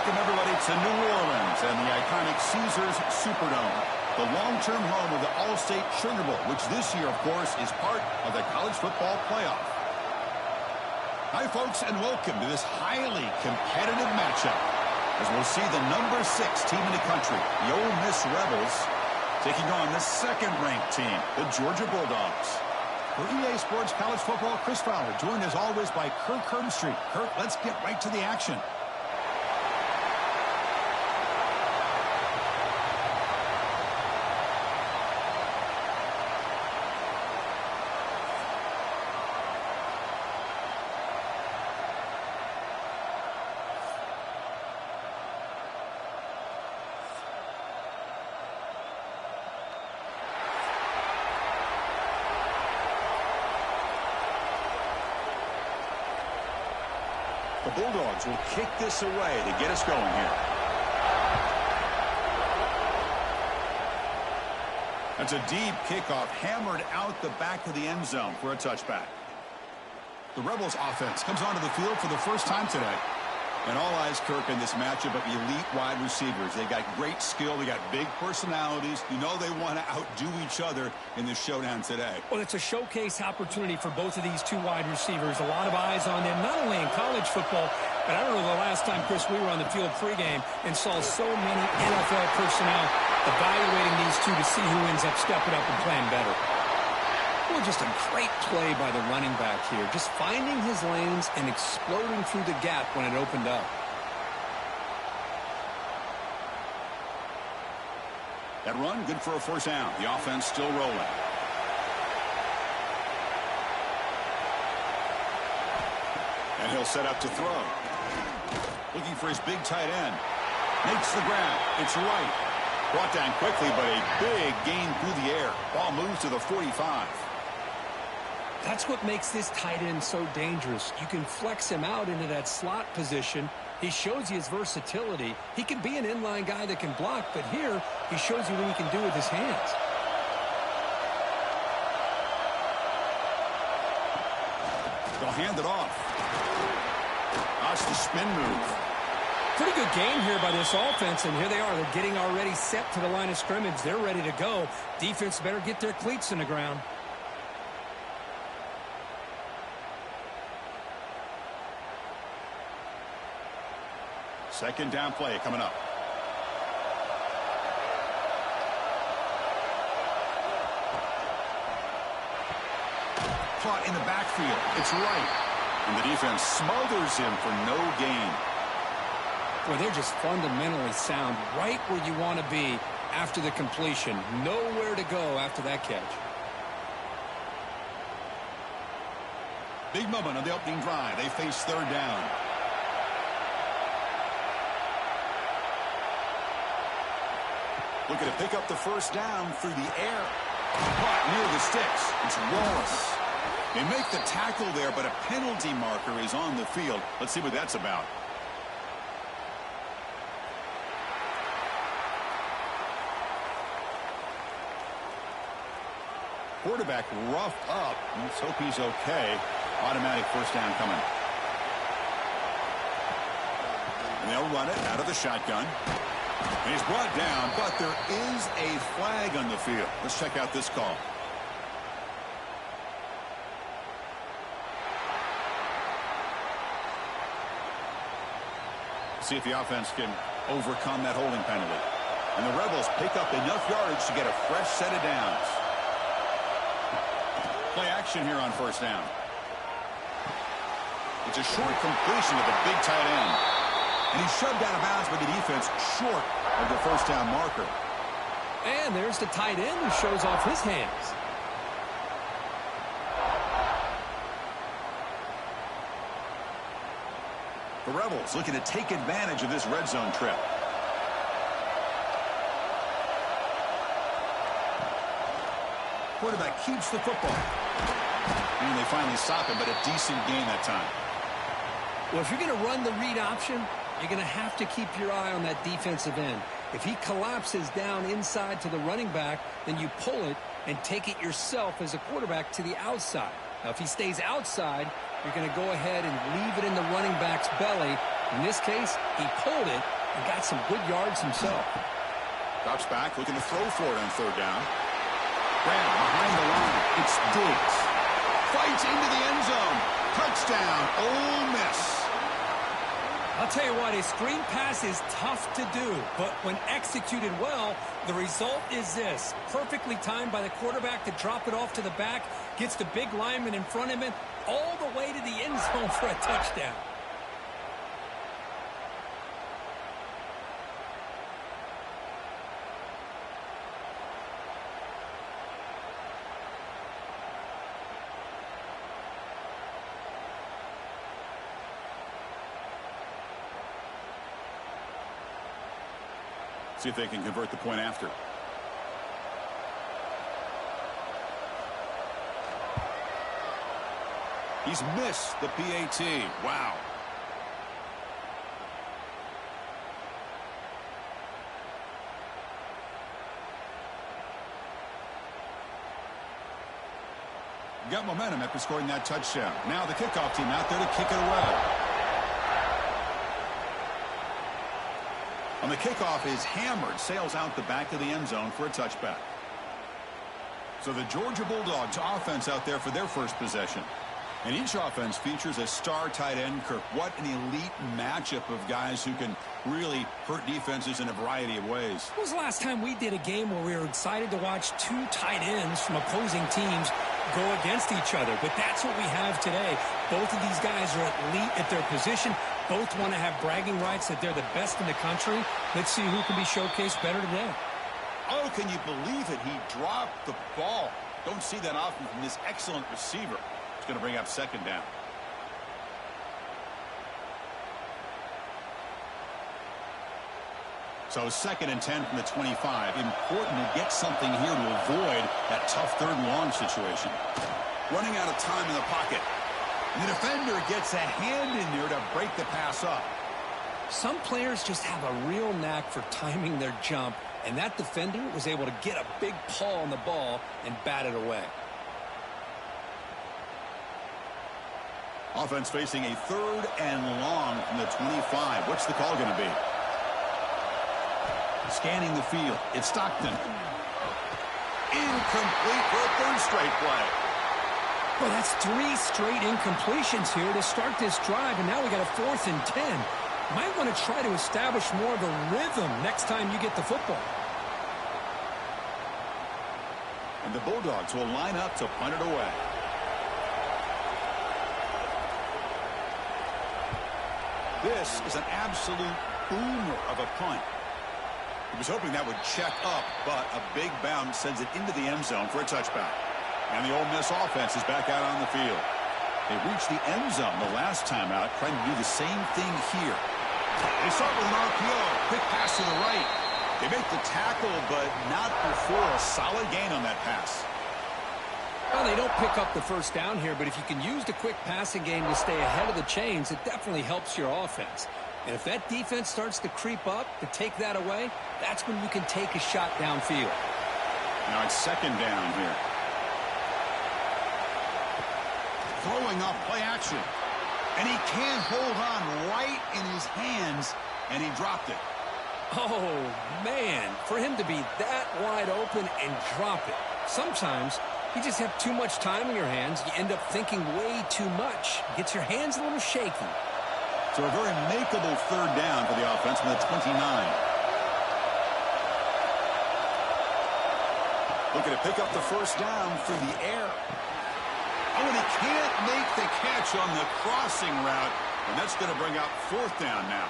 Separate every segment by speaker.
Speaker 1: welcome everybody to New Orleans and the iconic Caesars Superdome, the long-term home of the All-State Sugar Bowl, which this year, of course, is part of the college football playoff. Hi, folks, and welcome to this highly competitive matchup, as we'll see the number 6 team in the country, the Ole Miss Rebels, taking on the second-ranked team, the Georgia Bulldogs. For EA Sports College Football, Chris Fowler, joined as always by Kirk Herbstreit. Kirk, let's get right to the action. The Bulldogs will kick this away to get us going here. That's a deep kickoff hammered out the back of the end zone for a touchback. The Rebels offense comes onto the field for the first time today. And all eyes, Kirk, in this matchup of elite wide receivers. They got great skill. They got big personalities. You know they want to outdo each other in this showdown today.
Speaker 2: Well, it's a showcase opportunity for both of these two wide receivers. A lot of eyes on them, not only in college football, but I don't know the last time, Chris, we were on the field pregame and saw so many NFL personnel evaluating these two to see who ends up stepping up and playing better. Well, just a great play by the running back here. Just finding his lanes and exploding through the gap when it opened up.
Speaker 1: That run, good for a first down. The offense still rolling. And he'll set up to throw. Looking for his big tight end. Makes the grab. It's right. Brought down quickly, but a big gain through the air. Ball moves to the 45.
Speaker 2: That's what makes this tight end so dangerous. You can flex him out into that slot position. He shows you his versatility. He can be an inline guy that can block, but here he shows you what he can do with his hands.
Speaker 1: They'll hand it off. That's the spin move.
Speaker 2: Pretty good game here by this offense, and here they are. They're getting already set to the line of scrimmage. They're ready to go. Defense better get their cleats in the ground.
Speaker 1: Second down play coming up. Caught in the backfield. It's right. And the defense smothers him for no gain.
Speaker 2: Boy, they're just fundamentally sound right where you want to be after the completion. Nowhere to go after that catch.
Speaker 1: Big moment on the opening drive. They face third down. Looking to pick up the first down through the air. Caught near the sticks. It's Wallace. They make the tackle there, but a penalty marker is on the field. Let's see what that's about. Quarterback roughed up. Let's hope he's okay. Automatic first down coming. And they'll run it out of the shotgun. And he's brought down, but there is a flag on the field. Let's check out this call. See if the offense can overcome that holding penalty. And the Rebels pick up enough yardage to get a fresh set of downs. Play action here on first down. It's a short completion of the big tight end. And he's shoved out of bounds by the defense short of the first down marker.
Speaker 2: And there's the tight end who shows off his hands.
Speaker 1: The Rebels looking to take advantage of this red zone trip. Quarterback keeps the football. And they finally stop him, but a decent gain that time.
Speaker 2: Well, if you're going to run the read option, you're going to have to keep your eye on that defensive end. If he collapses down inside to the running back, then you pull it and take it yourself as a quarterback to the outside. Now, if he stays outside, you're going to go ahead and leave it in the running back's belly In this case, he pulled it and got some good yards himself.
Speaker 1: Drops back, looking to throw for it on third down. Graham behind the line. It's Diggs. Fights into the end zone. Touchdown, Ole Miss.
Speaker 2: I'll tell you what, a screen pass is tough to do, but when executed well, the result is this. Perfectly timed by the quarterback to drop it off to the back, gets the big lineman in front of him, all the way to the end zone for a touchdown.
Speaker 1: See if they can convert the point after. He's missed the PAT. Wow. Got momentum after scoring that touchdown. Now the kickoff team out there to kick it away. On the kickoff is hammered, sails out the back of the end zone for a touchback. So the Georgia Bulldogs offense out there for their first possession. And each offense features a star tight end, Kirk. What an elite matchup of guys who can really hurt defenses in a variety of ways.
Speaker 2: When was the last time we did a game where we were excited to watch two tight ends from opposing teams go against each other? But that's what we have today. Both of these guys are elite at their position. Both want to have bragging rights that they're the best in the country. Let's see who can be showcased better today.
Speaker 1: Oh, can you believe it? He dropped the ball. Don't see that often from this excellent receiver. It's going to bring up second down. So 2nd and 10 from the 25. Important to get something here to avoid that tough third and long situation. Running out of time in the pocket. And the defender gets a hand in there to break the pass up.
Speaker 2: Some players just have a real knack for timing their jump, and that defender was able to get a big paw on the ball and bat it away.
Speaker 1: Offense facing a 3rd and long from the 25. What's the call going to be? Scanning the field. It's Stockton. Incomplete for a 3rd straight play.
Speaker 2: Well, that's 3 straight incompletions here to start this drive, and now we got a 4th and 10. Might want to try to establish more of a rhythm next time you get the football.
Speaker 1: And the Bulldogs will line up to punt it away. This is an absolute boomer of a punt. He was hoping that would check up, but a big bounce sends it into the end zone for a touchback. And the Ole Miss offense is back out on the field. They reached the end zone the last time out, trying to do the same thing here. They start with an RPO, quick pass to the right. They make the tackle, but not before a solid gain on that pass.
Speaker 2: Well, they don't pick up the first down here, but if you can use the quick passing game to stay ahead of the chains, it definitely helps your offense. And if that defense starts to creep up to take that away, that's when you can take a shot downfield.
Speaker 1: Now it's 2nd down here. Throwing up play action. And he can't hold on right in his hands, and he dropped it.
Speaker 2: Oh, man, for him to be that wide open and drop it. Sometimes you just have too much time in your hands. You end up thinking way too much. Gets your hands a little shaky.
Speaker 1: So a very makeable 3rd down for the offense from the 29. Looking to pick up the 1st down through the air. Oh, and he can't make the catch on the crossing route, and that's going to bring up 4th down now.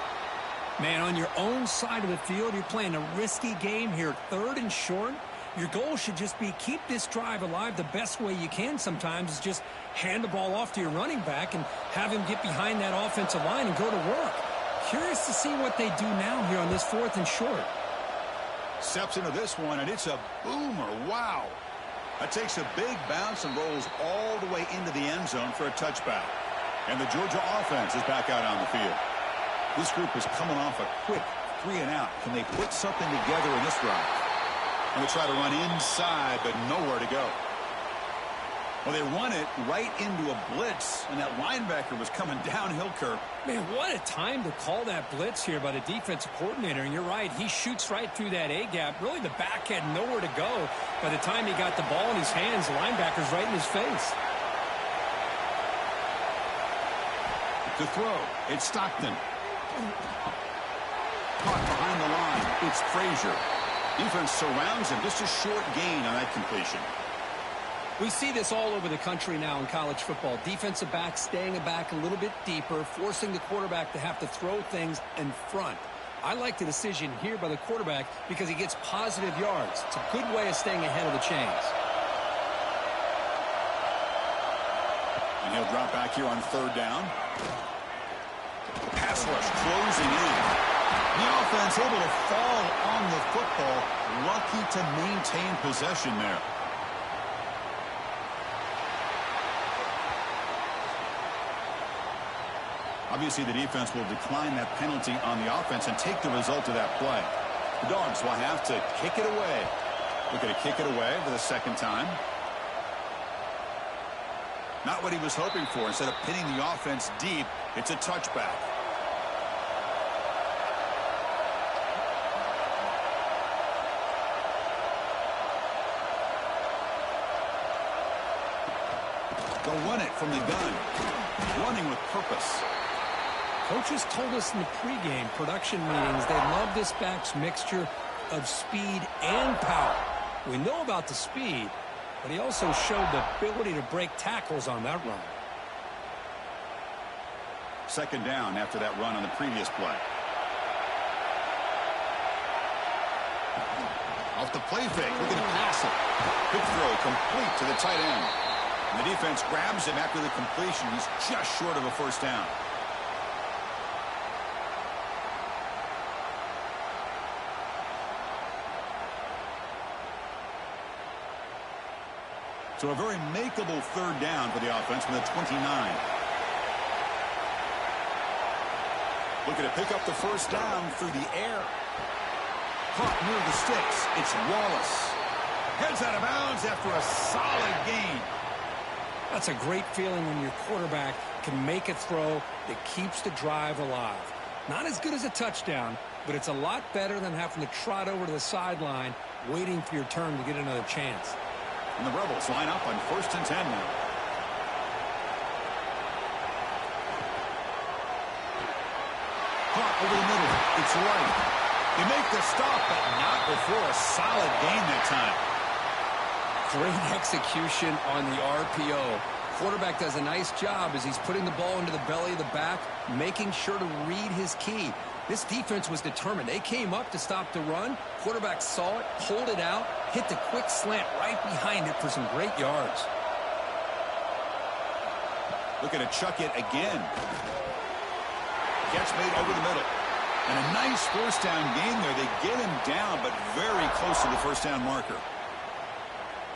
Speaker 2: Man, on your own side of the field, you're playing a risky game here, 3rd and short. Your goal should just be keep this drive alive the best way you can sometimes is just hand the ball off to your running back and have him get behind that offensive line and go to work. Curious to see what they do now here on this 4th and short.
Speaker 1: Steps into this one, and it's a boomer. Wow. That takes a big bounce and rolls all the way into the end zone for a touchback. And the Georgia offense is back out on the field. This group is coming off a quick 3 and out. Can they put something together in this drive? And they try to run inside, but nowhere to go. Well, they run it right into a blitz, and that linebacker was coming downhill, Kirk.
Speaker 2: Man, what a time to call that blitz here by the defensive coordinator. And you're right, he shoots right through that A-gap. Really, the back had nowhere to go. By the time he got the ball in his hands, the linebacker's right in his face.
Speaker 1: To throw, it's Stockton. Caught behind the line, it's Frazier. Defense surrounds him, just a short gain on that completion.
Speaker 2: We see this all over the country now in college football. Defensive backs staying back a little bit deeper, forcing the quarterback to have to throw things in front. I like the decision here by the quarterback because he gets positive yards. It's a good way of staying ahead of the chains.
Speaker 1: And he'll drop back here on third down. Pass rush closing in. The offense able to fall on the football. Lucky to maintain possession there. Obviously, the defense will decline that penalty on the offense and take the result of that play. The Dogs will have to kick it away. Looking to kick it away for the second time. Not what he was hoping for. Instead of pinning the offense deep, it's a touchback. They'll run it from the gun. Running with purpose.
Speaker 2: Coaches told us in the pregame production meetings they love this back's mixture of speed and power. We know about the speed, but he also showed the ability to break tackles on that run.
Speaker 1: Second down after that run on the previous play. Off the play fake, looking to pass it. Good throw, complete to the tight end. And the defense grabs him after the completion. He's just short of a first down. So a very makeable third down for the offense from the 29. Looking to pick up the first down through the air. Caught near the sticks. It's Wallace. Heads out of bounds after a solid gain.
Speaker 2: That's a great feeling when your quarterback can make a throw that keeps the drive alive. Not as good as a touchdown, but it's a lot better than having to trot over to the sideline waiting for your turn to get another chance.
Speaker 1: And the Rebels line up on 1st and 10 now. Caught over the middle. It's right. They make the stop, but not before a solid gain that time.
Speaker 2: Great execution on the RPO. Quarterback does a nice job as he's putting the ball into the belly of the back, making sure to read his key. This defense was determined. They came up to stop the run. Quarterback saw it, pulled it out, hit the quick slant right behind it for some great yards.
Speaker 1: Looking to chuck it again. Catch made over the middle. And a nice first down gain there. They get him down, but very close to the first down marker.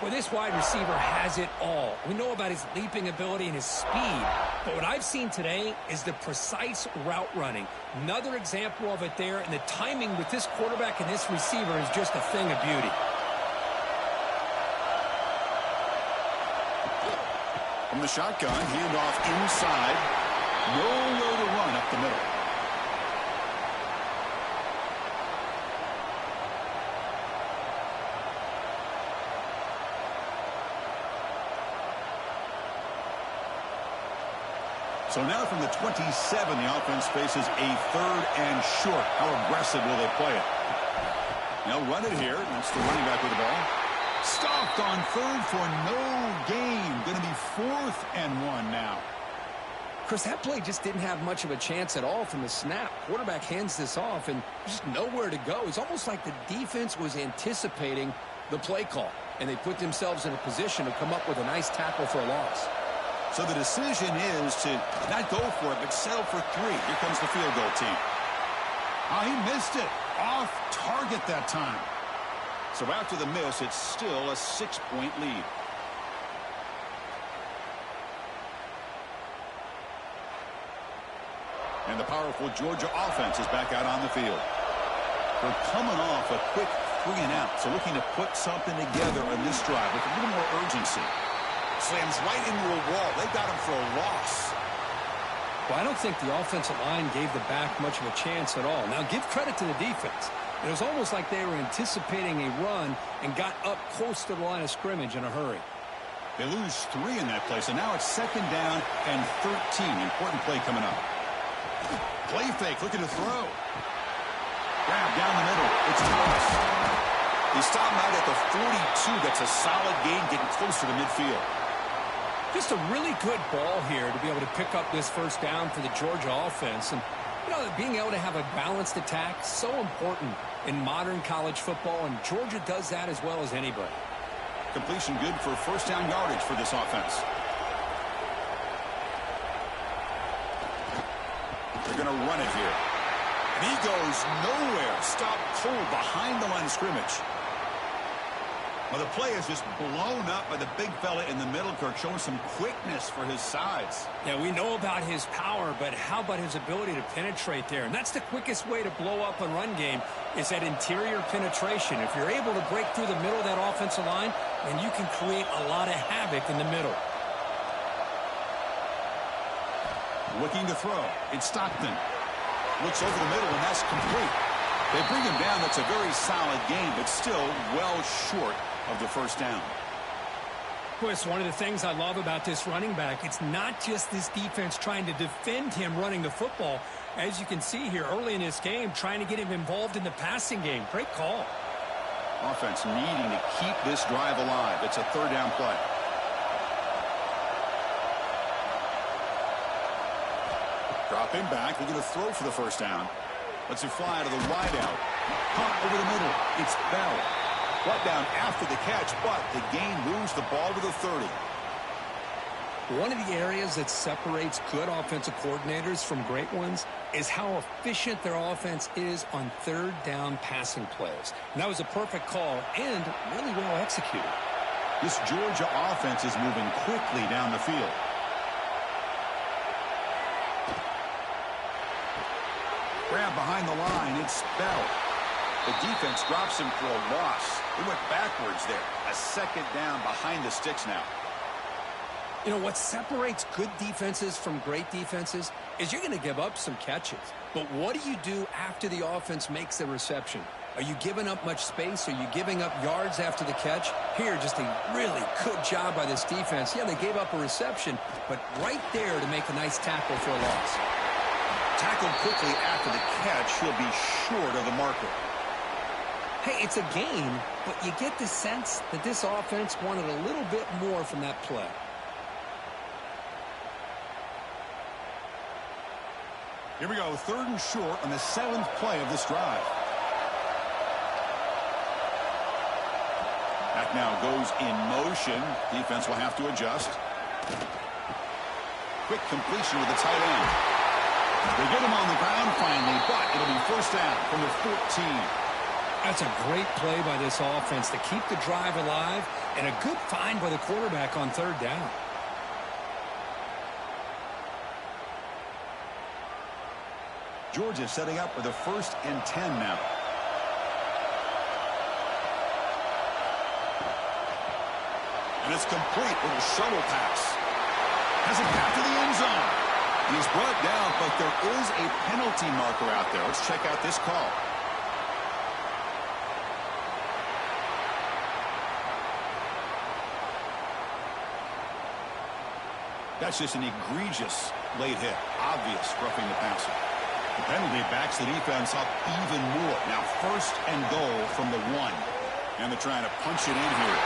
Speaker 2: Well, this wide receiver has it all. We know about his leaping ability and his speed. But what I've seen today is the precise route running. Another example of it there. And the timing with this quarterback and this receiver is just a thing of beauty.
Speaker 1: From the shotgun, handoff inside. Nowhere to run up the middle. So now from the 27, the offense faces a 3rd and short. How aggressive will they play it? They'll run it here. That's the running back with the ball. Stopped on 3rd for no gain. Going to be 4th and 1 now.
Speaker 2: Chris, that play just didn't have much of a chance at all from the snap. Quarterback hands this off and just nowhere to go. It's almost like the defense was anticipating the play call, and they put themselves in a position to come up with a nice tackle for a loss.
Speaker 1: So the decision is to not go for it, but settle for 3. Here comes the field goal team. Oh, he missed it. Off target that time. So after the miss, it's still a 6-point lead. And the powerful Georgia offense is back out on the field. They're coming off a quick 3 and out, so looking to put something together on this drive with a little more urgency. Slams right into a wall. They got him for a loss.
Speaker 2: Well, I don't think the offensive line gave the back much of a chance at all. Now, give credit to the defense. It was almost like they were anticipating a run and got up close to the line of scrimmage in a hurry.
Speaker 1: They lose 3 in that play, so now it's 2nd down and 13. Important play coming up. Play fake, looking to throw. Grab down the middle. It's Thomas. He stopped out at the 42. That's a solid gain, getting closer to midfield.
Speaker 2: Just a really good ball here to be able to pick up this first down for the Georgia offense. And, you know, being able to have a balanced attack, so important in modern college football, and Georgia does that as well as anybody.
Speaker 1: Completion good for first down yardage for this offense. They're going to run it here. And he goes nowhere. Stopped cold behind the line of scrimmage. Well, the play is just blown up by the big fella in the middle, Kirk, showing some quickness for his size.
Speaker 2: Yeah, we know about his power, but how about his ability to penetrate there? And that's the quickest way to blow up a run game, is that interior penetration. If you're able to break through the middle of that offensive line, then you can create a lot of havoc in the middle.
Speaker 1: Looking to throw. It's Stockton. Looks over the middle, and that's complete. They bring him down. That's a very solid game, but still well short of the first down.
Speaker 2: Chris, one of the things I love about this running back, it's not just this defense trying to defend him running the football. As you can see here early in this game, trying to get him involved in the passing game. Great call.
Speaker 1: Offense needing to keep this drive alive. It's a 3rd down play. Dropping back. Looking to throw for the first down. Lets it fly to the wide out. Punt over the middle. It's Bell. Brought down after the catch, but the gain moves the ball to the 30.
Speaker 2: One of the areas that separates good offensive coordinators from great ones is how efficient their offense is on 3rd down passing plays. And that was a perfect call and really well executed.
Speaker 1: This Georgia offense is moving quickly down the field. Grab behind the line. It's Bell. The defense drops him for a loss. He went backwards there. A 2nd down behind the sticks now.
Speaker 2: You know, what separates good defenses from great defenses is you're going to give up some catches. But what do you do after the offense makes the reception? Are you giving up much space? Are you giving up yards after the catch? Here, just a really good job by this defense. Yeah, they gave up a reception, but right there to make a nice tackle for a loss.
Speaker 1: Tackled quickly after the catch. He'll be short of the marker.
Speaker 2: Hey, it's a gain, but you get the sense that this offense wanted a little bit more from that play.
Speaker 1: Here we go, 3rd and short on the 7th play of this drive. Back now goes in motion. Defense will have to adjust. Quick completion with the tight end. They get him on the ground finally, but it'll be first down from the 14.
Speaker 2: That's a great play by this offense to keep the drive alive, and a good find by the quarterback on 3rd down.
Speaker 1: Georgia setting up for the 1st and 10 now. And it's complete with a shuttle pass. Has it back to the end zone. He's brought down, but there is a penalty marker out there. Let's check out this call. That's just an egregious late hit. Obvious roughing the passer. The penalty backs the defense up even more. Now 1st and goal from the 1. And they're trying to punch it in here.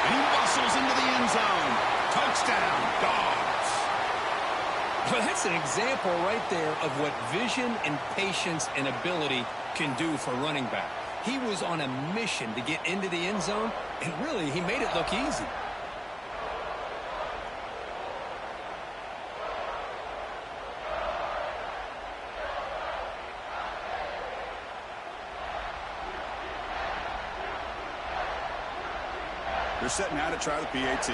Speaker 1: And he bustles into the end zone. Touchdown, Dogs.
Speaker 2: Well, that's an example right there of what vision and patience and ability can do for running back. He was on a mission to get into the end zone, and really, he made it look easy.
Speaker 1: They're setting out to try the PAT.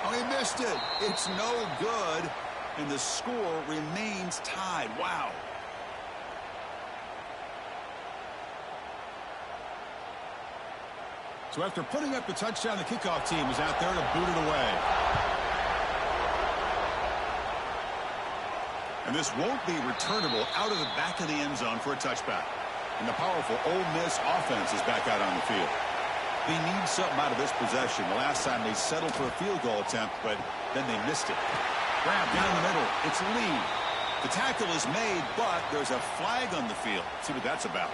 Speaker 1: Oh, he missed it. It's no good. And the score remains tied. Wow. So after putting up the touchdown, the kickoff team is out there to boot it away. And this won't be returnable out of the back of the end zone for a touchback. And the powerful Ole Miss offense is back out on the field. They need something out of this possession. The last time they settled for a field goal attempt, but then they missed it. Grab down the middle. It's Lee. The tackle is made, but there's a flag on the field. Let's see what that's about.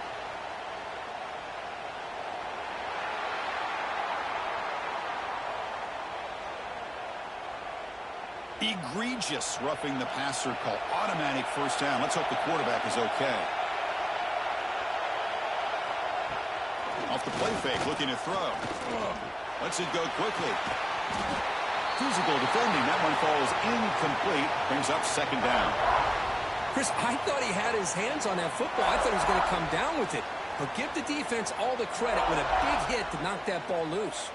Speaker 1: Egregious roughing the passer call. Automatic first down. Let's hope the quarterback is okay. Off the play fake, looking to throw. Lets it go quickly. Physical defending. That one falls incomplete. Brings up second down.
Speaker 2: Chris, I thought he had his hands on that football. I thought he was going to come down with it. But give the defense all the credit with a big hit to knock that ball loose.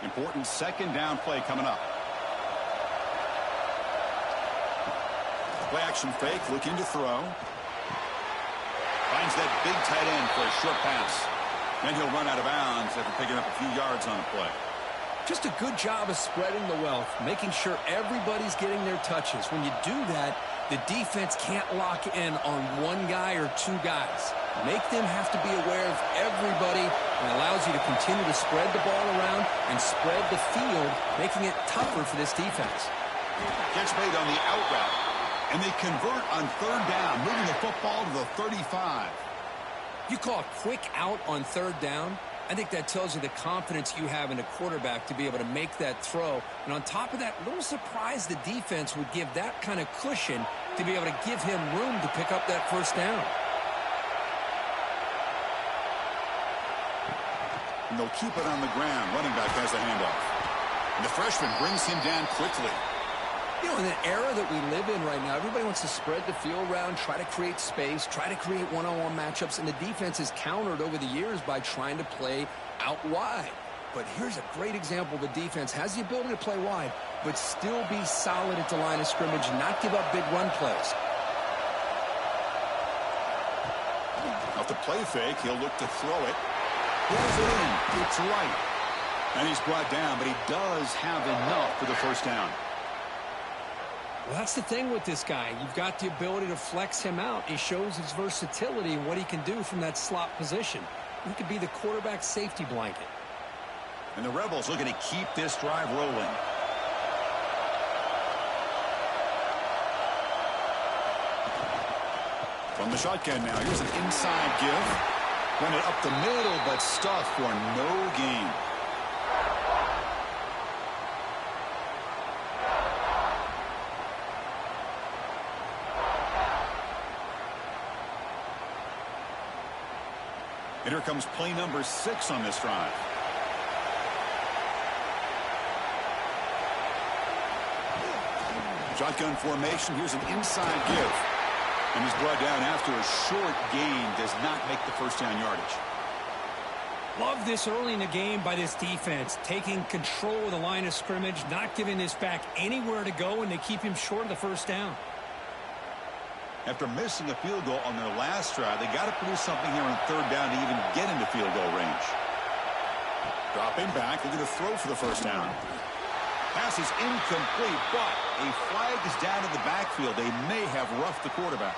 Speaker 1: Important second down play coming up. Play action fake, looking to throw. Finds that big tight end for a short pass. Then he'll run out of bounds after picking up a few yards on the play.
Speaker 2: Just a good job of spreading the wealth, making sure everybody's getting their touches. When you do that, the defense can't lock in on one guy or two guys. Make them have to be aware of everybody, and allows you to continue to spread the ball around and spread the field, making it tougher for this defense.
Speaker 1: Catch made on the out route, and they convert on third down, moving the football to the 35.
Speaker 2: You call a quick out on third down? I think that tells you the confidence you have in a quarterback to be able to make that throw. And on top of that, a little surprised the defense would give that kind of cushion to be able to give him room to pick up that first down.
Speaker 1: And they'll keep it on the ground. Running back has the handoff. And the freshman brings him down quickly.
Speaker 2: You know, in the era that we live in right now, everybody wants to spread the field around, try to create space, try to create one-on-one matchups, and the defense is countered over the years by trying to play out wide. But here's a great example. The defense has the ability to play wide, but still be solid at the line of scrimmage and not give up big run plays.
Speaker 1: Off the play fake, he'll look to throw it. Pulls it in. It's right. And he's brought down, but he does have enough for the first down.
Speaker 2: Well, that's the thing with this guy. You've got the ability to flex him out. He shows his versatility and what he can do from that slot position. He could be the quarterback safety blanket.
Speaker 1: And the Rebels looking to keep this drive rolling. From the shotgun now, here's an inside give. Run it up the middle, but stuffed for no gain. And here comes play number 6 on this drive. Shotgun formation. Here's an inside give. And he's brought down after a short gain. Does not make the first down yardage.
Speaker 2: Love this early in the game by this defense. Taking control of the line of scrimmage, not giving this back anywhere to go, and they keep him short of the first down.
Speaker 1: After missing a field goal on their last drive, they got to produce something here on third down to even get into field goal range. Dropping back, they're going to throw for the first down. Pass is incomplete, but a flag is down in the backfield. They may have roughed the quarterback.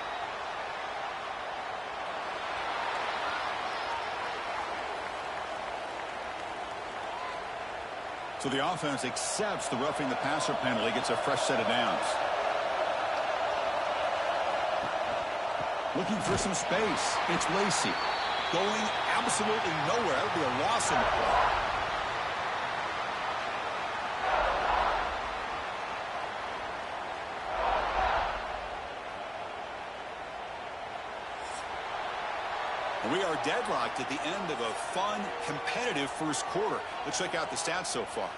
Speaker 1: So the offense accepts the roughing the passer penalty, gets a fresh set of downs. Looking for some space. It's Lacey. Going absolutely nowhere. That would be a loss in the play. And we are deadlocked at the end of a fun, competitive first quarter. Let's check out the stats so far.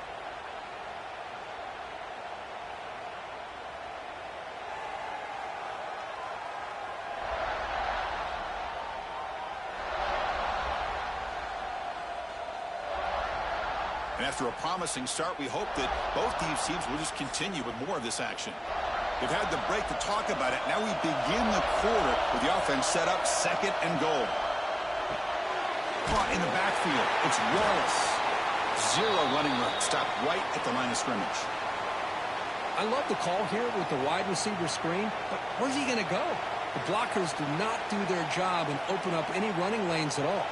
Speaker 1: And after a promising start, we hope that both these teams will just continue with more of this action. They've had the break to talk about it. Now we begin the quarter with the offense set up, second and goal. Caught in the backfield. It's Wallace. Zero running room. Stopped right at the line of scrimmage.
Speaker 2: I love the call here with the wide receiver screen, but where's he going to go? The blockers do not do their job and open up any running lanes at all.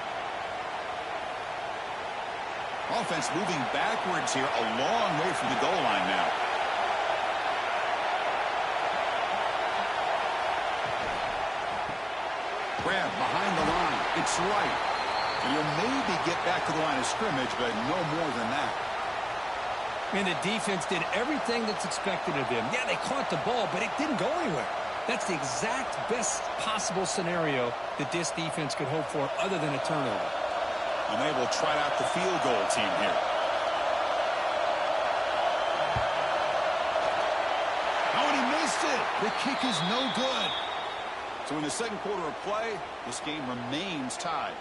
Speaker 1: Offense moving backwards here, a long way from the goal line now. Grab behind the line. It's right. And he'll maybe get back to the line of scrimmage, but no more than that.
Speaker 2: And the defense did everything that's expected of them. Yeah, they caught the ball, but it didn't go anywhere. That's the exact best possible scenario that this defense could hope for other than a turnover.
Speaker 1: And they will try out the field goal team here. Oh, and he missed it. The kick is no good. So in the second quarter of play, this game remains tied.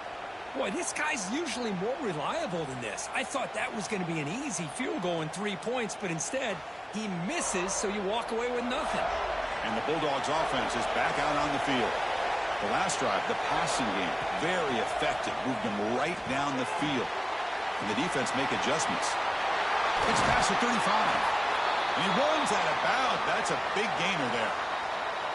Speaker 2: Boy, this guy's usually more reliable than this. I thought that was going to be an easy field goal and 3 points, but instead, he misses, so you walk away with nothing.
Speaker 1: And the Bulldogs offense is back out on the field. The last drive, the passing game, very effective. Moved them right down the field. And the defense make adjustments. It's past the 35. And he runs out of bounds. That's a big gainer there.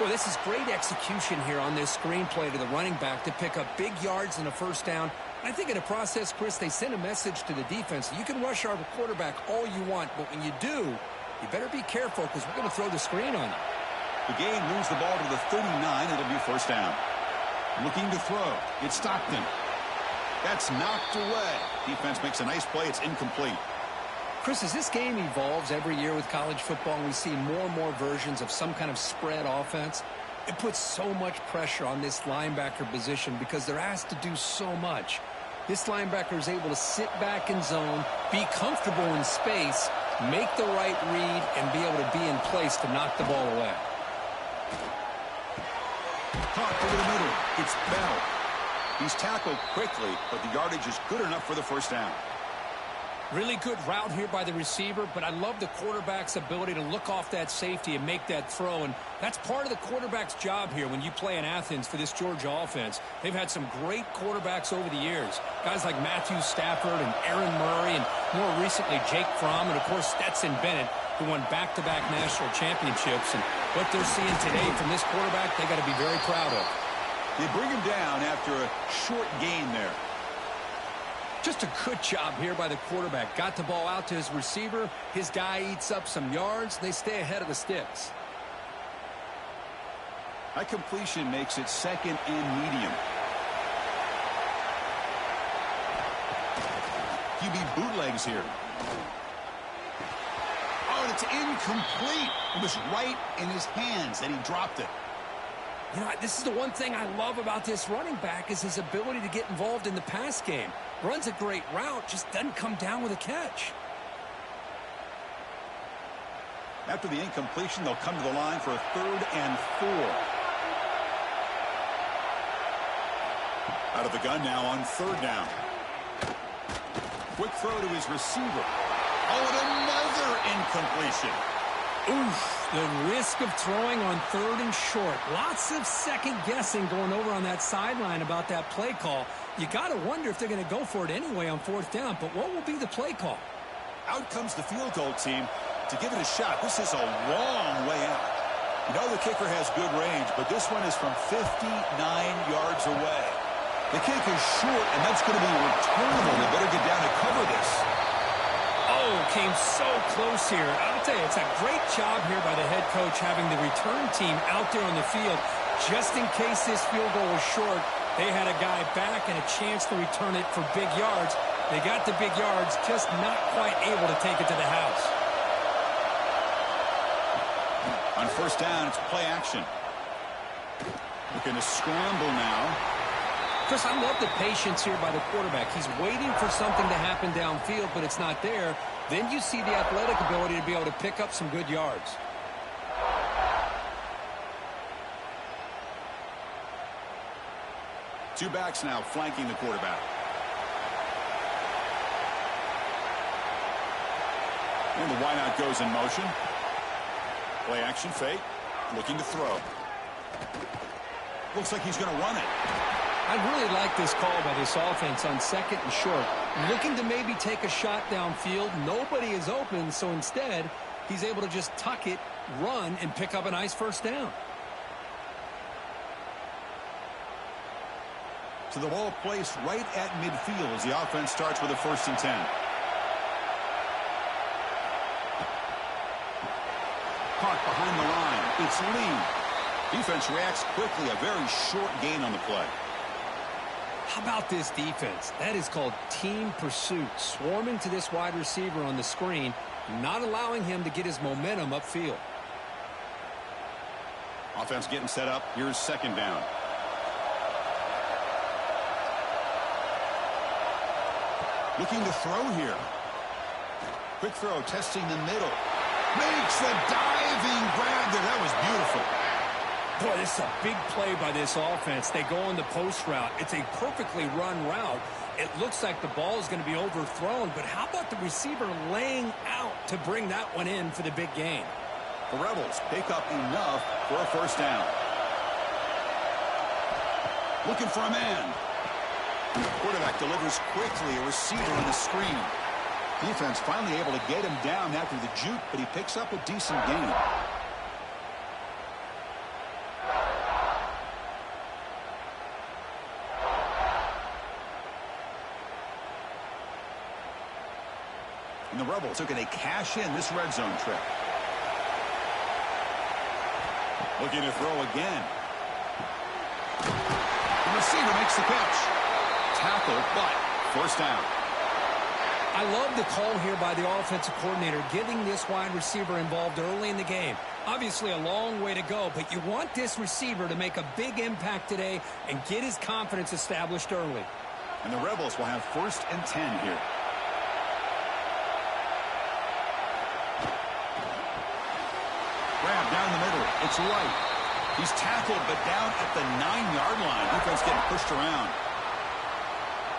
Speaker 2: Well, this is great execution here on this screenplay to the running back to pick up big yards and a first down. I think in the process, Chris, they send a message to the defense. You can rush our quarterback all you want, but when you do, you better be careful because we're going to throw the screen on you.
Speaker 1: The game moves the ball to the 39. It'll be first down. Looking to throw. It's Stockton. That's knocked away. Defense makes a nice play. It's incomplete.
Speaker 2: Chris, as this game evolves every year with college football and we see more and more versions of some kind of spread offense, it puts so much pressure on this linebacker position because they're asked to do so much. This linebacker is able to sit back in zone, be comfortable in space, make the right read, and be able to be in place to knock the ball away.
Speaker 1: Caught over the middle. It's Bell. He's tackled quickly, but the yardage is good enough for the first down.
Speaker 2: Really good route here by the receiver, but I love the quarterback's ability to look off that safety and make that throw, and that's part of the quarterback's job here when you play in Athens for this Georgia offense. They've had some great quarterbacks over the years, guys like Matthew Stafford and Aaron Murray, and more recently Jake Fromm, and of course Stetson Bennett, who won back-to-back national championships. And what they're seeing today from this quarterback, they got to be very proud of.
Speaker 1: They bring him down after a short gain there.
Speaker 2: Just a good job here by the quarterback. Got the ball out to his receiver. His guy eats up some yards. They stay ahead of the sticks.
Speaker 1: That completion makes it second and medium. QB bootlegs here. Oh, and it's incomplete. It was right in his hands, and he dropped it.
Speaker 2: You know, this is the one thing I love about this running back is his ability to get involved in the pass game. Runs a great route, just doesn't come down with a catch.
Speaker 1: After the incompletion, they'll come to the line for a 3rd and 4. Out of the gun now on 3rd down. Quick throw to his receiver. Oh, and another incompletion.
Speaker 2: Oof, the risk of throwing on 3rd and short. Lots of second guessing going over on that sideline about that play call. You got to wonder if they're going to go for it anyway on 4th down, but what will be the play call?
Speaker 1: Out comes the field goal team to give it a shot. This is a long way out. You know the kicker has good range, but this one is from 59 yards away. The kick is short, and that's going to be returnable. They better get down and cover this.
Speaker 2: Oh, came so close here. I'll tell you, it's a great job here by the head coach having the return team out there on the field. Just in case this field goal was short, they had a guy back and a chance to return it for big yards. They got the big yards, just not quite able to take it to the house.
Speaker 1: On 1st down, it's play action. Looking to scramble now.
Speaker 2: Chris, I love the patience here by the quarterback. He's waiting for something to happen downfield, but it's not there. Then you see the athletic ability to be able to pick up some good yards.
Speaker 1: Two backs now flanking the quarterback. And the wideout goes in motion. Play action fake. Looking to throw. Looks like he's going to run it.
Speaker 2: I really like this call by this offense on 2nd and short. Looking to maybe take a shot downfield. Nobody is open, so instead, he's able to just tuck it, run, and pick up a nice first down.
Speaker 1: So the ball placed right at midfield as the offense starts with a 1st and 10. Caught behind the line. It's Lee. Defense reacts quickly. A very short gain on the play.
Speaker 2: How about this defense? That is called team pursuit. Swarming to this wide receiver on the screen, not allowing him to get his momentum upfield.
Speaker 1: Offense getting set up. Here's 2nd down. Looking to throw here. Quick throw, testing the middle. Makes the diving grab there. That was beautiful.
Speaker 2: Boy, this is a big play by this offense. They go on the post route. It's a perfectly run route. It looks like the ball is going to be overthrown, but how about the receiver laying out to bring that one in for the big gain?
Speaker 1: The Rebels pick up enough for a 1st down. Looking for a man. Quarterback delivers quickly, a receiver on the screen. Defense finally able to get him down after the juke, but he picks up a decent gain. And the Rebels looking to cash in this red zone trip. Looking to throw again. The receiver makes the catch. Tackle, but 1st down.
Speaker 2: I love the call here by the offensive coordinator, getting this wide receiver involved early in the game. Obviously a long way to go, but you want this receiver to make a big impact today and get his confidence established early.
Speaker 1: And the Rebels will have 1st and 10 here. Grab down the middle. It's Light. He's tackled, but down at the 9-yard line. Defense getting pushed around.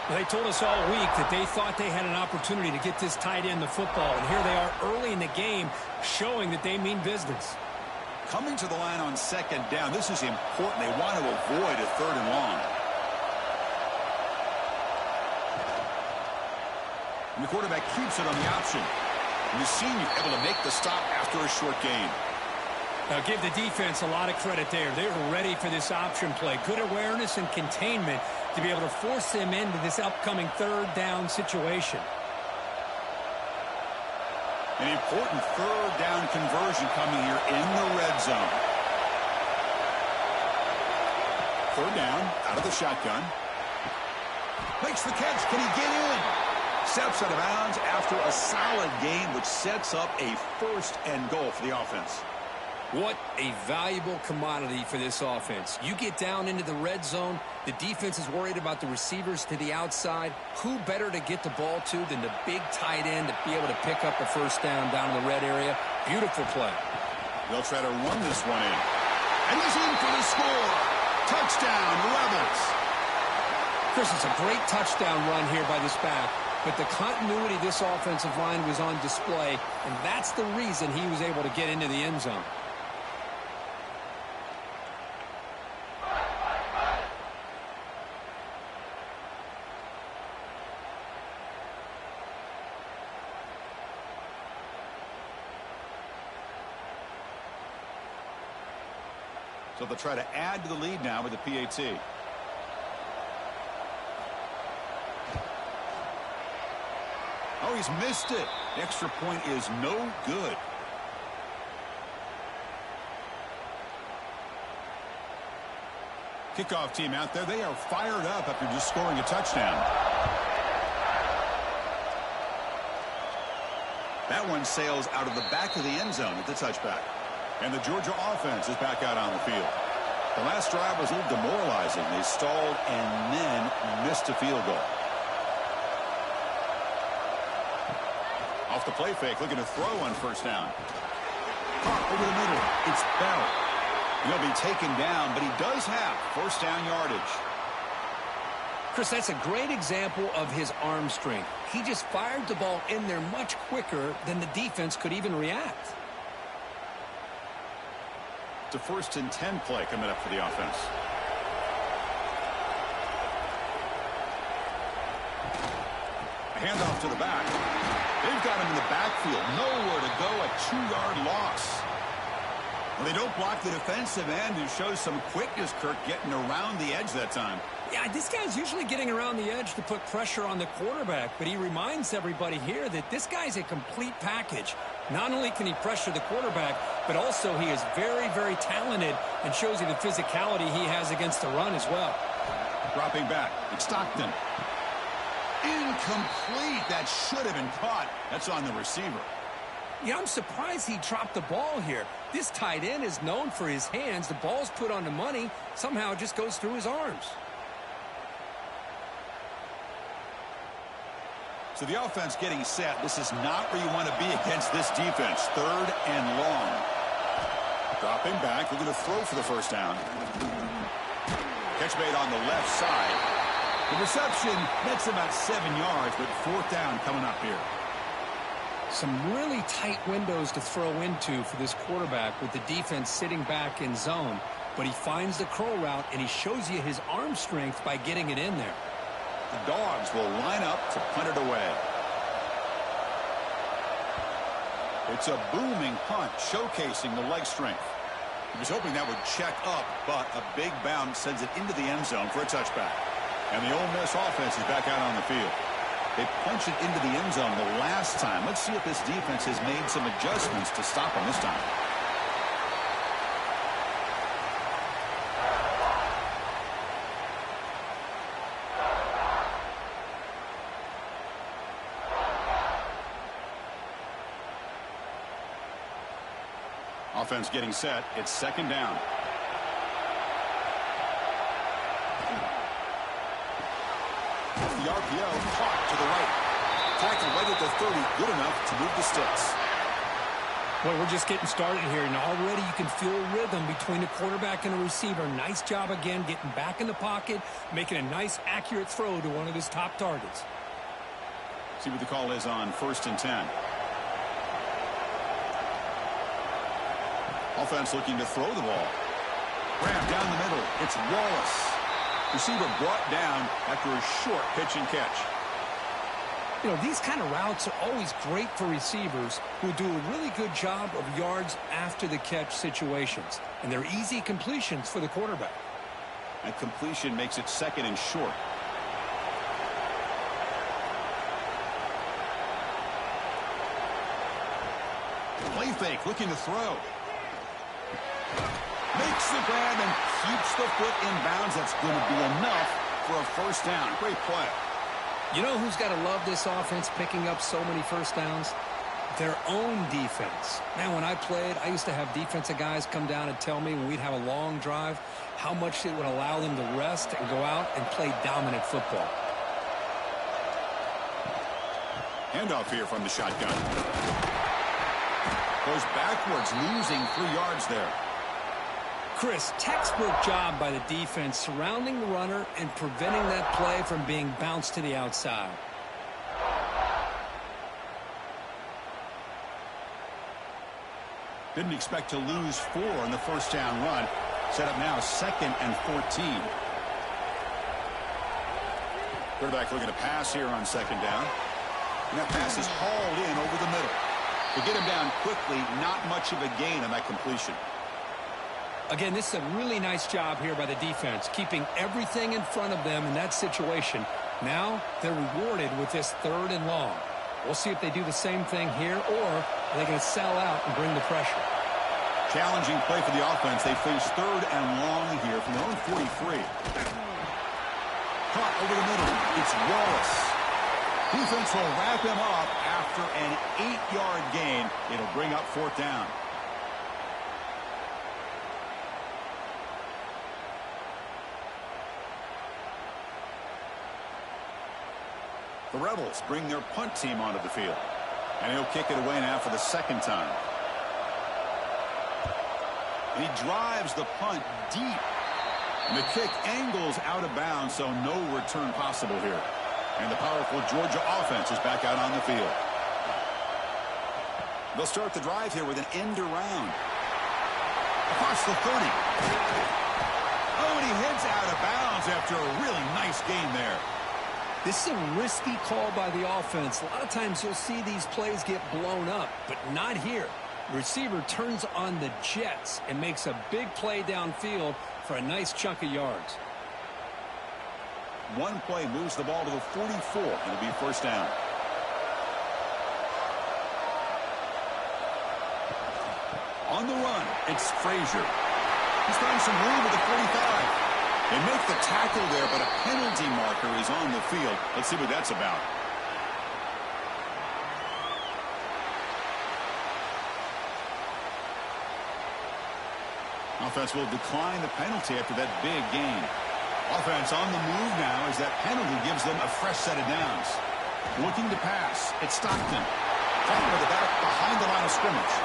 Speaker 2: They told us all week that they thought they had an opportunity to get this tight end the football, and here they are early in the game showing that they mean business.
Speaker 1: Coming to the line on 2nd down, this is important. They want to avoid a 3rd and long. And the quarterback keeps it on the option. And the senior able to make the stop after a short gain.
Speaker 2: Now give the defense a lot of credit there. They were ready for this option play. Good awareness and containment to be able to force them into this upcoming 3rd down situation.
Speaker 1: An important 3rd down conversion coming here in the red zone. 3rd down, out of the shotgun. Makes the catch. Can he get in? Steps out of bounds after a solid gain, which sets up a 1st and goal for the offense.
Speaker 2: What a valuable commodity for this offense. You get down into the red zone, the defense is worried about the receivers to the outside. Who better to get the ball to than the big tight end to be able to pick up a 1st down in the red area? Beautiful play.
Speaker 1: They'll try to run this one in. And he's in for the score. Touchdown, Rebels.
Speaker 2: Chris, it's a great touchdown run here by this back. But the continuity of this offensive line was on display, and that's the reason he was able to get into the end zone.
Speaker 1: So they'll try to add to the lead now with the PAT. Oh, he's missed it. The extra point is no good. Kickoff team out there. They are fired up after just scoring a touchdown. That one sails out of the back of the end zone at the touchback. And the Georgia offense is back out on the field. The last drive was a little demoralizing. They stalled and then missed a field goal. Off the play fake, looking to throw on 1st down. Caught over the middle. It's Bell. He'll be taken down, but he does have 1st down yardage.
Speaker 2: Chris, that's a great example of his arm strength. He just fired the ball in there much quicker than the defense could even react.
Speaker 1: It's a 1st and 10 play coming up for the offense. Handoff to the back. They've got him in the backfield. Nowhere to go. A 2-yard loss. Well, they don't block the defensive end, who shows some quickness, Kirk, getting around the edge that time.
Speaker 2: Yeah, this guy's usually getting around the edge to put pressure on the quarterback, but he reminds everybody here that this guy's a complete package. Not only can he pressure the quarterback, but also he is very, very talented and shows you the physicality he has against the run as well.
Speaker 1: Dropping back. It's Stockton. Incomplete. That should have been caught. That's on the receiver.
Speaker 2: Yeah, I'm surprised he dropped the ball here. This tight end is known for his hands. The ball's put on the money. Somehow it just goes through his arms.
Speaker 1: So the offense getting set. This is not where you want to be against this defense. 3rd and long. Dropping back. They're going to throw for the first down. Catch made on the left side. The reception nets about 7 yards, but 4th down coming up here.
Speaker 2: Some really tight windows to throw into for this quarterback with the defense sitting back in zone. But he finds the curl route, and he shows you his arm strength by getting it in there.
Speaker 1: The Dogs will line up to punt it away. It's a booming punt, showcasing the leg strength. He was hoping that would check up, but a big bounce sends it into the end zone for a touchback. And the Ole Miss offense is back out on the field. They punch it into the end zone the last time. Let's see if this defense has made some adjustments to stop them this time. Offense getting set. It's 2nd down. The RPO caught to the right. Tackle right at the 30. Good enough to move the sticks.
Speaker 2: Boy, we're just getting started here, and already you can feel rhythm between the quarterback and the receiver. Nice job again getting back in the pocket, making a nice, accurate throw to one of his top targets.
Speaker 1: See what the call is on 1st and 10. Offense looking to throw the ball. Grab down the middle. It's Wallace. Receiver brought down after a short pitch and catch.
Speaker 2: You know, these kind of routes are always great for receivers who do a really good job of yards after the catch situations. And they're easy completions for the quarterback.
Speaker 1: And completion makes it 2nd and short. Play fake, looking to throw. Makes the grab and keeps the foot in bounds. That's going to be enough for a 1st down. Great play.
Speaker 2: You know who's got to love this offense picking up so many 1st downs? Their own defense. Man, when I played, I used to have defensive guys come down and tell me when we'd have a long drive how much it would allow them to rest and go out and play dominant football.
Speaker 1: Handoff here from the shotgun. Goes backwards, losing 3 yards there.
Speaker 2: Chris, textbook job by the defense surrounding the runner and preventing that play from being bounced to the outside.
Speaker 1: Didn't expect to lose 4 in the 1st down run. Set up now 2nd and 14. Quarterback looking to pass here on 2nd down. And that pass is hauled in over the middle. To get him down quickly, not much of a gain on that completion.
Speaker 2: Again, this is a really nice job here by the defense, keeping everything in front of them in that situation. Now they're rewarded with this 3rd and long. We'll see if they do the same thing here, or are they going to sell out and bring the pressure.
Speaker 1: Challenging play for the offense. They face 3rd and long here from their own 43. Caught over the middle. It's Wallace. Defense will wrap him up after an 8-yard gain. It'll bring up 4th down. The Rebels bring their punt team onto the field. And he'll kick it away now for the 2nd time. And he drives the punt deep. And the kick angles out of bounds, so no return possible here. And the powerful Georgia offense is back out on the field. They'll start the drive here with an end around. Across the 30. Oh, and he heads out of bounds after a really nice game there.
Speaker 2: This is a risky call by the offense. A lot of times you'll see these plays get blown up, but not here. The receiver turns on the jets and makes a big play downfield for a nice chunk of yards.
Speaker 1: One play moves the ball to the 44, and it'll be first down. On the run, it's Frazier. He's finding some room at the 45. They make the tackle there, but a penalty marker is on the field. Let's see what that's about. Offense will decline the penalty after that big gain. Offense on the move now as that penalty gives them a fresh set of downs. Looking to pass. It's Stockton. Playing with the back behind the line of scrimmage.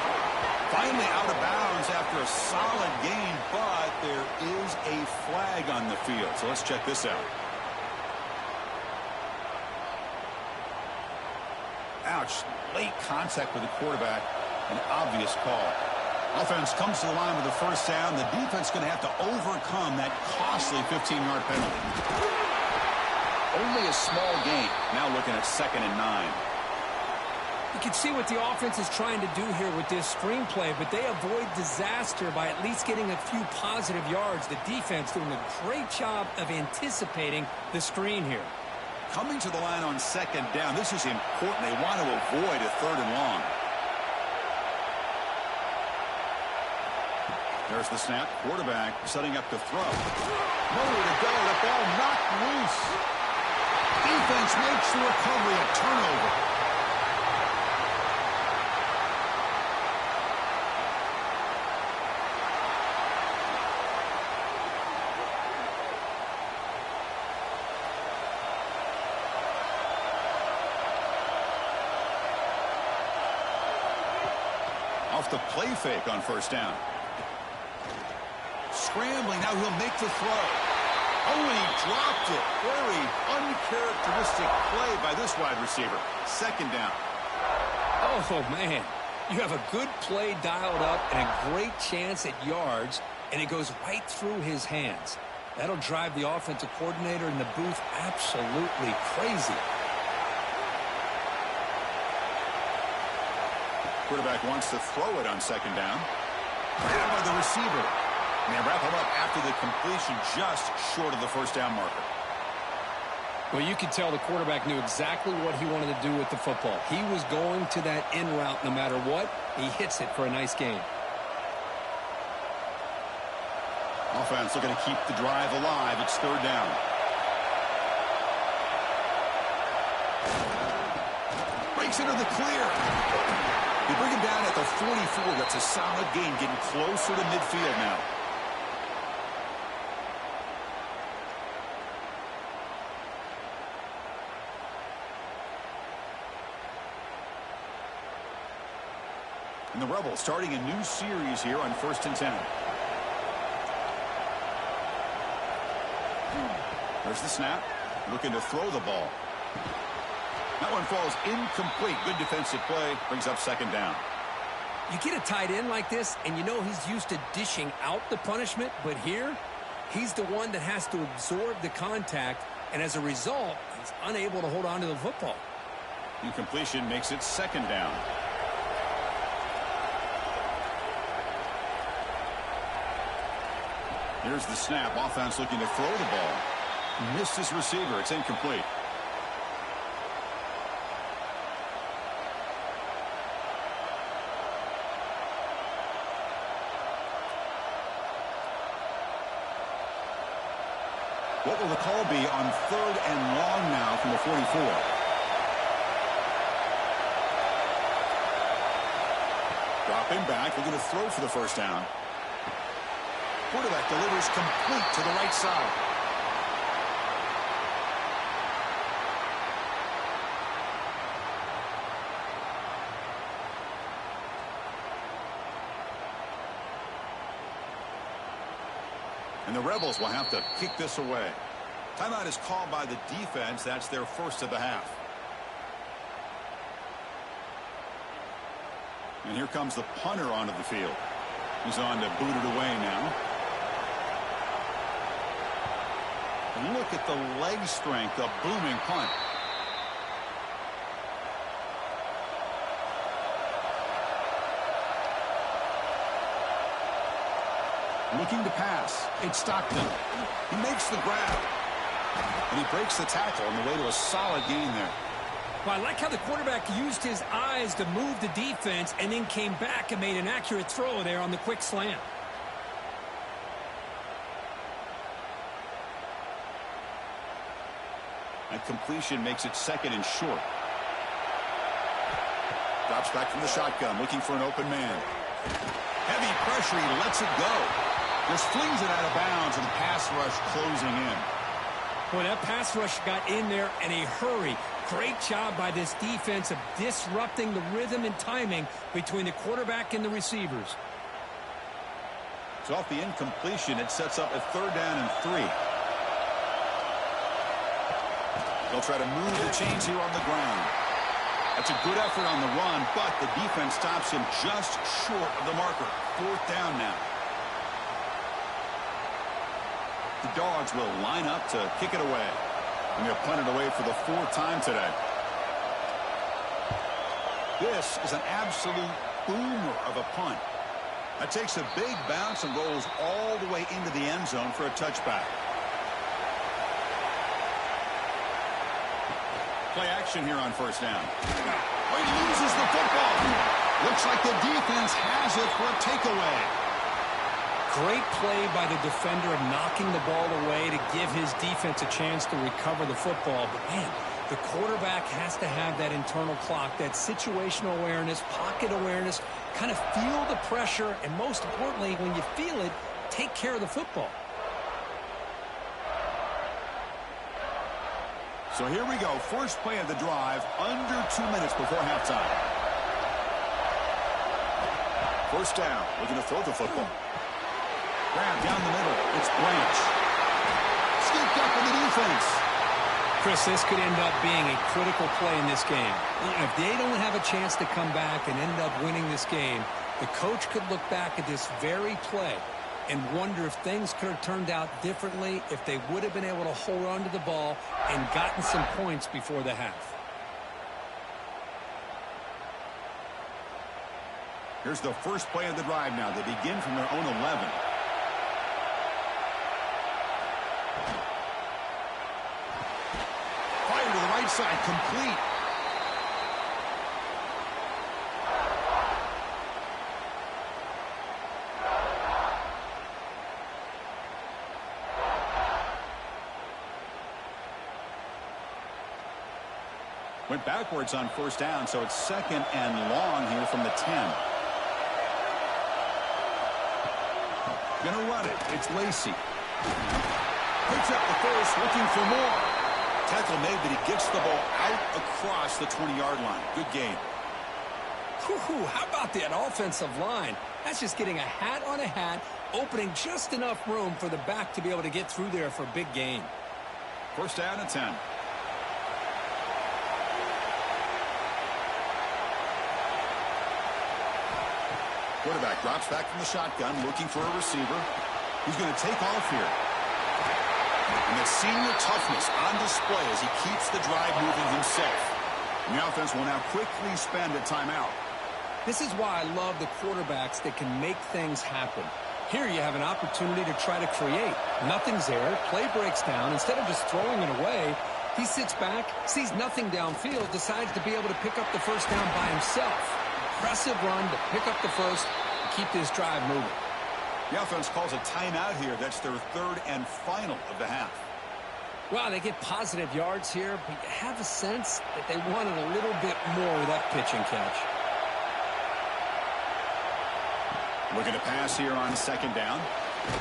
Speaker 1: Finally out of bounds after a solid gain, but there is a flag on the field. So let's check this out. Ouch. Late contact with the quarterback. An obvious call. Offense comes to the line with the first down. The defense going to have to overcome that costly 15-yard penalty. Only a small gain. Now looking at 2nd and 9.
Speaker 2: You can see what the offense is trying to do here with this screenplay, but they avoid disaster by at least getting a few positive yards. The defense doing a great job of anticipating the screen here.
Speaker 1: Coming to the line on 2nd down. This is important. They want to avoid a 3rd and long. There's the snap. Quarterback setting up to throw. Nowhere to go. The ball knocked loose. Defense makes the recovery. A turnover. Off the play fake on first down. Scrambling, now he'll make the throw. Oh, and he dropped it. Very uncharacteristic play by this wide receiver. 2nd down.
Speaker 2: Oh, man. You have a good play dialed up and a great chance at yards, and it goes right through his hands. That'll drive the offensive coordinator in the booth absolutely crazy.
Speaker 1: Quarterback wants to throw it on 2nd down. Grabbed by the receiver. And they wrap him up after the completion just short of the first down marker.
Speaker 2: Well, you could tell the quarterback knew exactly what he wanted to do with the football. He was going to that in route no matter what. He hits it for a nice gain.
Speaker 1: Offense looking to keep the drive alive. It's 3rd down. Breaks into the clear. They bring him down at the 44. That's a solid gain, getting closer to midfield now. And the Rebels starting a new series here on 1st and 10. There's the snap. Looking to throw the ball. That one falls incomplete. Good defensive play. Brings up 2nd down.
Speaker 2: You get a tight end like this, and you know he's used to dishing out the punishment, but here, he's the one that has to absorb the contact, and as a result, he's unable to hold on to the football.
Speaker 1: Incompletion makes it 2nd down. Here's the snap. Offense looking to throw the ball. Missed his receiver. It's incomplete. What will the call be on 3rd and long now from the 44? Dropping back, looking to throw for the first down. Quarterback delivers complete to the right side. And the Rebels will have to kick this away. Timeout is called by the defense. That's their first of the half. And here comes the punter onto the field. He's on to boot it away now. And look at the leg strength, a booming punt. Looking to pass. It's Stockton. He makes the grab. And he breaks the tackle on the way to a solid gain there.
Speaker 2: Well, I like how the quarterback used his eyes to move the defense and then came back and made an accurate throw there on the quick slant.
Speaker 1: That completion makes it second and short. Drops back from the shotgun, looking for an open man. Heavy pressure, he lets it go. Just flings it out of bounds, and the pass rush closing in.
Speaker 2: Boy, that pass rush got in there in a hurry. Great job by this defense of disrupting the rhythm and timing between the quarterback and the receivers.
Speaker 1: So off the incompletion, it sets up a 3rd down and 3. They'll try to move the chains here on the ground. That's a good effort on the run, but the defense stops him just short of the marker. 4th down now. The Dogs will line up to kick it away. And they'll punt it away for the 4th time today. This is an absolute boomer of a punt. That takes a big bounce and rolls all the way into the end zone for a touchback. Play action here on 1st down. Oh, he loses the football. Looks like the defense has it for a takeaway.
Speaker 2: Great play by the defender of knocking the ball away to give his defense a chance to recover the football. But, man, the quarterback has to have that internal clock, that situational awareness, pocket awareness, kind of feel the pressure, and most importantly, when you feel it, take care of the football.
Speaker 1: So here we go. First play of the drive, under 2 minutes before halftime. 1st down, looking to throw the football. Grab down the middle. It's Branch. Scooped up in the defense.
Speaker 2: Chris, this could end up being a critical play in this game. If they don't have a chance to come back and end up winning this game, the coach could look back at this very play and wonder if things could have turned out differently, if they would have been able to hold on to the ball and gotten some points before the half.
Speaker 1: Here's the first play of the drive now. They begin from their own 11. Fire to the right side, complete. Went backwards on 1st down, so it's 2nd and long here from the 10. Gonna run it. It's Lacey. Picks up the first, looking for more. Tackle made, but he gets the ball out across the 20-yard line. Good game.
Speaker 2: Whew, how about that offensive line? That's just getting a hat on a hat, opening just enough room for the back to be able to get through there for a big gain.
Speaker 1: 1st down and 10. Quarterback drops back from the shotgun, looking for a receiver. He's going to take off here. And the senior toughness on display as he keeps the drive moving himself. And the offense will now quickly spend a timeout.
Speaker 2: This is why I love the quarterbacks that can make things happen. Here you have an opportunity to try to create. Nothing's there. Play breaks down. Instead of just throwing it away, he sits back, sees nothing downfield, decides to be able to pick up the 1st down by himself. Impressive run to pick up the first and keep this drive moving.
Speaker 1: The offense calls a timeout here. That's their 3rd and final of the half.
Speaker 2: Wow, they get positive yards here, but you have a sense that they wanted a little bit more with that pitch and catch.
Speaker 1: Looking to pass here on 2nd down.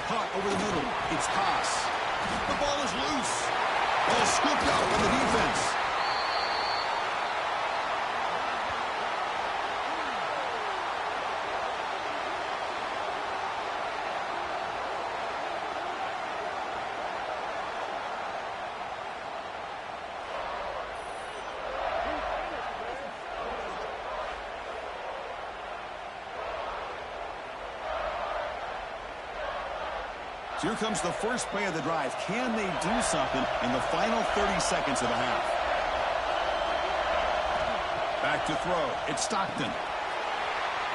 Speaker 1: Caught over the middle. It's Haas. The ball is loose. Ball scooped up by the defense. So here comes the first play of the drive. Can they do something in the final 30 seconds of the half? Back to throw. It's Stockton.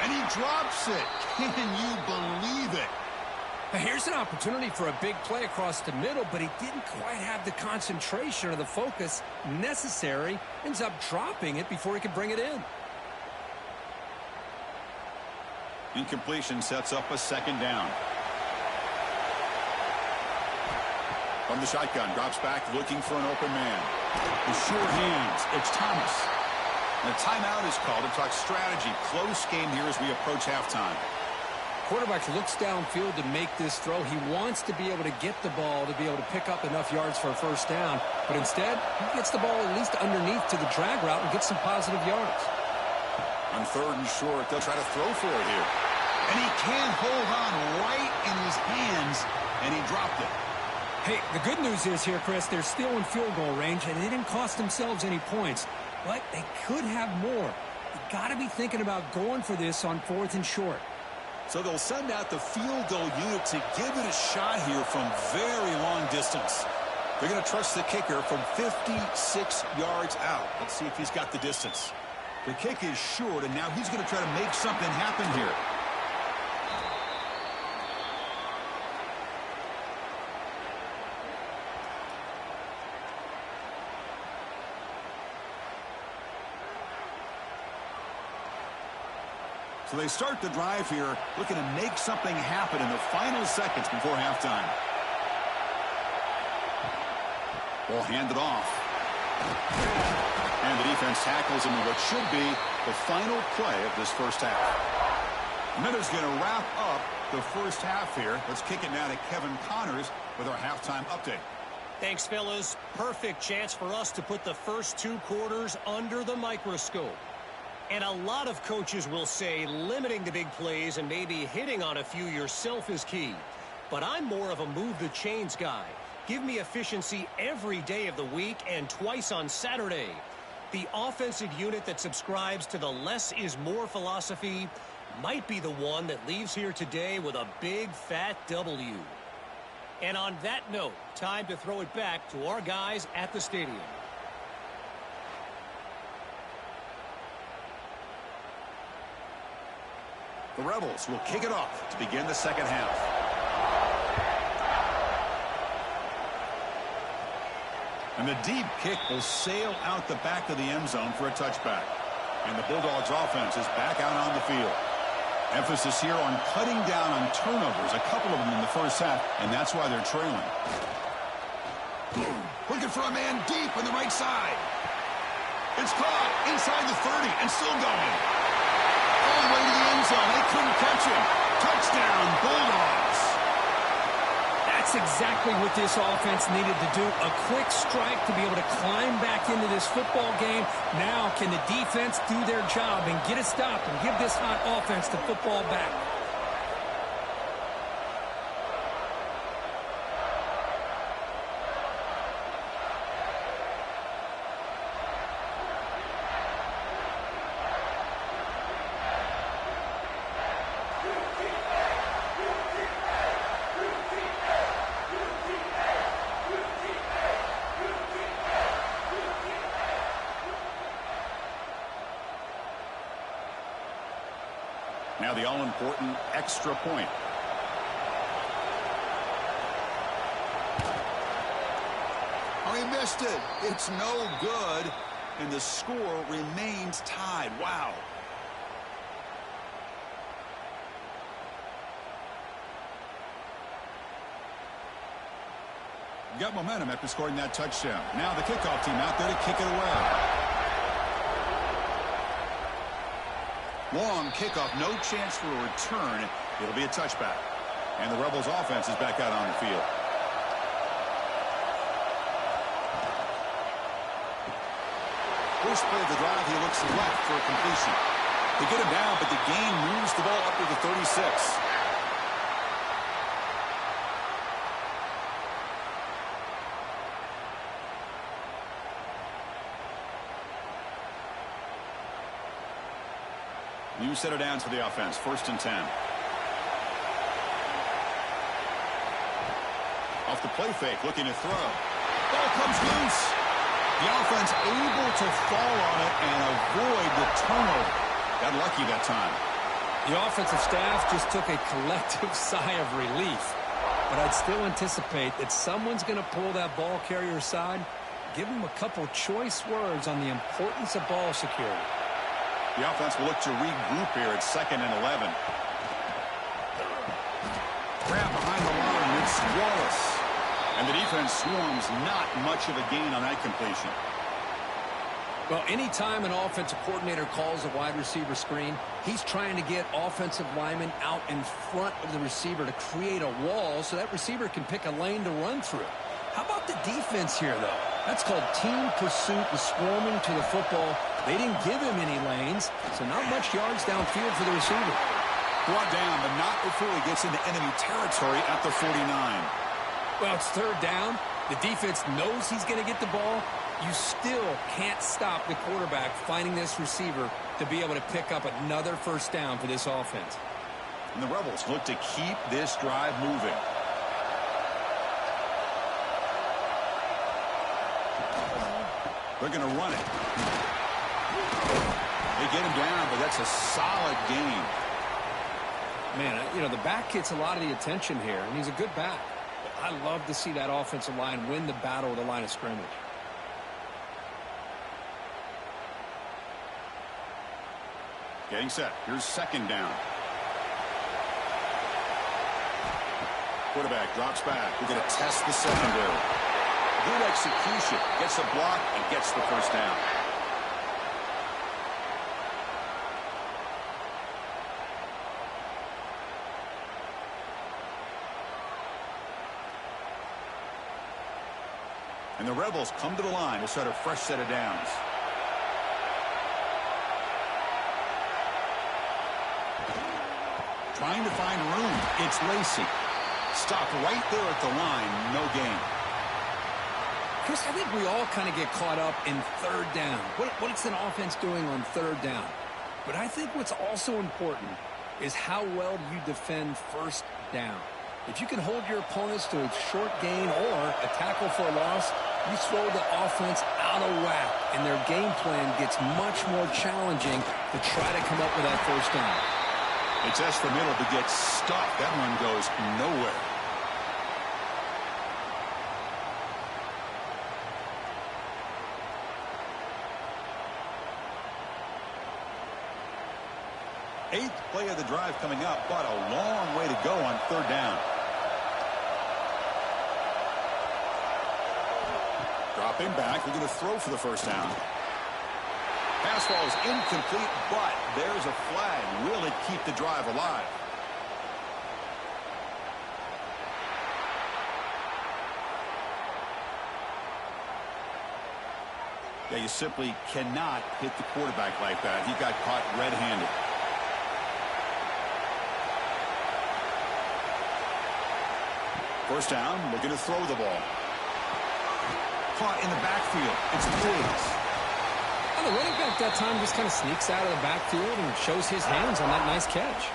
Speaker 1: And he drops it. Can you believe it?
Speaker 2: Here's an opportunity for a big play across the middle, but he didn't quite have the concentration or the focus necessary. Ends up dropping it before he could bring it in.
Speaker 1: Incompletion sets up a second down. From the shotgun, drops back looking for an open man. With sure hands, it's Thomas. And a timeout is called to talk strategy. Close game here as we approach halftime.
Speaker 2: Quarterback looks downfield to make this throw. He wants to be able to get the ball to be able to pick up enough yards for a first down. But instead, he gets the ball at least underneath to the drag route and gets some positive yards.
Speaker 1: On 3rd and short, they'll try to throw for it here. And he can hold on right in his hands, and he dropped it.
Speaker 2: Hey, the good news is here, Chris, they're still in field goal range, and they didn't cost themselves any points. But they could have more. You got to be thinking about going for this on 4th and short.
Speaker 1: So they'll send out the field goal unit to give it a shot here from very long distance. They're going to trust the kicker from 56 yards out. Let's see if he's got the distance. The kick is short, and now he's going to try to make something happen here. So they start the drive here, looking to make something happen in the final seconds before halftime. Ball handed off. And the defense tackles him in what should be the final play of this first half. And that is going to wrap up the first half here. Let's kick it now to Kevin Connors with our halftime update.
Speaker 3: Thanks, fellas. Perfect chance for us to put the first 2 quarters under the microscope. And a lot of coaches will say limiting the big plays and maybe hitting on a few yourself is key. But I'm more of a move the chains guy. Give me efficiency every day of the week and twice on Saturday. The offensive unit that subscribes to the less is more philosophy might be the one that leaves here today with a big fat W. And on that note, time to throw it back to our guys at the stadium.
Speaker 1: The Rebels will kick it off to begin the second half. And the deep kick will sail out the back of the end zone for a touchback. And the Bulldogs offense is back out on the field. Emphasis here on cutting down on turnovers, a couple of them in the first half, and that's why they're trailing. Looking for a man deep on the right side. It's caught inside the 30 and still going. All the way to the end zone. They couldn't catch him. Touchdown, Bulldogs.
Speaker 2: That's exactly what this offense needed to do. A quick strike to be able to climb back into this football game. Now can the defense do their job and get a stop and give this hot offense the football back?
Speaker 1: Now the all-important extra point. Oh, he missed it. It's no good, and the score remains tied. Wow. Got momentum after scoring that touchdown. Now the kickoff team out there to kick it away. Long kickoff, no chance for a return. It'll be a touchback. And the Rebels offense is back out on the field. First play of the drive, he looks left for a completion. They get him down, but the gain moves the ball up to the 36. New set of downs for the offense. 1st and 10. Off the play fake, looking to throw. Ball comes loose. The offense able to fall on it and avoid the turnover. Got lucky that time.
Speaker 2: The offensive staff just took a collective sigh of relief. But I'd still anticipate that someone's going to pull that ball carrier aside, give him a couple choice words on the importance of ball security.
Speaker 1: The offense will look to regroup here at 2nd and 11. Grab behind the line. It's Wallace. And the defense swarms, not much of a gain on that completion.
Speaker 2: Well, anytime an offensive coordinator calls a wide receiver screen, he's trying to get offensive linemen out in front of the receiver to create a wall so that receiver can pick a lane to run through. How about the defense here, though? That's called team pursuit and swarming to the football. They didn't give him any lanes, so not much yards downfield for the receiver.
Speaker 1: Brought down, but not before he gets into enemy territory at the 49.
Speaker 2: Well, it's 3rd down. The defense knows he's going to get the ball. You still can't stop the quarterback finding this receiver to be able to pick up another 1st down for this offense.
Speaker 1: And the Rebels look to keep this drive moving. They're going to run it. They get him down, but that's a solid gain.
Speaker 2: Man, you know, the back gets a lot of the attention here, and he's a good back. But I love to see that offensive line win the battle of the line of scrimmage.
Speaker 1: Getting set. Here's 2nd down. Quarterback drops back. We're going to test the secondary. Good execution. Gets a block and gets the 1st down. And the Rebels come to the line to start a fresh set of downs. Trying to find room. It's Lacey. Stopped right there at the line. No gain.
Speaker 2: Chris, I think we all kind of get caught up in 3rd down. What's an offense doing on 3rd down? But I think what's also important is how well you defend 1st down. If you can hold your opponents to a short gain or a tackle for a loss, you throw the offense out of whack, and their game plan gets much more challenging to try to come up with that 1st down.
Speaker 1: They test the middle to get stuck. That one goes nowhere. Eighth play of the drive coming up, but a long way to go on 3rd down. Dropping back, we're going to throw for the 1st down. Pass ball is incomplete, but there's a flag. Will it keep the drive alive? Yeah, you simply cannot hit the quarterback like that. He got caught red-handed. First down, looking to throw the ball. Caught in the backfield. It's Blitz.
Speaker 2: And the running back that time just kind of sneaks out of the backfield and shows his hands on that nice catch.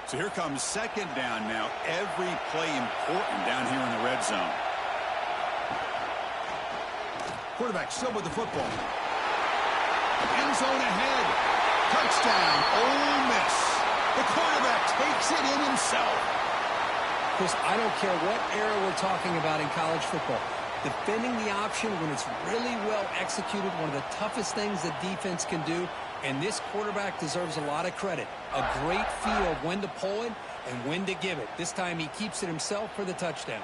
Speaker 1: So here comes 2nd down now. Every play important down here in the red zone. Quarterback still with the football. End zone ahead. Touchdown, Ole Miss. The quarterback takes it in himself.
Speaker 2: Chris, I don't care what era we're talking about in college football. Defending the option when it's really well executed, one of the toughest things the defense can do, and this quarterback deserves a lot of credit. A great feel of when to pull it and when to give it. This time he keeps it himself for the touchdown.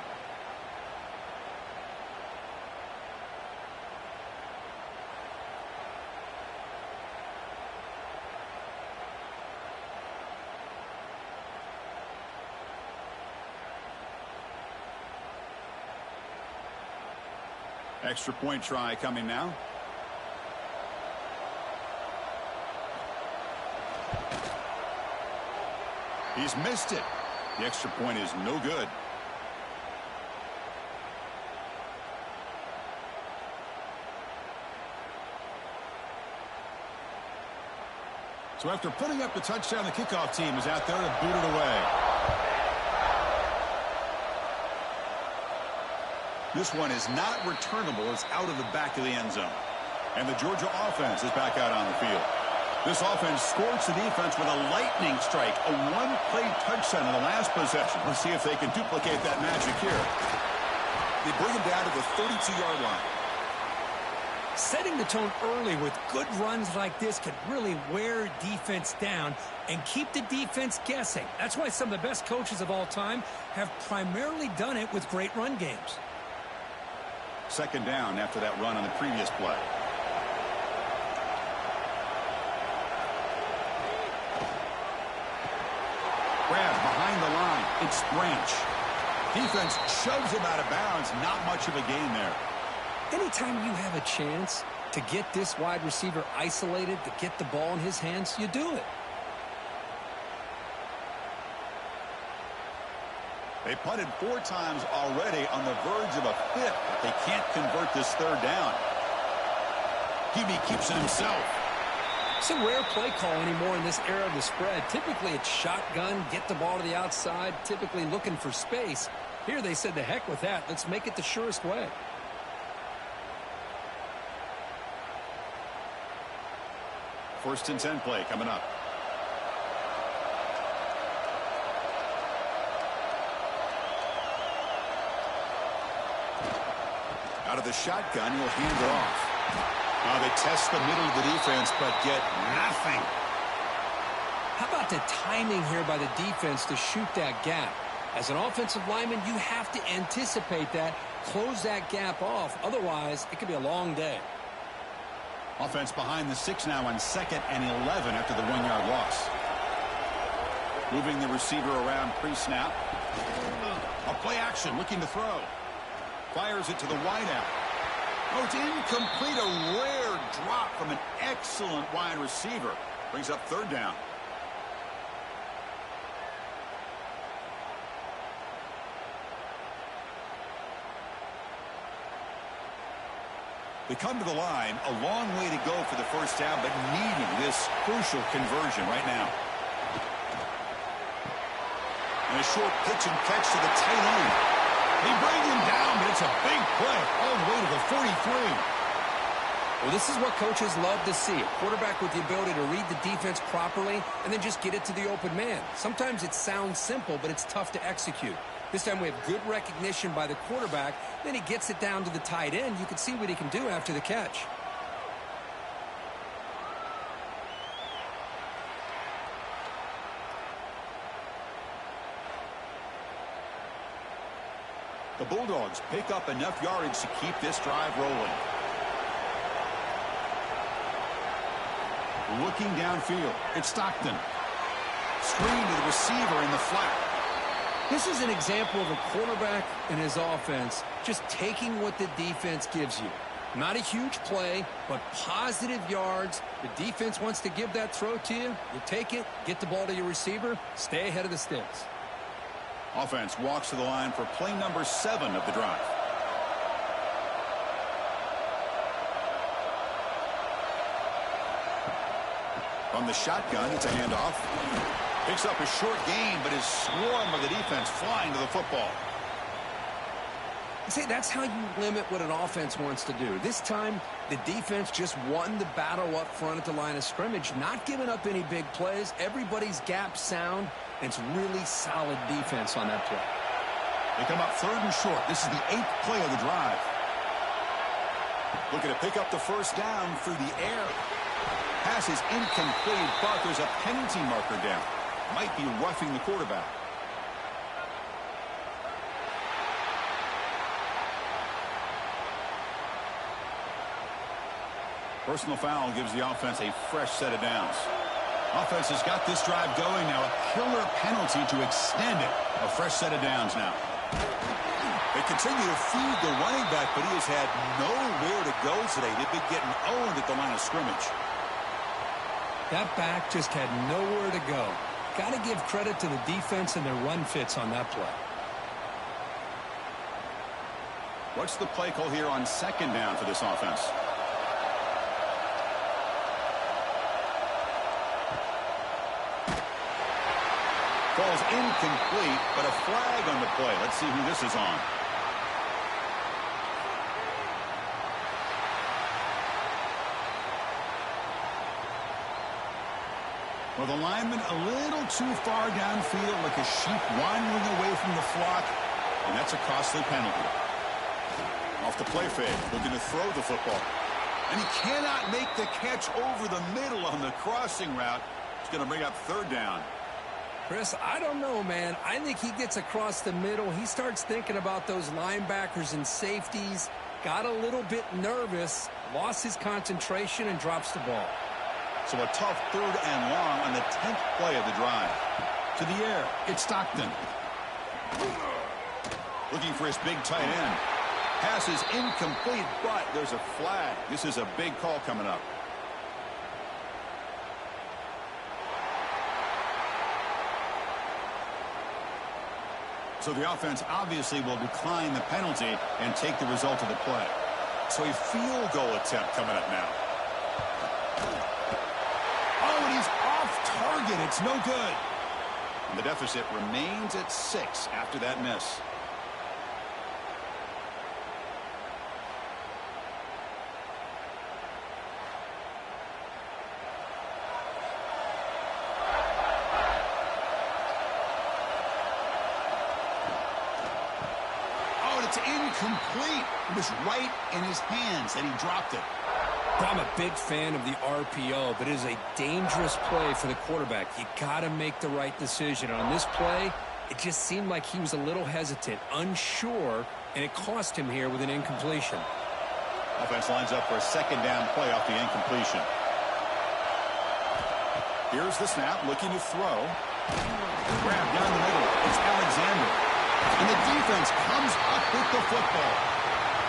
Speaker 1: Extra point try coming now. He's missed it. The extra point is no good. So after putting up the touchdown, the kickoff team is out there to boot it away. This one is not returnable. It's out of the back of the end zone. And the Georgia offense is back out on the field. This offense scorched the defense with a lightning strike, a one-play touchdown in the last possession. Let's see if they can duplicate that magic here. They bring him down to the 32-yard line.
Speaker 2: Setting the tone early with good runs like this could really wear defense down and keep the defense guessing. That's why some of the best coaches of all time have primarily done it with great run games.
Speaker 1: Second down after that run on the previous play. Grab behind the line. It's Branch. Defense shoves him out of bounds. Not much of a gain there.
Speaker 2: Anytime you have a chance to get this wide receiver isolated, to get the ball in his hands, you do it.
Speaker 1: They punted 4 times already, on the verge of a 5th, but they can't convert this third down. Hebe keeps it himself.
Speaker 2: It's a rare play call anymore in this era of the spread. Typically it's shotgun, get the ball to the outside, typically looking for space. Here they said, the heck with that. Let's make it the surest way.
Speaker 1: First and 10 play coming up. Out of the shotgun, he'll hand it off. They test the middle of the defense, but get nothing.
Speaker 2: How about the timing here by the defense to shoot that gap? As an offensive lineman, you have to anticipate that, close that gap off. Otherwise, it could be a long day.
Speaker 1: Offense behind the 6 now on 2nd and 11 after the 1-yard loss. Moving the receiver around pre-snap. A play action, looking to throw. Fires it to the wideout. Oh, it's incomplete. A rare drop from an excellent wide receiver. Brings up third down. They come to the line, a long way to go for the first down, but needing this crucial conversion right now. And a short pitch and catch to the tight end. They bring him down, but it's a big play all the way to the 43.
Speaker 2: Well, this is what coaches love to see. A quarterback with the ability to read the defense properly and then just get it to the open man. Sometimes it sounds simple, but it's tough to execute. This time we have good recognition by the quarterback. Then he gets it down to the tight end. You can see what he can do after the catch.
Speaker 1: The Bulldogs pick up enough yardage to keep this drive rolling. Looking downfield, it's Stockton. Screen to the receiver in the flat.
Speaker 2: This is an example of a quarterback and his offense just taking what the defense gives you. Not a huge play, but positive yards. The defense wants to give that throw to you. You take it, get the ball to your receiver, stay ahead of the sticks.
Speaker 1: Offense walks to the line for play number 7 of the drive. From the shotgun, it's a handoff. Picks up a short gain, but is swarmed by the defense flying to the football.
Speaker 2: See, that's how you limit what an offense wants to do. This time, the defense just won the battle up front at the line of scrimmage, not giving up any big plays. Everybody's gap sound, and it's really solid defense on that play.
Speaker 1: They come up 3rd and short. This is the 8th play of the drive. Looking to pick up the first down through the air. Pass is incomplete, but there's a penalty marker down. Might be roughing the quarterback. Personal foul gives the offense a fresh set of downs. Offense has got this drive going now. A killer penalty to extend it. A fresh set of downs now. They continue to feed the running back, but he has had nowhere to go today. They've been getting owned at the line of scrimmage.
Speaker 2: That back just had nowhere to go. Got to give credit to the defense and their run fits on that play.
Speaker 1: What's the play call here on 2nd down for this offense? Falls incomplete, but a flag on the play. Let's see who this is on. Well, the lineman a little too far downfield, like a sheep wandering away from the flock, and that's a costly penalty. Off the play fake, looking to throw the football. And he cannot make the catch over the middle on the crossing route. It's going to bring up third down.
Speaker 2: Chris, I don't know, man. I think he gets across the middle. He starts thinking about those linebackers and safeties, got a little bit nervous, lost his concentration, and drops the ball.
Speaker 1: So a tough 3rd and long on the 10th play of the drive. To the air, it's Stockton. Looking for his big tight end. Pass is incomplete, but there's a flag. This is a big call coming up. So the offense obviously will decline the penalty and take the result of the play. So a field goal attempt coming up now. Oh, and he's off target. It's no good. And the deficit remains at 6 after that miss. Incomplete. It was right in his hands, and he dropped it.
Speaker 2: I'm a big fan of the RPO, but it is a dangerous play for the quarterback. You got to make the right decision. On this play, it just seemed like he was a little hesitant, unsure, and it cost him here with an incompletion.
Speaker 1: Offense lines up for a 2nd down play off the incompletion. Here's the snap, looking to throw. Grab down the middle. It's Alexander. And the defense comes up with the football.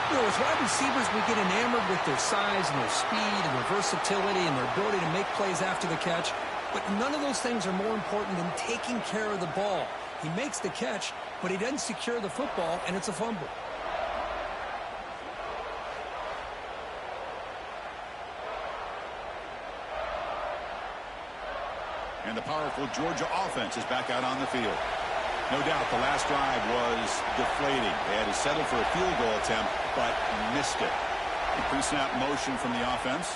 Speaker 2: You know, as wide receivers, we get enamored with their size and their speed and their versatility and their ability to make plays after the catch. But none of those things are more important than taking care of the ball. He makes the catch, but he doesn't secure the football, and it's a fumble.
Speaker 1: And the powerful Georgia offense is back out on the field. No doubt the last drive was deflating. They had to settle for a field goal attempt, but missed it. A pre-snap motion from the offense.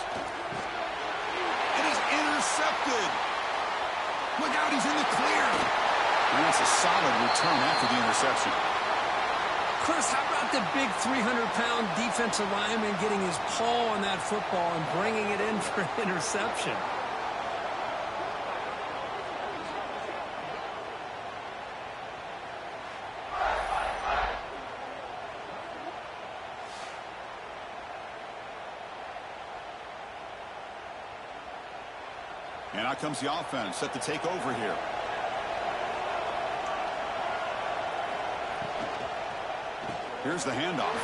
Speaker 1: It is intercepted. Look out, he's in the clear. And that's a solid return after the interception.
Speaker 2: Chris, how about the big 300-pound defensive lineman getting his paw on that football and bringing it in for an interception?
Speaker 1: And out comes the offense set to take over here. Here's the handoff.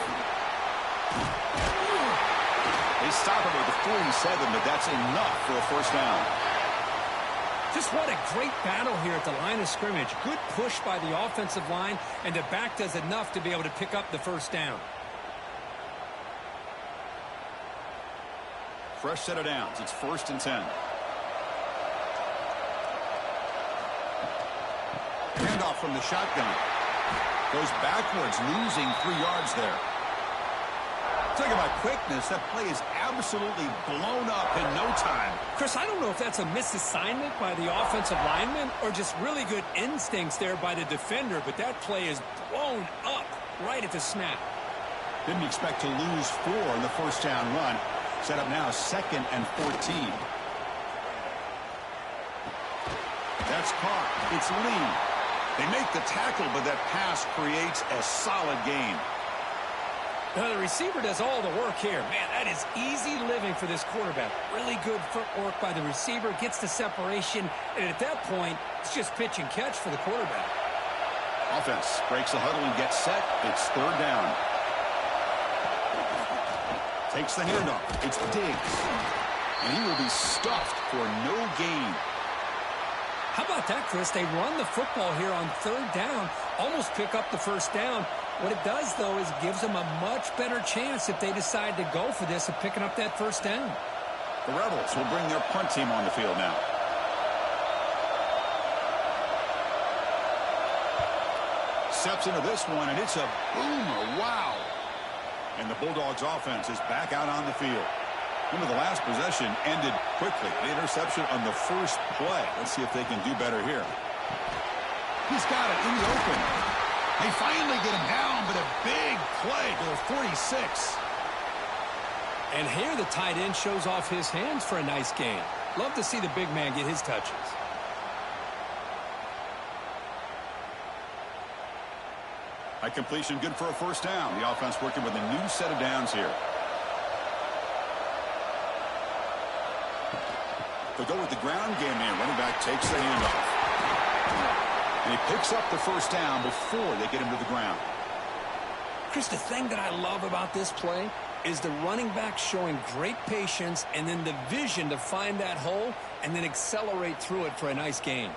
Speaker 1: They stop him at the 47, but that's enough for a 1st down.
Speaker 2: Just what a great battle here at the line of scrimmage. Good push by the offensive line, and the back does enough to be able to pick up the 1st down.
Speaker 1: Fresh set of downs. It's 1st and 10. Handoff from the shotgun. Goes backwards, losing 3 yards there. Talking about quickness, that play is absolutely blown up in no time.
Speaker 2: Chris, I don't know if that's a misassignment by the offensive lineman or just really good instincts there by the defender, but that play is blown up right at the snap.
Speaker 1: Didn't expect to lose 4 in the 1st down run. Set up now 2nd and 14. That's caught. It's Lee. They make the tackle, but that pass creates a solid gain.
Speaker 2: Now, the receiver does all the work here. Man, that is easy living for this quarterback. Really good footwork by the receiver, gets the separation, and at that point, it's just pitch and catch for the quarterback.
Speaker 1: Offense breaks the huddle and gets set. It's 3rd down. Takes the handoff. It's Diggs. And he will be stuffed for no gain.
Speaker 2: How about that, Chris? They run the football here on 3rd down, almost pick up the 1st down. What it does, though, is it gives them a much better chance if they decide to go for this of picking up that 1st down.
Speaker 1: The Rebels will bring their punt team on the field now. Steps into this one, and it's a boomer. Wow. And the Bulldogs offense is back out on the field. Remember, the last possession ended quickly. The interception on the first play. Let's see if they can do better here. He's got it in the open. They finally get him down, but a big play to the 46.
Speaker 2: And here the tight end shows off his hands for a nice gain. Love to see the big man get his touches.
Speaker 1: High completion, good for a first down. The offense working with a new set of downs here. They'll go with the ground game here. Running back takes the handoff. And he picks up the first down before they get him to the ground.
Speaker 2: Chris, the thing that I love about this play is the running back showing great patience and then the vision to find that hole and then accelerate through it for a nice gain.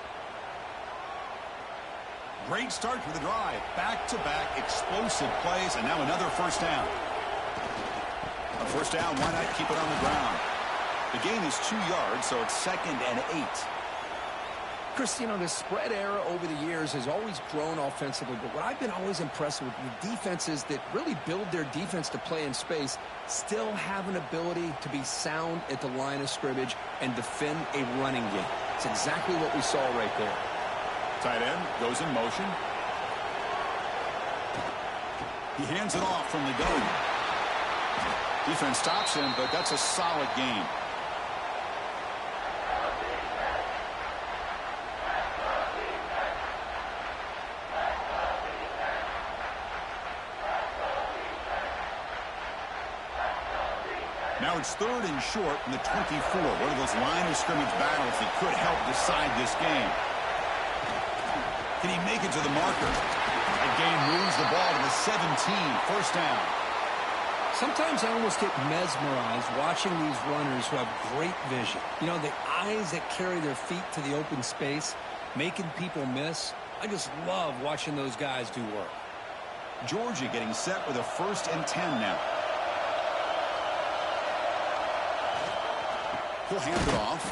Speaker 1: Great start for the drive. Back-to-back explosive plays, and now another first down. A first down, why not keep it on the ground? The gain is 2 yards, so it's 2nd and 8.
Speaker 2: Chris, you know, the spread era over the years has always grown offensively, but what I've been always impressed with defenses that really build their defense to play in space still have an ability to be sound at the line of scrimmage and defend a running game. It's exactly what we saw right there.
Speaker 1: Tight end goes in motion. He hands it off from the gun. Defense stops him, but that's a solid gain. Now it's 3rd and short from the 24. One of those line of scrimmage battles that could help decide this game. Can he make it to the marker? That gain moves the ball to the 17. First down.
Speaker 2: Sometimes I almost get mesmerized watching these runners who have great vision. You know, the eyes that carry their feet to the open space, making people miss. I just love watching those guys do work.
Speaker 1: Georgia getting set with a 1st and 10 now. He'll hand it off.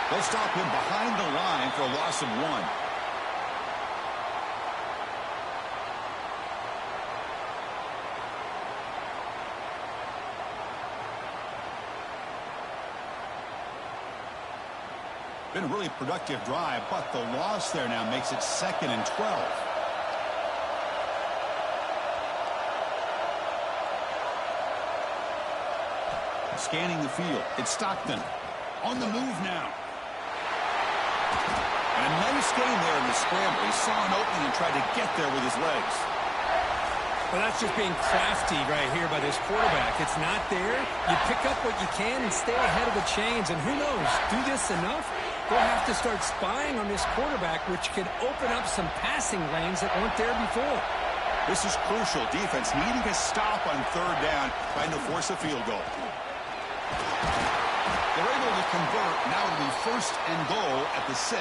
Speaker 1: They'll stop him behind the line for a loss of 1. Been a really productive drive, but the loss there now makes it 2nd and 12. Scanning the field. It's Stockton. On the move now. And a nice gain there in the scramble. He saw an opening and tried to get there with his legs.
Speaker 2: Well, that's just being crafty right here by this quarterback. It's not there. You pick up what you can and stay ahead of the chains. And who knows, do this enough, they'll have to start spying on this quarterback, which could open up some passing lanes that weren't there before.
Speaker 1: This is crucial. Defense needing a stop on 3rd down, trying to force a field goal. They're able to convert. Now it'll be 1st and goal at the 6.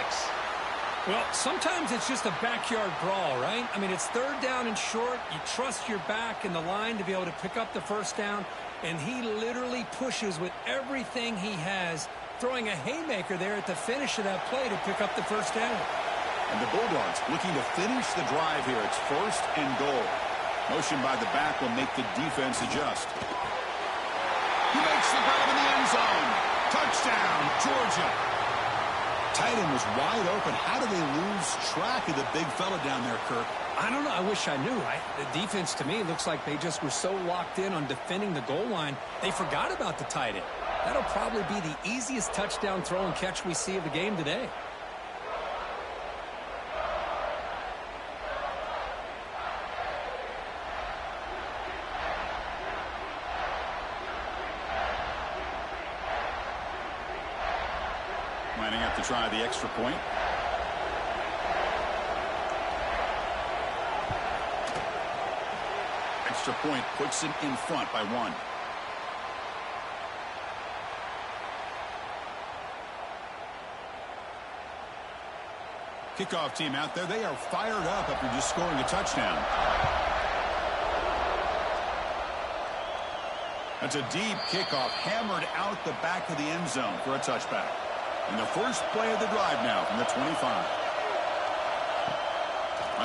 Speaker 2: Well, sometimes it's just a backyard brawl, right? I mean, it's 3rd down and short. You trust your back in the line to be able to pick up the first down, and he literally pushes with everything he has, throwing a haymaker there at the finish of that play to pick up the first down.
Speaker 1: And the Bulldogs looking to finish the drive here. It's 1st and goal. Motion by the back will make the defense adjust. He makes the grab in the end zone. Touchdown, Georgia. Tight end was wide open. How do they lose track of the big fella down there, Kirk?
Speaker 2: I don't know. I wish I knew. The defense, to me, looks like they just were so locked in on defending the goal line, they forgot about the tight end. That'll probably be the easiest touchdown throw and catch we see of the game today.
Speaker 1: Lining up to try the extra point. Extra point puts him in front by 1. Kickoff team out there. They are fired up after just scoring a touchdown. That's a deep kickoff hammered out the back of the end zone for a touchback. And the first play of the drive now from the 25.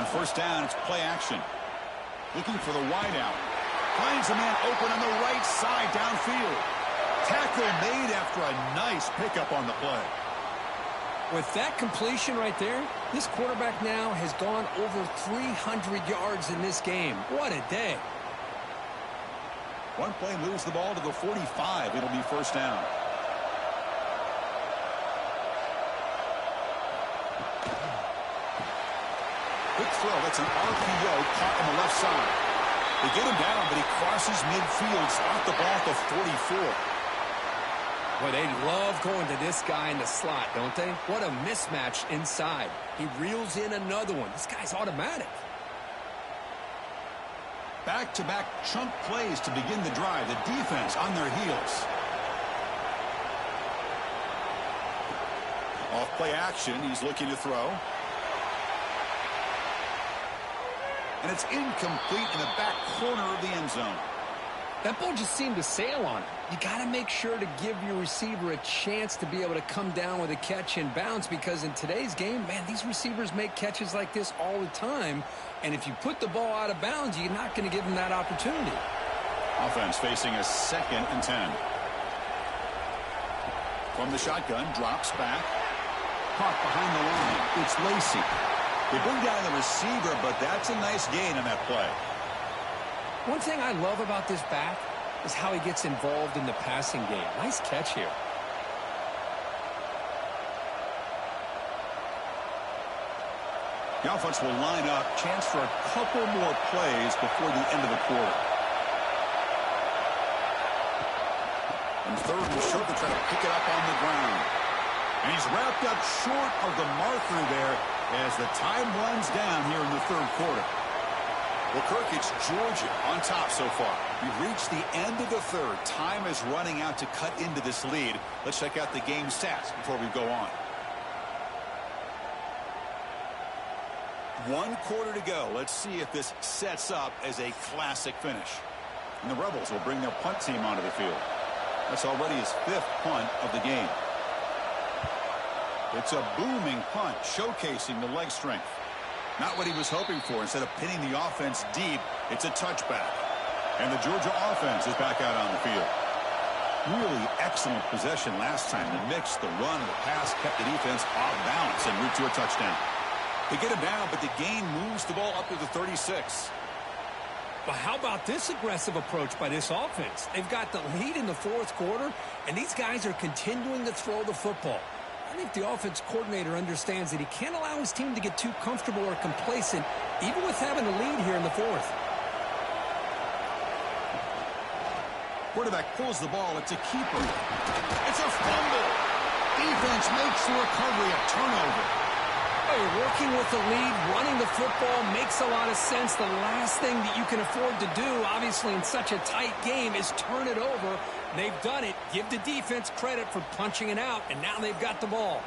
Speaker 1: On first down, it's play action. Looking for the wide out. Finds a man open on the right side downfield. Tackle made after a nice pickup on the play.
Speaker 2: With that completion right there, this quarterback now has gone over 300 yards in this game. What a day.
Speaker 1: One play moves the ball to the 45. It'll be first down. Quick throw. That's an RPO caught on the left side. They get him down, but he crosses midfield. Start the ball at the 44.
Speaker 2: Well, they love going to this guy in the slot, don't they? What a mismatch inside. He reels in another one. This guy's automatic.
Speaker 1: Back-to-back chunk plays to begin the drive. The defense on their heels. Off play action. He's looking to throw. And it's incomplete in the back corner of the end zone.
Speaker 2: That ball just seemed to sail on it. You got to make sure to give your receiver a chance to be able to come down with a catch and bounce, because in today's game, man, these receivers make catches like this all the time. And if you put the ball out of bounds, you're not going to give them that opportunity.
Speaker 1: Offense facing a 2nd and 10. From the shotgun, drops back. Caught behind the line. It's Lacey. They bring down the receiver, but that's a nice gain on that play.
Speaker 2: One thing I love about this back is how he gets involved in the passing game. Nice catch here.
Speaker 1: The offense will line up. Chance for a couple more plays before the end of the quarter. And third and short, to try to pick it up on the ground. And he's wrapped up short of the marker there as the time runs down here in the third quarter. Well, Kirk, it's Georgia on top so far. We've reached the end of the third. Time is running out to cut into this lead. Let's check out the game stats before we go on. 1 quarter to go. Let's see if this sets up as a classic finish. And the Rebels will bring their punt team onto the field. That's already his 5th punt of the game. It's a booming punt, showcasing the leg strength. Not what he was hoping for. Instead of pinning the offense deep, it's a touchback. And the Georgia offense is back out on the field. Really excellent possession last time. The mix, the run, the pass kept the defense off balance en route to a touchdown. They get him down, but the gain moves the ball up to the 36.
Speaker 2: But how about this aggressive approach by this offense? They've got the lead in the 4th quarter, and these guys are continuing to throw the football. I think the offense coordinator understands that he can't allow his team to get too comfortable or complacent, even with having the lead here in the 4th.
Speaker 1: Quarterback pulls the ball. It's a keeper. It's a fumble. Defense makes the recovery, a turnover.
Speaker 2: You're working with the lead, running the football makes a lot of sense. The last thing that you can afford to do, obviously, in such a tight game is turn it over. They've done it. Give the defense credit for punching it out, and now they've got the ball.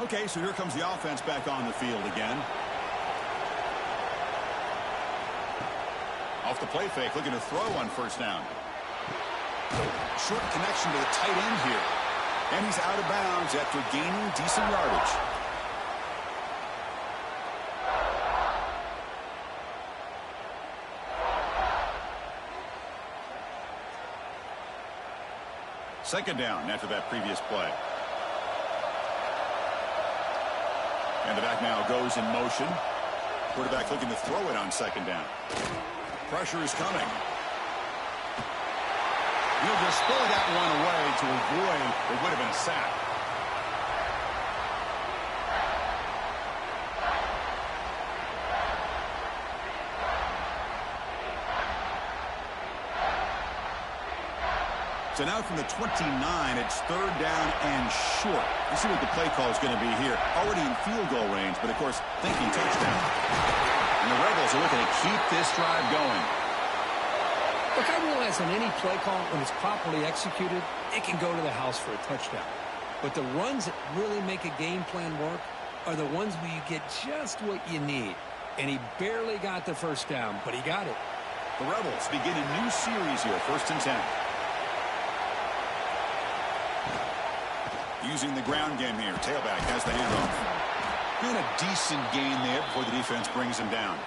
Speaker 1: Okay, so here comes the offense back on the field again. Off the play fake, looking to throw on first down. Short connection to the tight end here. And he's out of bounds after gaining decent yardage. Second down after that previous play. And the back now goes in motion. Quarterback looking to throw it on second down. Pressure is coming. He'll just throw that one away to avoid what would have been a sack. So now from the 29, it's third down and short. Let's see what the play call is going to be here. Already in field goal range, but of course, thinking touchdown. And the Rebels are looking to keep this drive going.
Speaker 2: Look, I realize on any play call, when it's properly executed, it can go to the house for a touchdown. But the runs that really make a game plan work are the ones where you get just what you need. And he barely got the first down, but he got it.
Speaker 1: The Rebels begin a new series here, 1st and 10. Using the ground game here. Tailback has the handoff. And a decent gain there before the defense brings him down.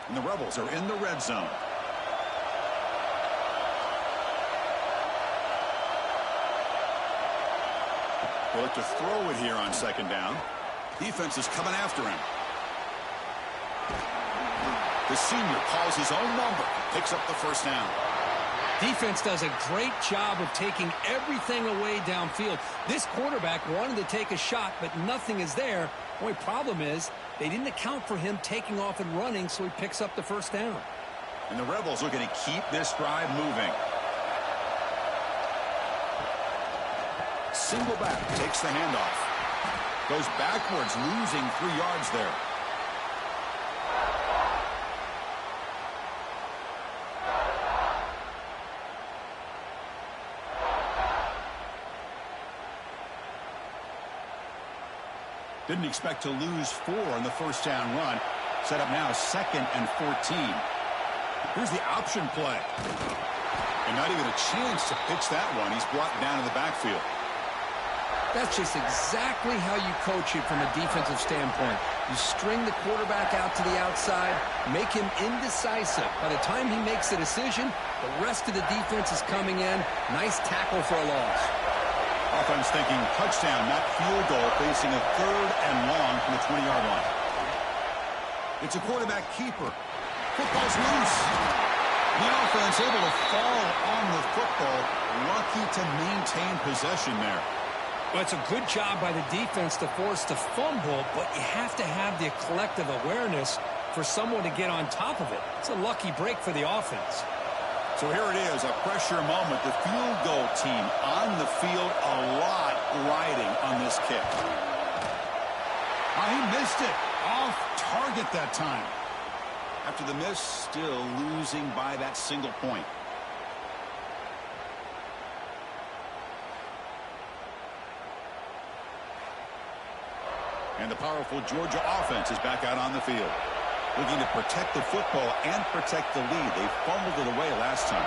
Speaker 1: And the Rebels are in the red zone. They'll look to throw it here on second down. Defense is coming after him. The senior calls his own number, picks up the first down.
Speaker 2: Defense does a great job of taking everything away downfield. This quarterback wanted to take a shot, but nothing is there. The only problem is they didn't account for him taking off and running, so he picks up the first down.
Speaker 1: And the Rebels looking to keep this drive moving. Single back, takes the handoff. Goes backwards, losing 3 yards there. Didn't expect to lose 4 on the first down run. Set up now 2nd and 14. Here's the option play. And not even a chance to pitch that one. He's brought down in the backfield.
Speaker 2: That's just exactly how you coach it from a defensive standpoint. You string the quarterback out to the outside, make him indecisive. By the time he makes the decision, the rest of the defense is coming in. Nice tackle for a loss.
Speaker 1: Offense thinking touchdown, not field goal, facing a 3rd and long from the 20-yard line. It's a quarterback keeper. Football's loose. The offense able to fall on the football. Lucky to maintain possession there.
Speaker 2: Well, it's a good job by the defense to force the fumble, but you have to have the collective awareness for someone to get on top of it. It's a lucky break for the offense.
Speaker 1: So here it is, a pressure moment. The field goal team on the field, a lot riding on this kick. Oh, he missed it. Off target that time. After the miss, still losing by that single point. And the powerful Georgia offense is back out on the field. Looking to protect the football and protect the lead. They fumbled it away last time.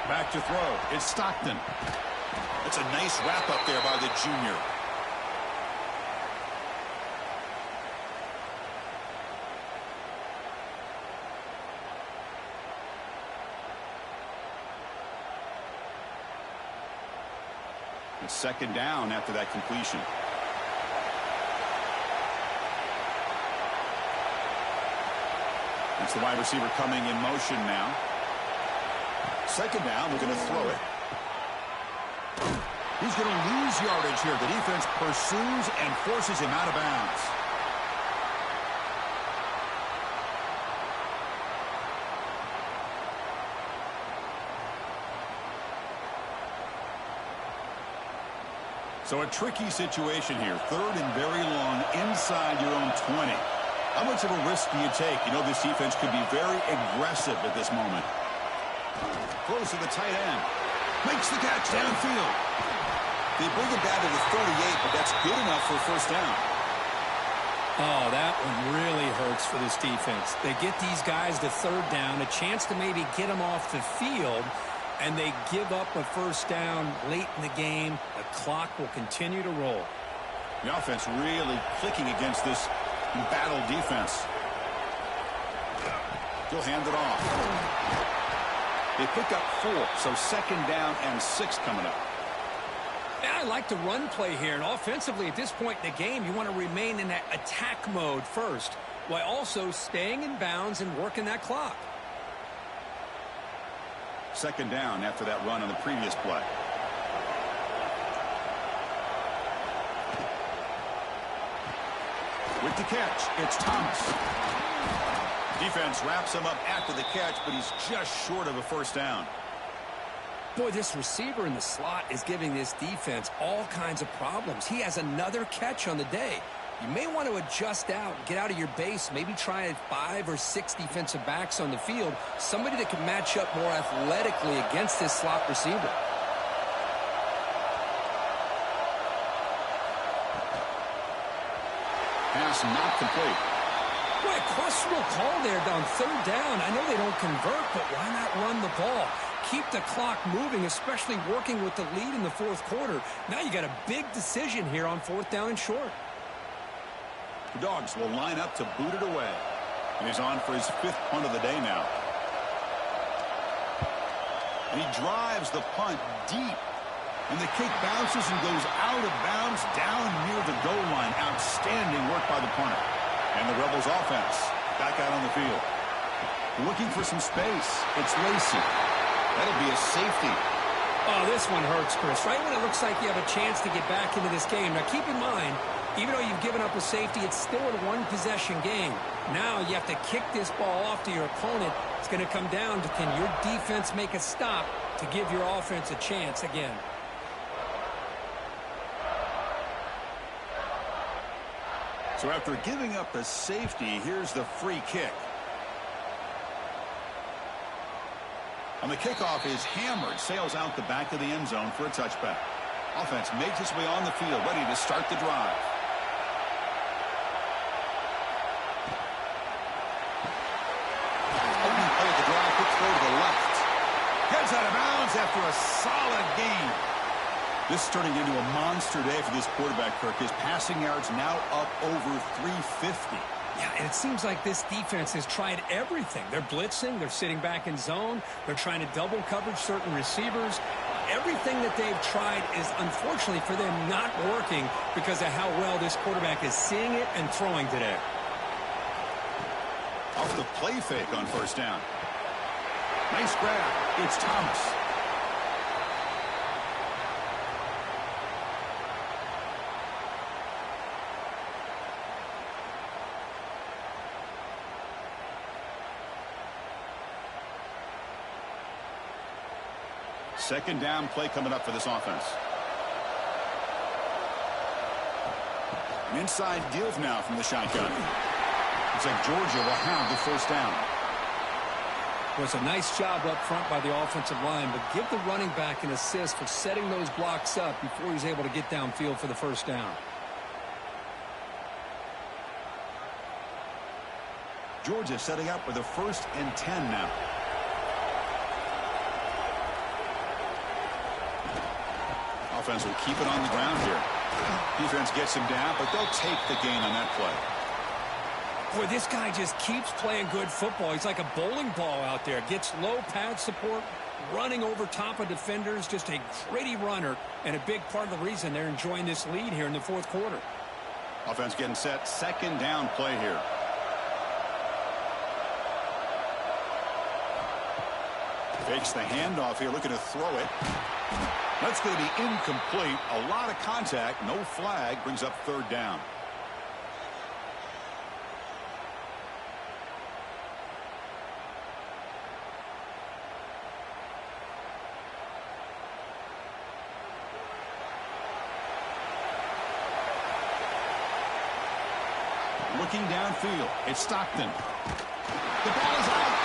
Speaker 1: Back to throw. It's Stockton. It's a nice wrap up there by the junior. It's second down after that completion. It's the wide receiver coming in motion now. Second down, we're going to throw it. He's going to lose yardage here. The defense pursues and forces him out of bounds. So a tricky situation here. 3rd and very long inside your own 20. How much of a risk do you take? You know this defense could be very aggressive at this moment. Close to the tight end. Makes the catch downfield. They bring it down to the 38, but that's good enough for a first down.
Speaker 2: Oh, that one really hurts for this defense. They get these guys to 3rd down, a chance to maybe get them off the field, and they give up a first down late in the game. The clock will continue to roll.
Speaker 1: The offense really clicking against this battle defense. He'll hand it off. They pick up 4, so second down and 6 coming up.
Speaker 2: Yeah, I like the run play here, and offensively at this point in the game, you want to remain in that attack mode first, while also staying in bounds and working that clock.
Speaker 1: Second down after that run on the previous play. With the catch, it's Thomas. Defense wraps him up after the catch, but he's just short of a first down.
Speaker 2: Boy, this receiver in the slot is giving this defense all kinds of problems. He has another catch on the day. You may want to adjust out, get out of your base, maybe try 5 or 6 defensive backs on the field, somebody that can match up more athletically against this slot receiver.
Speaker 1: pass not complete.
Speaker 2: Boy, a questionable call there on third down. I know they don't convert, but why not run the ball? Keep the clock moving, especially working with the lead in the fourth quarter. Now you got a big decision here on fourth down and short.
Speaker 1: The Dogs will line up to boot it away. And he's on for his 5th punt of the day now. And he drives the punt deep. And the kick bounces and goes out of bounds down near the goal line. Outstanding work by the punter. And the Rebels offense back out on the field. Looking for some space. It's Lacey. That'll be a safety.
Speaker 2: Oh, this one hurts, Chris. Right when it looks like you have a chance to get back into this game. Now, keep in mind, even though you've given up a safety, it's still a one-possession game. Now you have to kick this ball off to your opponent. It's going to come down to, can your defense make a stop to give your offense a chance again?
Speaker 1: So after giving up the safety, here's the free kick. And the kickoff is hammered, sails out the back of the end zone for a touchback. Offense makes its way on the field, ready to start the drive. Opening play of the drive, quick throw to the left. Gets out of bounds after a solid gain. This is turning into a monster day for this quarterback, Kirk. His passing yards now up over 350.
Speaker 2: Yeah, and it seems like this defense has tried everything. They're blitzing. They're sitting back in zone. They're trying to double coverage certain receivers. Everything that they've tried is, unfortunately for them, not working because of how well this quarterback is seeing it and throwing today.
Speaker 1: Off the play fake on first down. Nice grab. It's Thomas. Second down play coming up for this offense. An inside give now from the shotgun. Looks like Georgia will have the first down.
Speaker 2: Well, it's a nice job up front by the offensive line, but give the running back an assist for setting those blocks up before he's able to get downfield for the first down.
Speaker 1: Georgia setting up with a 1st and 10 now. Offense will keep it on the ground here. Defense gets him down, but they'll take the gain on that play.
Speaker 2: Boy, this guy just keeps playing good football. He's like a bowling ball out there. Gets low pad support, running over top of defenders. Just a gritty runner, and a big part of the reason they're enjoying this lead here in the fourth quarter.
Speaker 1: Offense getting set. Second down play here. Fakes the handoff here, looking to throw it. That's going to be incomplete. A lot of contact. No flag. Brings up third down. Looking downfield. It's Stockton. The ball is out.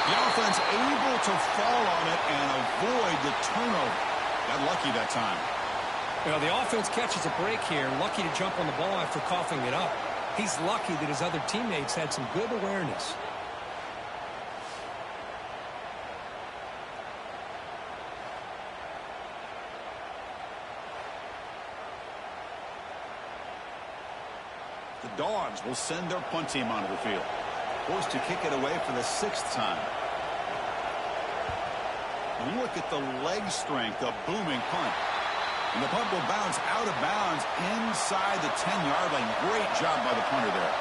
Speaker 1: The offense able to fall on it and avoid the turnover. Got lucky that time.
Speaker 2: Well, the offense catches a break here. Lucky to jump on the ball after coughing it up. He's lucky that his other teammates had some good awareness.
Speaker 1: The Dogs will send their punt team onto the field. Forced to kick it away for the 6th time. Look at the leg strength, a booming punt. And the punt will bounce out of bounds inside the 10-yard line. Great job by the punter there.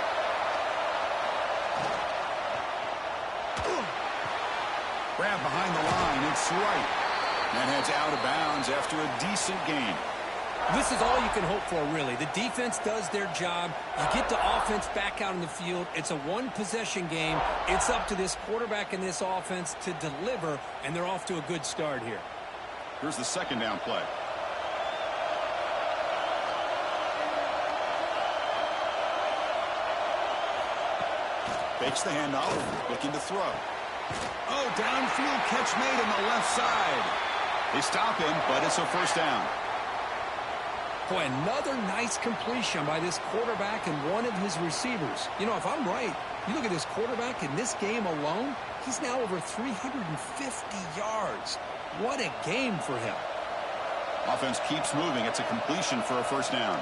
Speaker 1: Grab behind the line. It's right. And heads out of bounds after a decent gain.
Speaker 2: This is all you can hope for, really. The defense does their job. You get the offense back out in the field. It's a one-possession game. It's up to this quarterback and this offense to deliver, and they're off to a good start here.
Speaker 1: Here's the second down play. Fakes the handoff, looking to throw. Oh, downfield catch made on the left side. They stop him, but it's a first down.
Speaker 2: Boy, another nice completion by this quarterback and one of his receivers. You know, if I'm right, you look at this quarterback in this game alone, he's now over 350 yards. What a game for him.
Speaker 1: Offense keeps moving. It's a completion for a first down.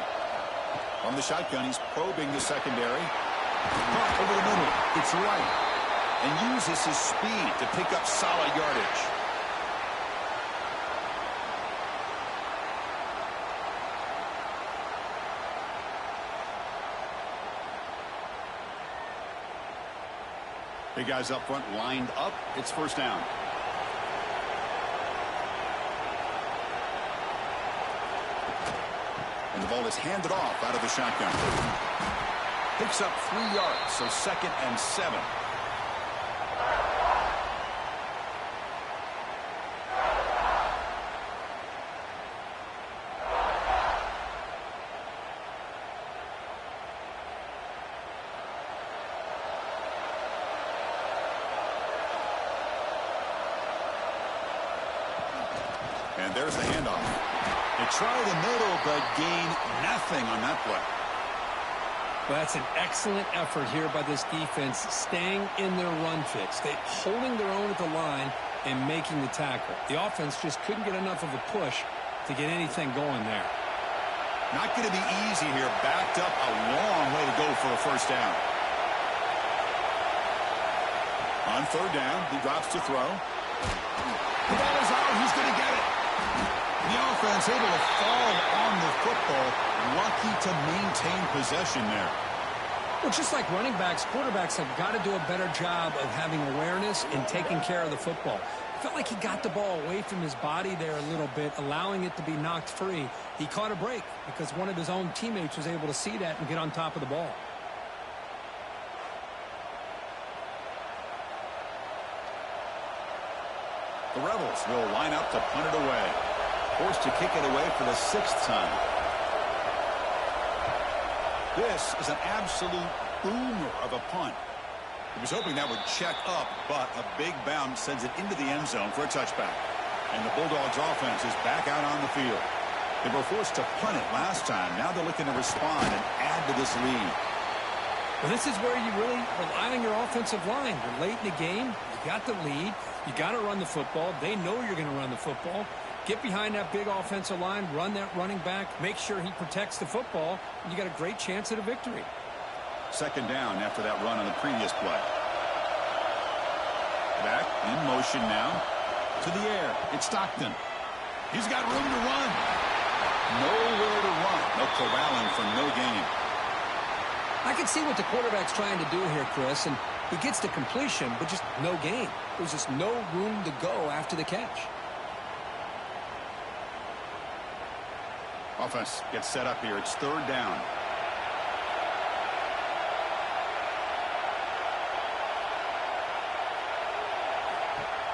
Speaker 1: From the shotgun, he's probing the secondary. Over the middle. It's right. And uses his speed to pick up solid yardage. Big guys up front lined up. It's first down. And the ball is handed off out of the shotgun. Picks up 3 yards, so 2nd and 7. And there's the handoff. They try the middle, but gain nothing on that play.
Speaker 2: Well, that's an excellent effort here by this defense, staying in their run fix. They're holding their own at the line and making the tackle. The offense just couldn't get enough of a push to get anything going there.
Speaker 1: Not going to be easy here. Backed up a long way to go for a first down. On 3rd down, he drops to throw. The ball is out. He's going to get it. The offense able to fall on the football. Lucky to maintain possession there.
Speaker 2: Well, just like running backs, quarterbacks have got to do a better job of having awareness and taking care of the football. Felt like he got the ball away from his body there a little bit, allowing it to be knocked free. He caught a break because one of his own teammates was able to see that and get on top of the ball.
Speaker 1: The Rebels will line up to punt it away. Forced to kick it away for the 6th time. This is an absolute boomer of a punt. He was hoping that would check up, but a big bounce sends it into the end zone for a touchback. And the Bulldogs offense is back out on the field. They were forced to punt it last time. Now they're looking to respond and add to this lead.
Speaker 2: Well, this is where you really rely on your offensive line. You're late in the game. You got the lead. You got to run the football. They know you're going to run the football. Get behind that big offensive line, run that running back, make sure he protects the football, and you got a great chance at a victory.
Speaker 1: 2nd down after that run on the previous play. Back in motion now. To the air. It's Stockton. He's got room to run. Nowhere to run. No corralling for no gain.
Speaker 2: I can see what the quarterback's trying to do here, Chris, and he gets the completion, but just no gain. There's just no room to go after the catch.
Speaker 1: Offense gets set up here. It's 3rd down.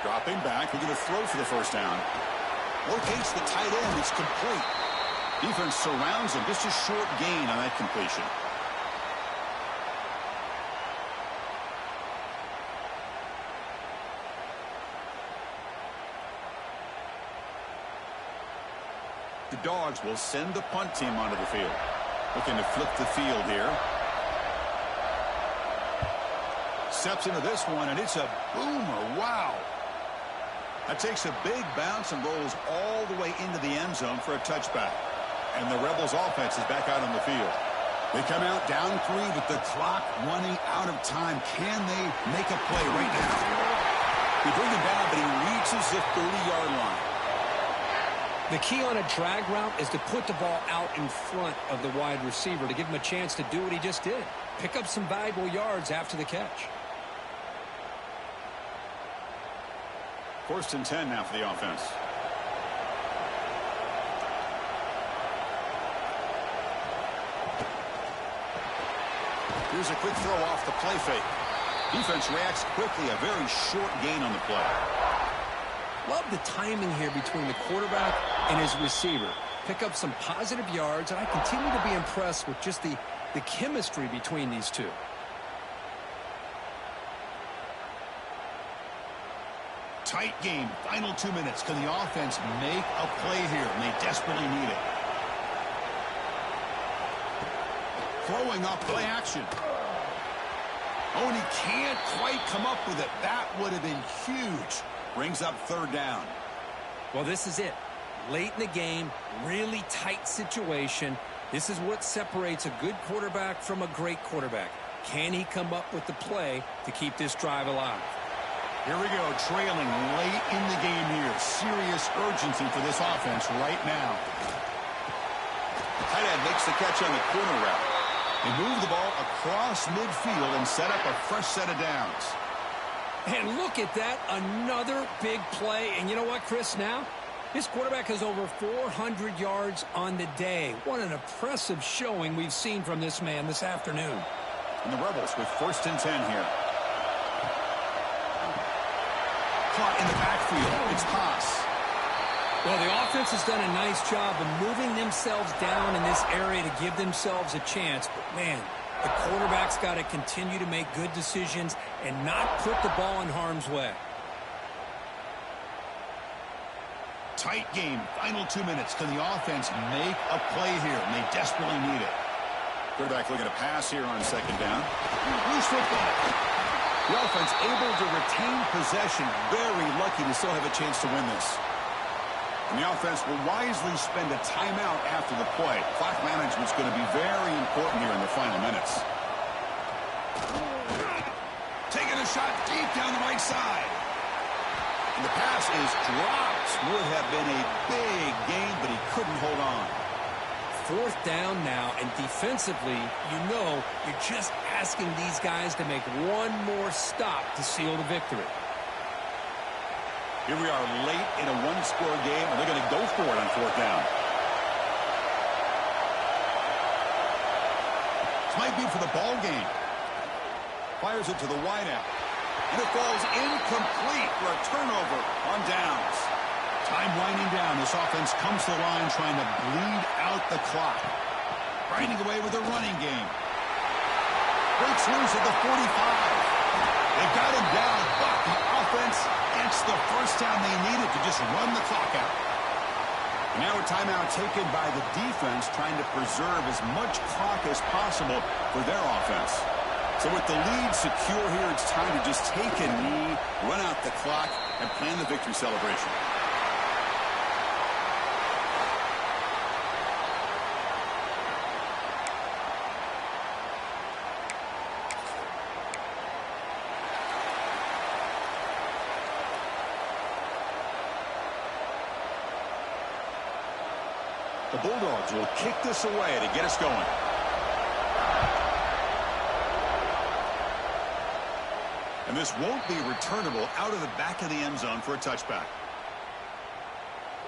Speaker 1: Dropping back. We're going to throw for the first down. Locates the tight end. It's complete. Defense surrounds him. Just a short gain on that completion. The Dogs will send the punt team onto the field. Looking to flip the field here. Steps into this one, and it's a boomer. Wow. That takes a big bounce and rolls all the way into the end zone for a touchback. And the Rebels offense is back out on the field. They come out down 3 with the clock running out of time. Can they make a play right now? They bring him down, but he reaches the 30-yard line.
Speaker 2: The key on a drag route is to put the ball out in front of the wide receiver to give him a chance to do what he just did. Pick up some valuable yards after the catch.
Speaker 1: 1st and 10 now for the offense. Here's a quick throw off the play fake. Defense reacts quickly. A very short gain on the play.
Speaker 2: Love the timing here between the quarterback and his receiver. Pick up some positive yards, and I continue to be impressed with just the chemistry between these two.
Speaker 1: Tight game. Final 2 minutes. Can the offense make a play here? And they desperately need it. Throwing up play action. Oh, and he can't quite come up with it. That would have been huge. Brings up third down.
Speaker 2: Well, this is it. Late in the game, really tight situation. This is what separates a good quarterback from a great quarterback. Can he come up with the play to keep this drive alive?
Speaker 1: Here we go, trailing late in the game here. Serious urgency for this offense right now. The tight end makes the catch on the corner route. They move the ball across midfield and set up a fresh set of downs.
Speaker 2: And look at that, another big play. And you know what, Chris, now? This quarterback has over 400 yards on the day. What an impressive showing we've seen from this man this afternoon.
Speaker 1: And the Rebels with 1st and 10 here. Caught in the backfield. It's Haas.
Speaker 2: Well, the offense has done a nice job of moving themselves down in this area to give themselves a chance. But, man, the quarterback's got to continue to make good decisions and not put the ball in harm's way.
Speaker 1: Tight game. Final 2 minutes. Can the offense make a play here? And they desperately need it. Quarterback looking to pass here on 2nd down. Loose football. The offense able to retain possession. Very lucky to still have a chance to win this. And the offense will wisely spend a timeout after the play. Clock management is going to be very important here in the final minutes. Taking a shot deep down the right side. And the pass is dropped. Would have been a big gain, but he couldn't hold on.
Speaker 2: 4th down now, and defensively, you know, you're just asking these guys to make one more stop to seal the victory.
Speaker 1: Here we are late in a one-score game, and they're going to go for it on 4th down. This might be for the ball game. Fires it to the wideout. And it falls incomplete for a turnover on downs. Time winding down. This offense comes to the line trying to bleed out the clock. Grinding away with a running game. Breaks loose at the 45. They've got him down, but the offense gets the first down they needed to just run the clock out. And now a timeout taken by the defense trying to preserve as much clock as possible for their offense. So with the lead secure here, it's time to just take a knee, run out the clock, and plan the victory celebration. The Bulldogs will kick this away to get us going. And this won't be returnable out of the back of the end zone for a touchback.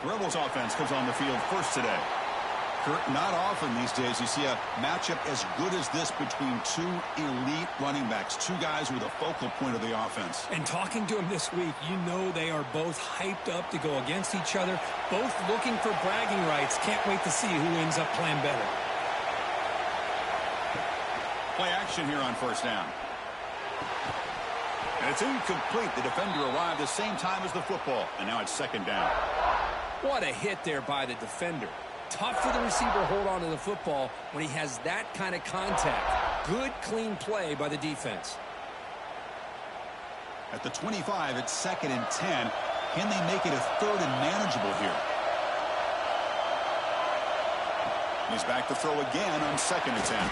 Speaker 1: The Rebels offense comes on the field first today. Kurt, not often these days you see a matchup as good as this between two elite running backs, two guys with a focal point of the offense.
Speaker 2: And talking to them this week, you know they are both hyped up to go against each other, both looking for bragging rights. Can't wait to see who ends up playing better.
Speaker 1: Play action here on 1st down. And it's incomplete. The defender arrived the same time as the football, and now it's 2nd down.
Speaker 2: What a hit there by the defender. Tough for the receiver to hold on to the football when he has that kind of contact. Good, clean play by the defense.
Speaker 1: At the 25, it's 2nd and 10. Can they make it a 3rd and manageable here? He's back to throw again on 2nd and 10.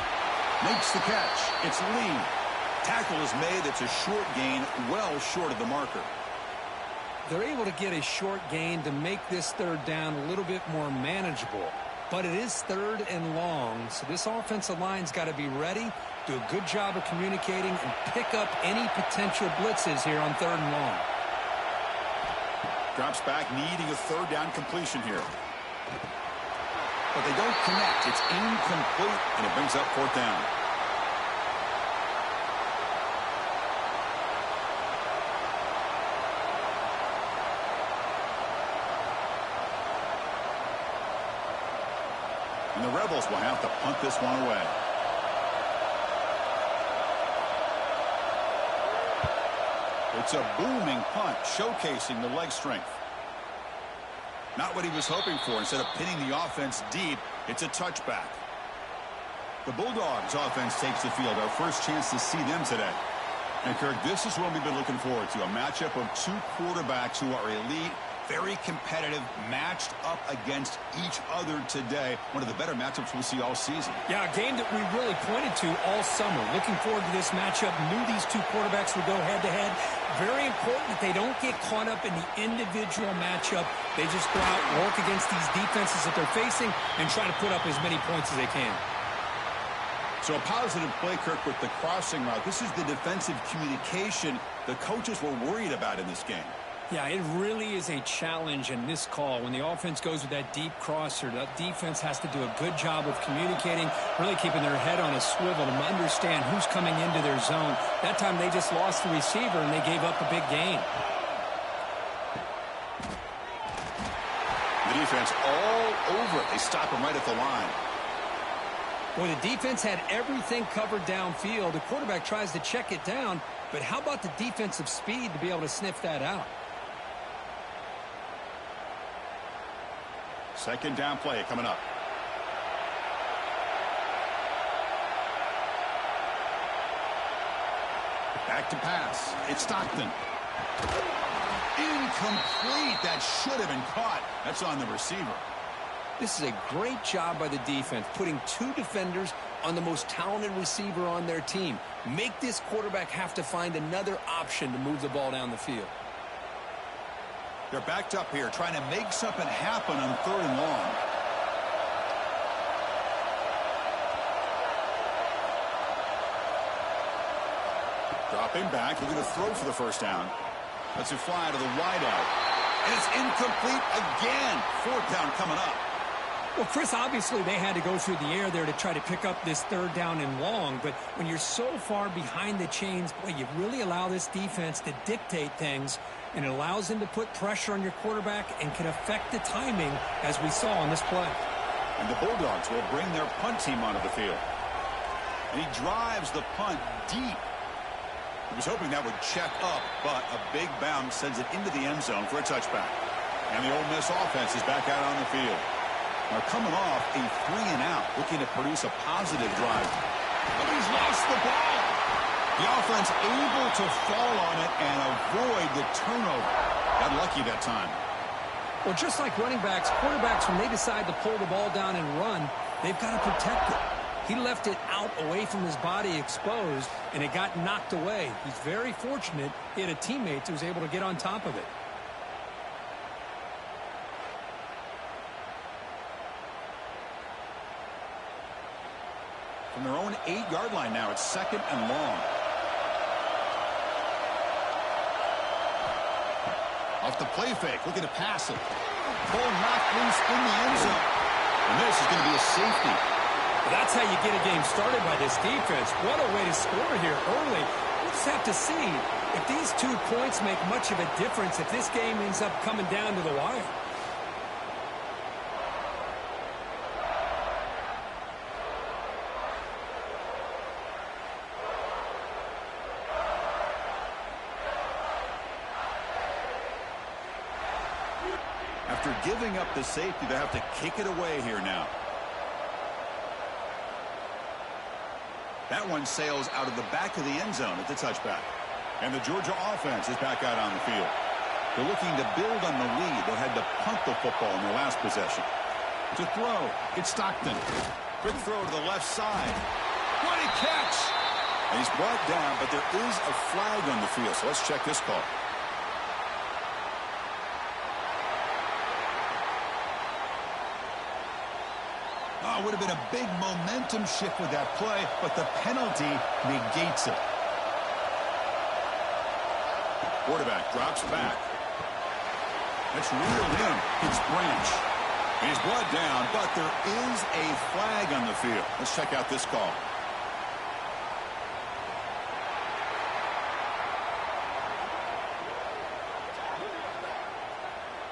Speaker 1: Makes the catch. It's Lee. Tackle is made. It's a short gain, well short of the marker.
Speaker 2: They're able to get a short gain to make this 3rd down a little bit more manageable. But it is 3rd and long, so this offensive line's got to be ready, do a good job of communicating, and pick up any potential blitzes here on 3rd and long.
Speaker 1: Drops back, needing a 3rd down completion here. But they don't connect. It's incomplete, and it brings up 4th down. And the Rebels will have to punt this one away. It's a booming punt, showcasing the leg strength. Not what he was hoping for. Instead of pinning the offense deep, it's a touchback. The Bulldogs offense takes the field. Our first chance to see them today. And, Kirk, this is what we've been looking forward to, a matchup of two quarterbacks who are elite, very competitive, matched up against each other today. One of the better matchups we'll see all season.
Speaker 2: Yeah, a game that we really pointed to all summer. Looking forward to this matchup. Knew these two quarterbacks would go head-to-head. Very important that they don't get caught up in the individual matchup. They just go out, work against these defenses that they're facing, and try to put up as many points as they can.
Speaker 1: So a positive play, Kirk, with the crossing route. This is the defensive communication the coaches were worried about in this game.
Speaker 2: Yeah, it really is a challenge in this call. When the offense goes with that deep crosser, that defense has to do a good job of communicating, really keeping their head on a swivel to understand who's coming into their zone. That time they just lost the receiver and they gave up a big gain.
Speaker 1: The defense all over it. They stop him right at the line.
Speaker 2: Well, the defense had everything covered downfield. The quarterback tries to check it down, but how about the defensive speed to be able to sniff that out?
Speaker 1: Second down play coming up. Back to pass. It's Stockton. Incomplete. That should have been caught. That's on the receiver.
Speaker 2: This is a great job by the defense, putting two defenders on the most talented receiver on their team. Make this quarterback have to find another option to move the ball down the field.
Speaker 1: They're backed up here, trying to make something happen on 3rd and long. Dropping back, looking to throw for the first down. Let's it fly to the wideout. And it's incomplete again. 4th down coming up.
Speaker 2: Well, Chris, obviously they had to go through the air there to try to pick up this 3rd down and long, but when you're so far behind the chains, boy, you really allow this defense to dictate things, and it allows them to put pressure on your quarterback and can affect the timing, as we saw on this play.
Speaker 1: And the Bulldogs will bring their punt team onto the field. And he drives the punt deep. He was hoping that would check up, but a big bounce sends it into the end zone for a touchback. And the Ole Miss offense is back out on the field. Now coming off a 3-and-out, looking to produce a positive drive. But he's lost the ball. The offense able to fall on it and avoid the turnover. Got lucky that time.
Speaker 2: Well, just like running backs, quarterbacks, when they decide to pull the ball down and run, they've got to protect it. He left it out away from his body exposed, and it got knocked away. He's very fortunate he had a teammate who was able to get on top of it.
Speaker 1: From their own 8-yard line now, it's 2nd and long. Off the play fake, looking to pass it. Ball knocked loose in the end zone. And this is going to be a safety.
Speaker 2: That's how you get a game started by this defense. What a way to score here early. We'll just have to see if these 2 points make much of a difference, if this game ends up coming down to the wire.
Speaker 1: After giving up the safety, they have to kick it away here now. That one sails out of the back of the end zone at the touchback. And the Georgia offense is back out on the field. They're looking to build on the lead. They had to punt the football in their last possession. To throw, it's Stockton. Quick throw to the left side. What a catch! And he's brought down, but there is a flag on the field, so let's check this call. Oh, it would have been a big momentum shift with that play, but the penalty negates it. Quarterback drops back. That's reeled in. It's Branch. He's brought down, but there is a flag on the field. Let's check out this call.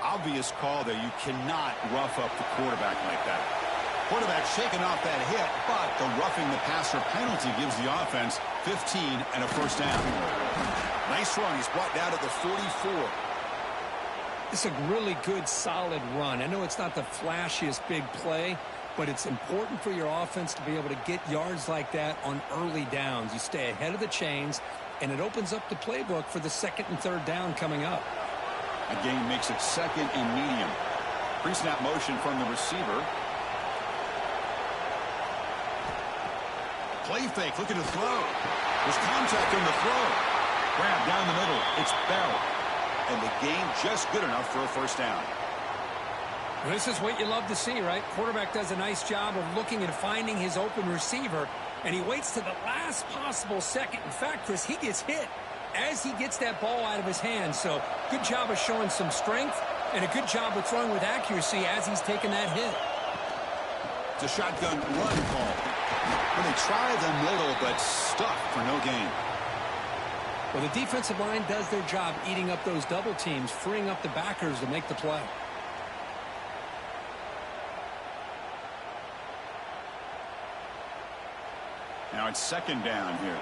Speaker 1: Obvious call there. You cannot rough up the quarterback like that. Quarterback shaking off that hit, but the roughing the passer penalty gives the offense 15 and a first down. Nice run. He's brought down at the 44.
Speaker 2: It's a really good, solid run. I know it's not the flashiest big play, but it's important for your offense to be able to get yards like that on early downs. You stay ahead of the chains, and it opens up the playbook for the second and third down coming up.
Speaker 1: A gain makes it second and medium. Pre-snap motion from the receiver. Play fake, looking to throw. There's contact on the throw. Grab down the middle. It's Bell. And the gain just good enough for a first down.
Speaker 2: This is what you love to see, right? Quarterback does a nice job of looking and finding his open receiver, and he waits to the last possible second. In fact, Chris, he gets hit as he gets that ball out of his hands. So good job of showing some strength and a good job of throwing with accuracy as he's taking that hit.
Speaker 1: It's a shotgun run call. Well, they try the middle, but stuffed for no gain.
Speaker 2: Well, the defensive line does their job eating up those double teams, freeing up the backers to make the play.
Speaker 1: Now it's second down here.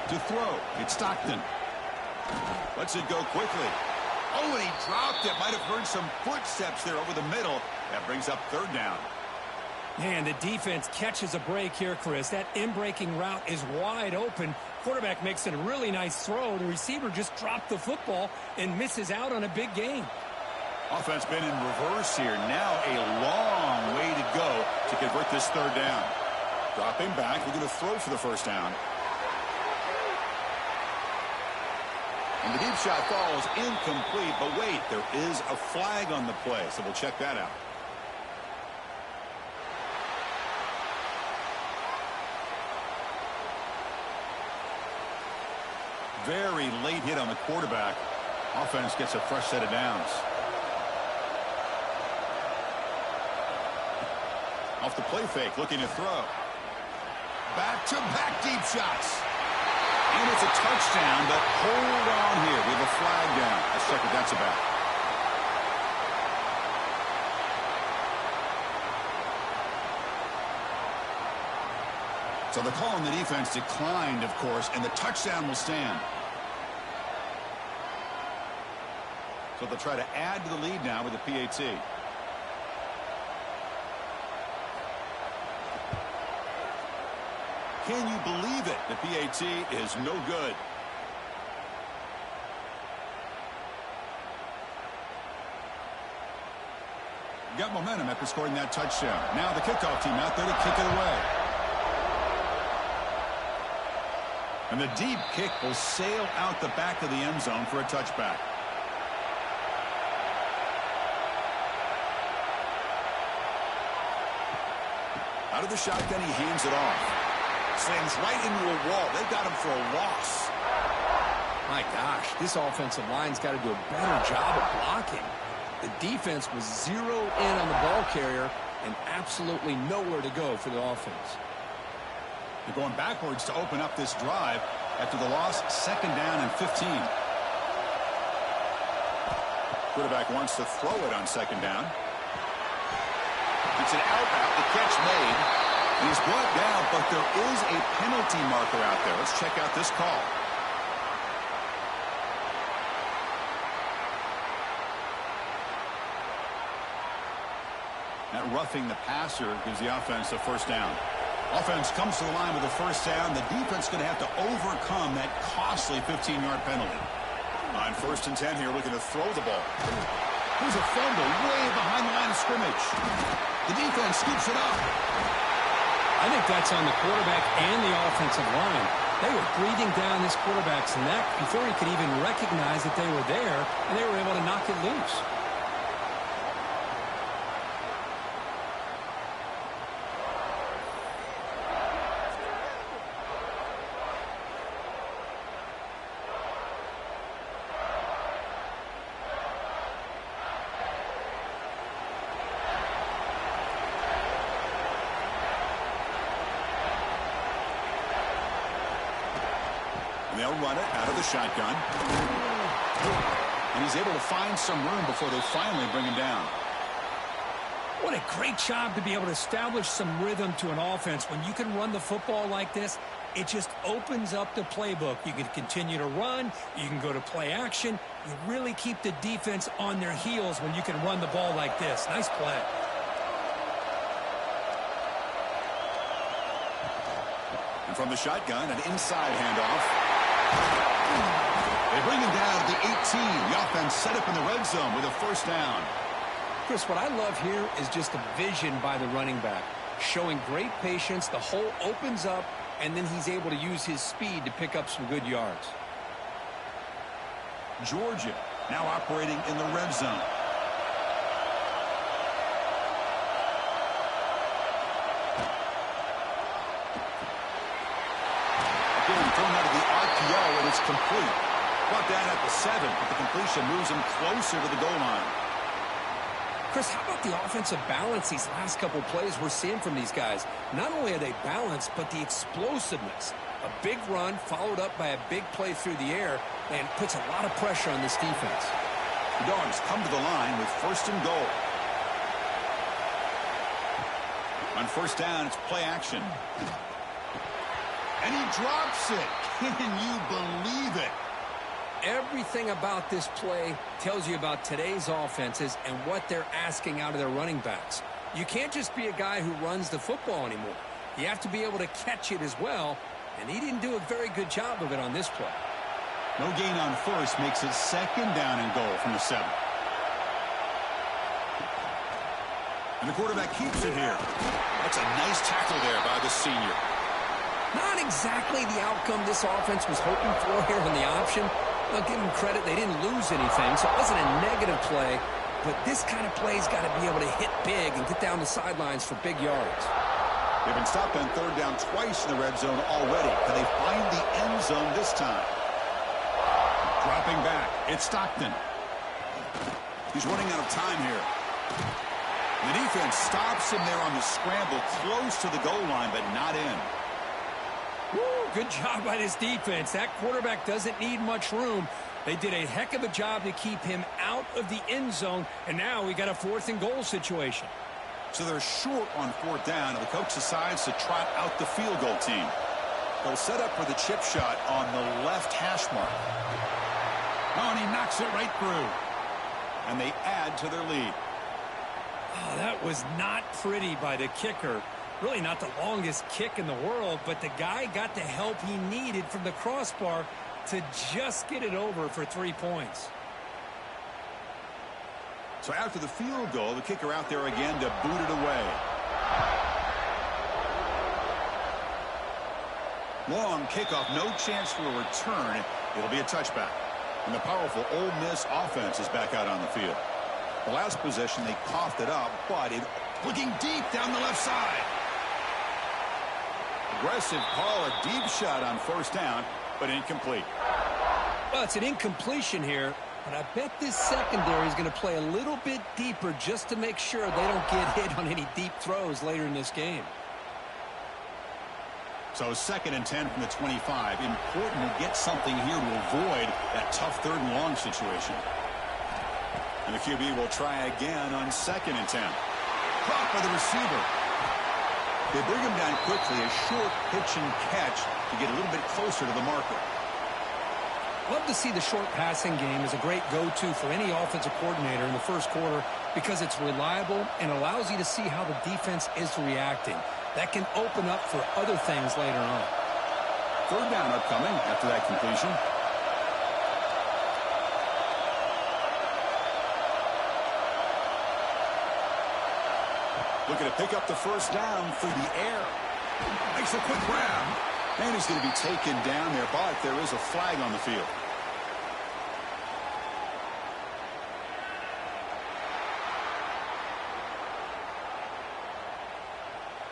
Speaker 1: To throw, it's Stockton. Lets it go quickly. Oh, and he dropped it. Might have heard some footsteps there over the middle. That brings up third down.
Speaker 2: Man, the defense catches a break here, Chris. That in-breaking route is wide open. Quarterback makes a really nice throw. The receiver just dropped the football and misses out on a big gain.
Speaker 1: Offense been in reverse here. Now a long way to go to convert this third down. Dropping back. We're going to throw for the first down. And the deep shot falls incomplete. But wait, there is a flag on the play, so we'll check that out. Very late hit on the quarterback. Offense gets a fresh set of downs. Off the play fake, looking to throw. Back-to-back deep shots. And it's a touchdown, but hold on here. We have a flag down. Let's check what that's about. So the call on the defense declined, of course, and the touchdown will stand. So they'll try to add to the lead now with the PAT. Can you believe it? The PAT is no good. Got momentum after scoring that touchdown. Now the kickoff team out there to kick it away. And the deep kick will sail out the back of the end zone for a touchback. Out of the shotgun, he hands it off. Slams right into a wall. They got him for a loss.
Speaker 2: My gosh, this offensive line's got to do a better job of blocking. The defense was zeroed in on the ball carrier and absolutely nowhere to go for the offense.
Speaker 1: They're going backwards to open up this drive after the loss. Second down and 15. Quarterback wants to throw it on second down. It's an out route. The catch made. He's brought down, but there is a penalty marker out there. Let's check out this call. That roughing the passer gives the offense a first down. Offense comes to the line with a first down. The defense is going to have to overcome that costly 15-yard penalty. On first and 10 here, looking to throw the ball. Here's a fumble way behind the line of scrimmage. The defense scoops it up.
Speaker 2: I think that's on the quarterback and the offensive line. They were breathing down this quarterback's neck before he could even recognize that they were there, and they were able to knock it loose.
Speaker 1: They'll run it out of the shotgun. And he's able to find some room before they finally bring him down.
Speaker 2: What a great job to be able to establish some rhythm to an offense. When you can run the football like this, It just opens up the playbook. You can continue to run. You can go to play action. You really keep the defense on their heels when you can run the ball like this. Nice play.
Speaker 1: And from the shotgun, an inside handoff. They bring him down to the 18. The offense set up in the red zone with a first down.
Speaker 2: Chris, what I love here is just the vision by the running back. Showing great patience. The hole opens up, and then he's able to use his speed to pick up some good yards.
Speaker 1: Georgia now operating in the red zone. Again, thrown out of the RPO, and it's complete. Brought down at the 7, but the completion moves him closer to the goal line.
Speaker 2: Chris, how about the offensive balance these last couple plays we're seeing from these guys? Not only are they balanced, but the explosiveness. A big run followed up by a big play through the air and puts a lot of pressure on this defense.
Speaker 1: The Dogs come to the line with first and goal. On first down, it's play action. And he drops it. Can you believe it?
Speaker 2: Everything about this play tells you about today's offenses and what they're asking out of their running backs. You can't just be a guy who runs the football anymore. You have to be able to catch it as well, and he didn't do a very good job of it on this play.
Speaker 1: No gain on first makes it second down and goal from the 7. And the quarterback keeps it here. That's a nice tackle there by the senior.
Speaker 2: Not exactly the outcome this offense was hoping for here on the option. I'll give them credit. They didn't lose anything, so it wasn't a negative play. But this kind of play's got to be able to hit big and get down the sidelines for big yards.
Speaker 1: They've been stopped on third down twice in the red zone already. Can they find the end zone this time? Dropping back. It's Stockton. He's running out of time here. The defense stops him there on the scramble, close to the goal line, but not in.
Speaker 2: Woo, good job by this defense. That quarterback doesn't need much room. They did a heck of a job to keep him out of the end zone, and now we got a 4th and goal situation.
Speaker 1: So they're short on 4th down, and the coach decides to trot out the field goal team. They'll set up for the chip shot on the left hash mark. Oh, and he knocks it right through. And they add to their lead.
Speaker 2: Oh, that was not pretty by the kicker. Really not the longest kick in the world, but the guy got the help he needed from the crossbar to just get it over for 3 points.
Speaker 1: So after the field goal, the kicker out there again to boot it away. Long kickoff, no chance for a return. It'll be a touchback. And the powerful Ole Miss offense is back out on the field. The last possession, they coughed it up, but looking deep down the left side. Aggressive call, a deep shot on first down, but incomplete.
Speaker 2: Well, it's an incompletion here, but I bet this secondary is going to play a little bit deeper just to make sure they don't get hit on any deep throws later in this game.
Speaker 1: So 2nd and 10 from the 25. Important to get something here to avoid that tough 3rd and long situation. And the QB will try again on 2nd and 10. Caught by the receiver. They bring him down quickly, a short pitch and catch to get a little bit closer to the marker.
Speaker 2: Love to see the short passing game as a great go-to for any offensive coordinator in the first quarter because it's reliable and allows you to see how the defense is reacting. That can open up for other things later on.
Speaker 1: 3rd down upcoming after that completion. Looking to pick up the first down through the air. Makes a quick grab. And he's going to be taken down there, but there is a flag on the field.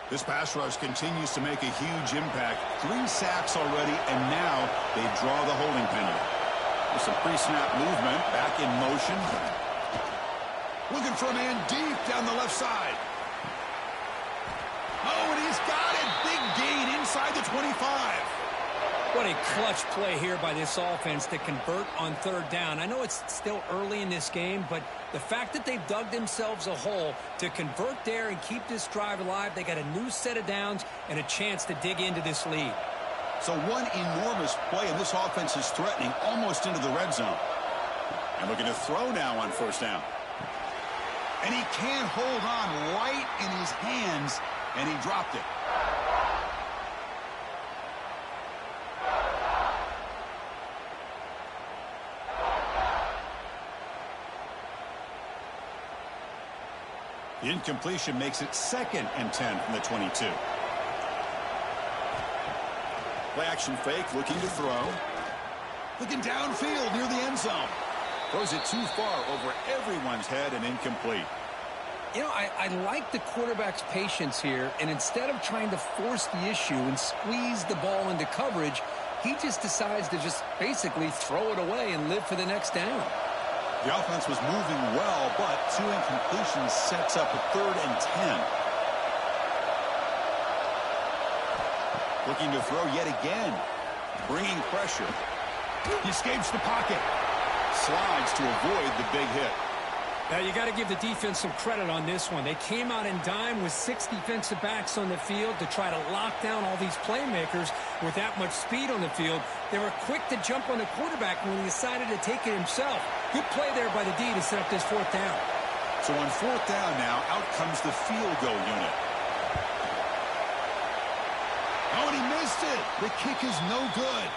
Speaker 1: This pass rush continues to make a huge impact. 3 sacks already, and now they draw the holding penalty. With some pre-snap movement, back in motion. Looking for a man deep down the left side. Oh, and he's got it. Big gain inside the 25.
Speaker 2: What a clutch play here by this offense to convert on 3rd down. I know it's still early in this game, but the fact that they've dug themselves a hole to convert there and keep this drive alive, they got a new set of downs and a chance to dig into this lead.
Speaker 1: So one enormous play, and this offense is threatening almost into the red zone. And looking to throw now on first down. And he can't hold on right in his hands, and he dropped it. The incompletion makes it 2nd and 10 from the 22. Play action fake, looking to throw. Looking downfield near the end zone. Throws it too far over everyone's head and incomplete.
Speaker 2: You know, I like the quarterback's patience here, and instead of trying to force the issue and squeeze the ball into coverage, he just decides to just basically throw it away and live for the next down.
Speaker 1: The offense was moving well, but 2 incompletions sets up a 3rd and 10. Looking to throw yet again. Bringing pressure. He escapes the pocket. Slides to avoid the big hit.
Speaker 2: Now, you got to give the defense some credit on this one. They came out in dime with 6 defensive backs on the field to try to lock down all these playmakers with that much speed on the field. They were quick to jump on the quarterback when he decided to take it himself. Good play there by the D to set up this 4th down.
Speaker 1: So on 4th down now, out comes the field goal unit. Oh, and he missed it. The kick is no good.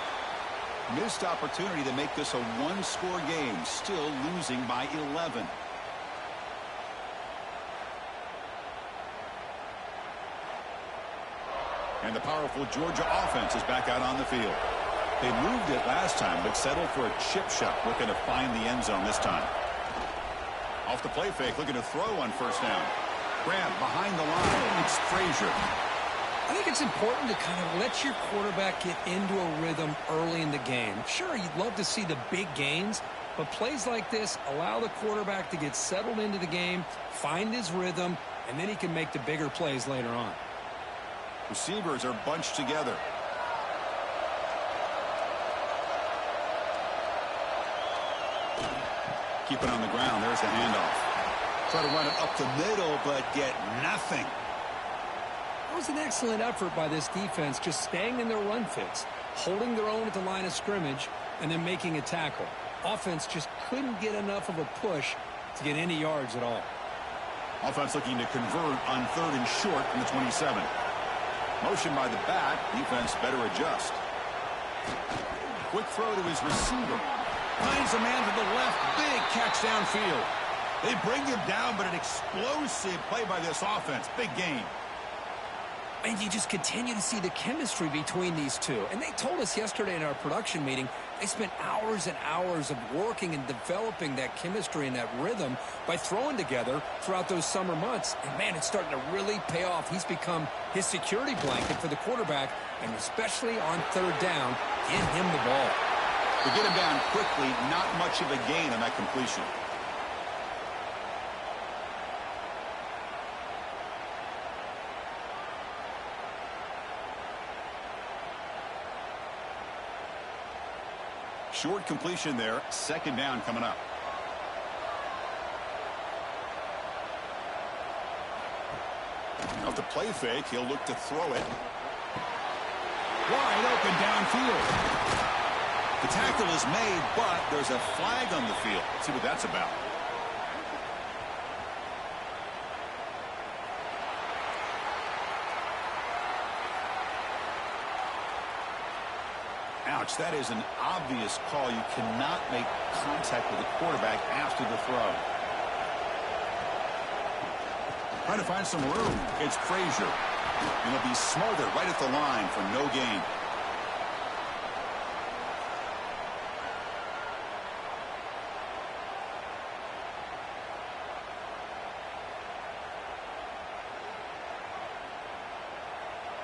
Speaker 1: Missed opportunity to make this a 1-score game, still losing by 11. And the powerful Georgia offense is back out on the field. They moved it last time, but settled for a chip shot, looking to find the end zone this time. Off the play fake, looking to throw on first down. Grab behind the line. It's Frazier.
Speaker 2: I think it's important to kind of let your quarterback get into a rhythm early in the game. Sure, you'd love to see the big gains, but plays like this allow the quarterback to get settled into the game, find his rhythm, and then he can make the bigger plays later on.
Speaker 1: Receivers are bunched together. Keep it on the ground. There's the handoff. Try to run it up the middle, but get nothing.
Speaker 2: That was an excellent effort by this defense, just staying in their run fits, holding their own at the line of scrimmage, and then making a tackle. Offense just couldn't get enough of a push to get any yards at all.
Speaker 1: Offense looking to convert on 3rd and short from the 27. Motion by the back. Defense better adjust. Quick throw to his receiver. Finds a man to the left. Big catch downfield. They bring him down, but an explosive play by this offense. Big gain.
Speaker 2: And you just continue to see the chemistry between these two. And they told us yesterday in our production meeting, they spent hours and hours of working and developing that chemistry and that rhythm by throwing together throughout those summer months. And, man, it's starting to really pay off. He's become his security blanket for the quarterback, and especially on 3rd down, get him the ball.
Speaker 1: To get him down quickly, not much of a gain on that completion. Short completion there. 2nd down coming up. Off the play fake, he'll look to throw it. Wide open downfield. The tackle is made, but there's a flag on the field. Let's see what that's about. Ouch, that is an obvious call. You cannot make contact with the quarterback after the throw. Trying to find some room. It's Frazier. And he'll be smothered right at the line for no gain.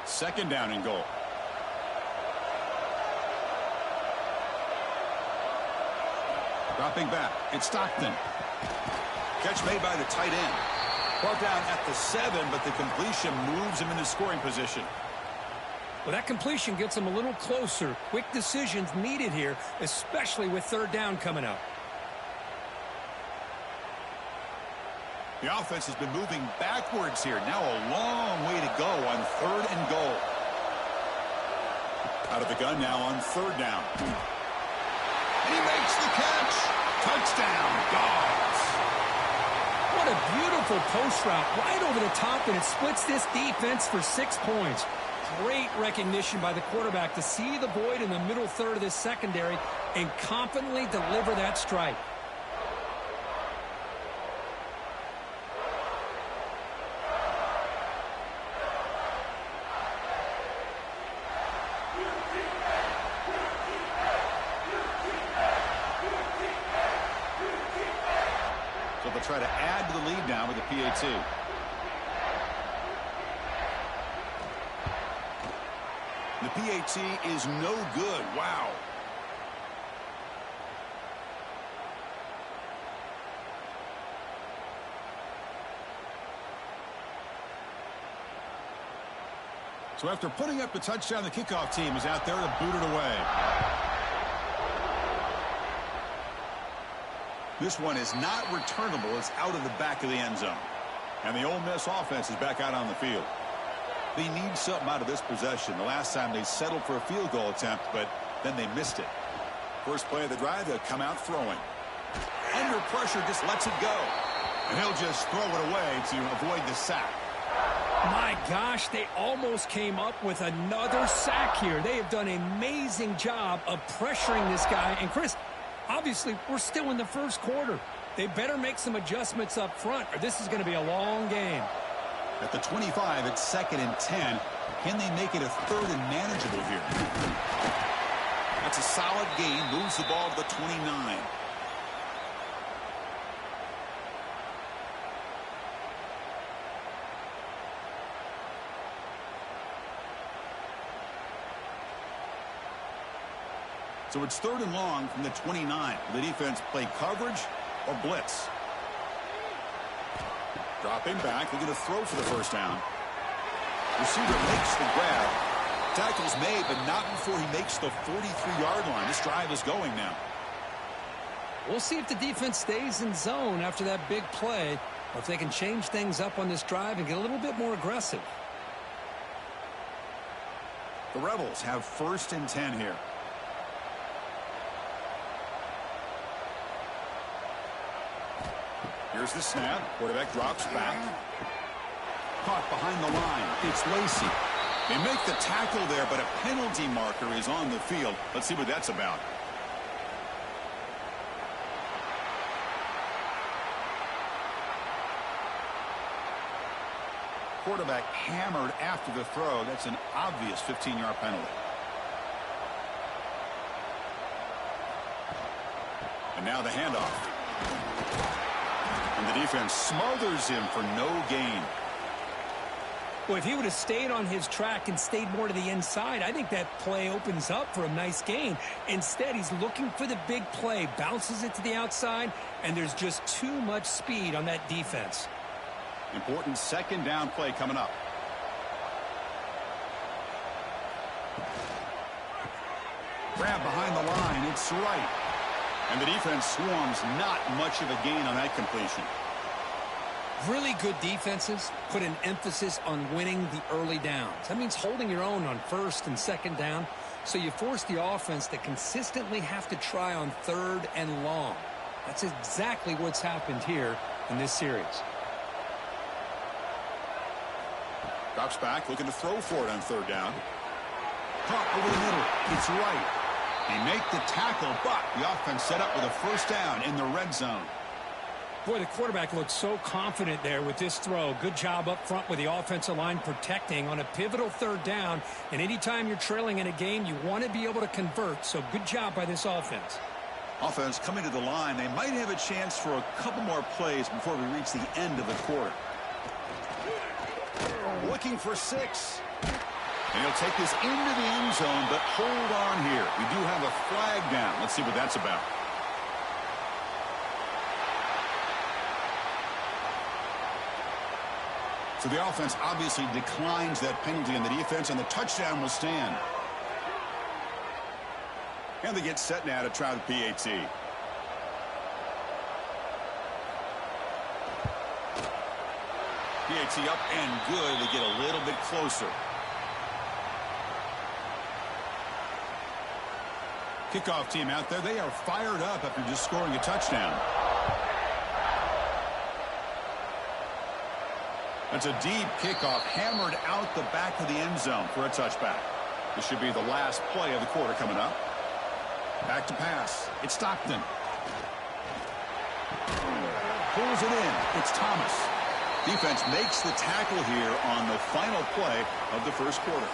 Speaker 1: Second down and goal. Dropping back, it's Stockton. Catch made by the tight end. Brought down at the 7, but the completion moves him into scoring position.
Speaker 2: Well, that completion gets him a little closer. Quick decisions needed here, especially with 3rd down coming up.
Speaker 1: The offense has been moving backwards here. Now a long way to go on 3rd and goal. Out of the gun now on third down. And he makes the catch. Touchdown, Dogs.
Speaker 2: What a beautiful post route right over the top, and it splits this defense for 6 points. Great recognition by the quarterback to see the void in the middle third of this secondary and confidently deliver that strike.
Speaker 1: So they'll try to add to the lead now with the PAT. The PAT is no good. Wow. So after putting up the touchdown, the kickoff team is out there to boot it away. This one is not returnable. It's out of the back of the end zone. And the Ole Miss offense is back out on the field. They need something out of this possession. The last time they settled for a field goal attempt, but then they missed it. First play of the drive, they'll come out throwing. Under pressure, just lets it go. And he'll just throw it away to avoid the sack.
Speaker 2: My gosh, they almost came up with another sack here. They have done an amazing job of pressuring this guy. And Chris, obviously, we're still in the first quarter. They better make some adjustments up front, or this is going to be a long game.
Speaker 1: At the 25, it's 2nd and 10. Can they make it a 3rd and manageable here? That's a solid gain. Moves the ball to the 29. So it's 3rd and long from the 29. The defense play coverage or blitz. Dropping back. They're going to throw for the first down. Receiver makes the grab. Tackle's made, but not before he makes the 43-yard line. This drive is going now.
Speaker 2: We'll see if the defense stays in zone after that big play, or if they can change things up on this drive and get a little bit more aggressive.
Speaker 1: The Rebels have 1st and 10 here. Here's the snap. Quarterback drops back. Caught behind the line. It's Lacey. They make the tackle there, but a penalty marker is on the field. Let's see what that's about. Quarterback hammered after the throw. That's an obvious 15-yard penalty. And now the handoff. And the defense smothers him for no gain.
Speaker 2: Well, if he would have stayed on his track and stayed more to the inside, I think that play opens up for a nice gain. Instead, he's looking for the big play, bounces it to the outside, and there's just too much speed on that defense.
Speaker 1: Important 2nd down play coming up. Grab behind the line. It's right. And the defense swarms. Not much of a gain on that completion.
Speaker 2: Really good defenses put an emphasis on winning the early downs. That means holding your own on 1st and 2nd down. So you force the offense to consistently have to try on 3rd and long. That's exactly what's happened here in this series.
Speaker 1: Drops back, looking to throw for it on 3rd down. Caught over the middle. It's right. They make the tackle, but the offense set up with a 1st down in the red zone.
Speaker 2: Boy, the quarterback looks so confident there with this throw. Good job up front with the offensive line protecting on a pivotal 3rd down. And anytime you're trailing in a game, you want to be able to convert. So good job by this offense.
Speaker 1: Offense coming to the line. They might have a chance for a couple more plays before we reach the end of the quarter. Looking for 6. And he'll take this into the end zone, but hold on here. We do have a flag down. Let's see what that's about. So the offense obviously declines that penalty on the defense, and the touchdown will stand. And they get set now to try the PAT. PAT up and good. They get a little bit closer. Kickoff team out there, they are fired up after just scoring a touchdown. That's a deep kickoff hammered out the back of the end zone for a touchback. This should be the last play of the quarter coming up. Back to pass. It's Stockton. Pulls it in. It's Thomas. Defense makes the tackle here on the final play of the first quarter.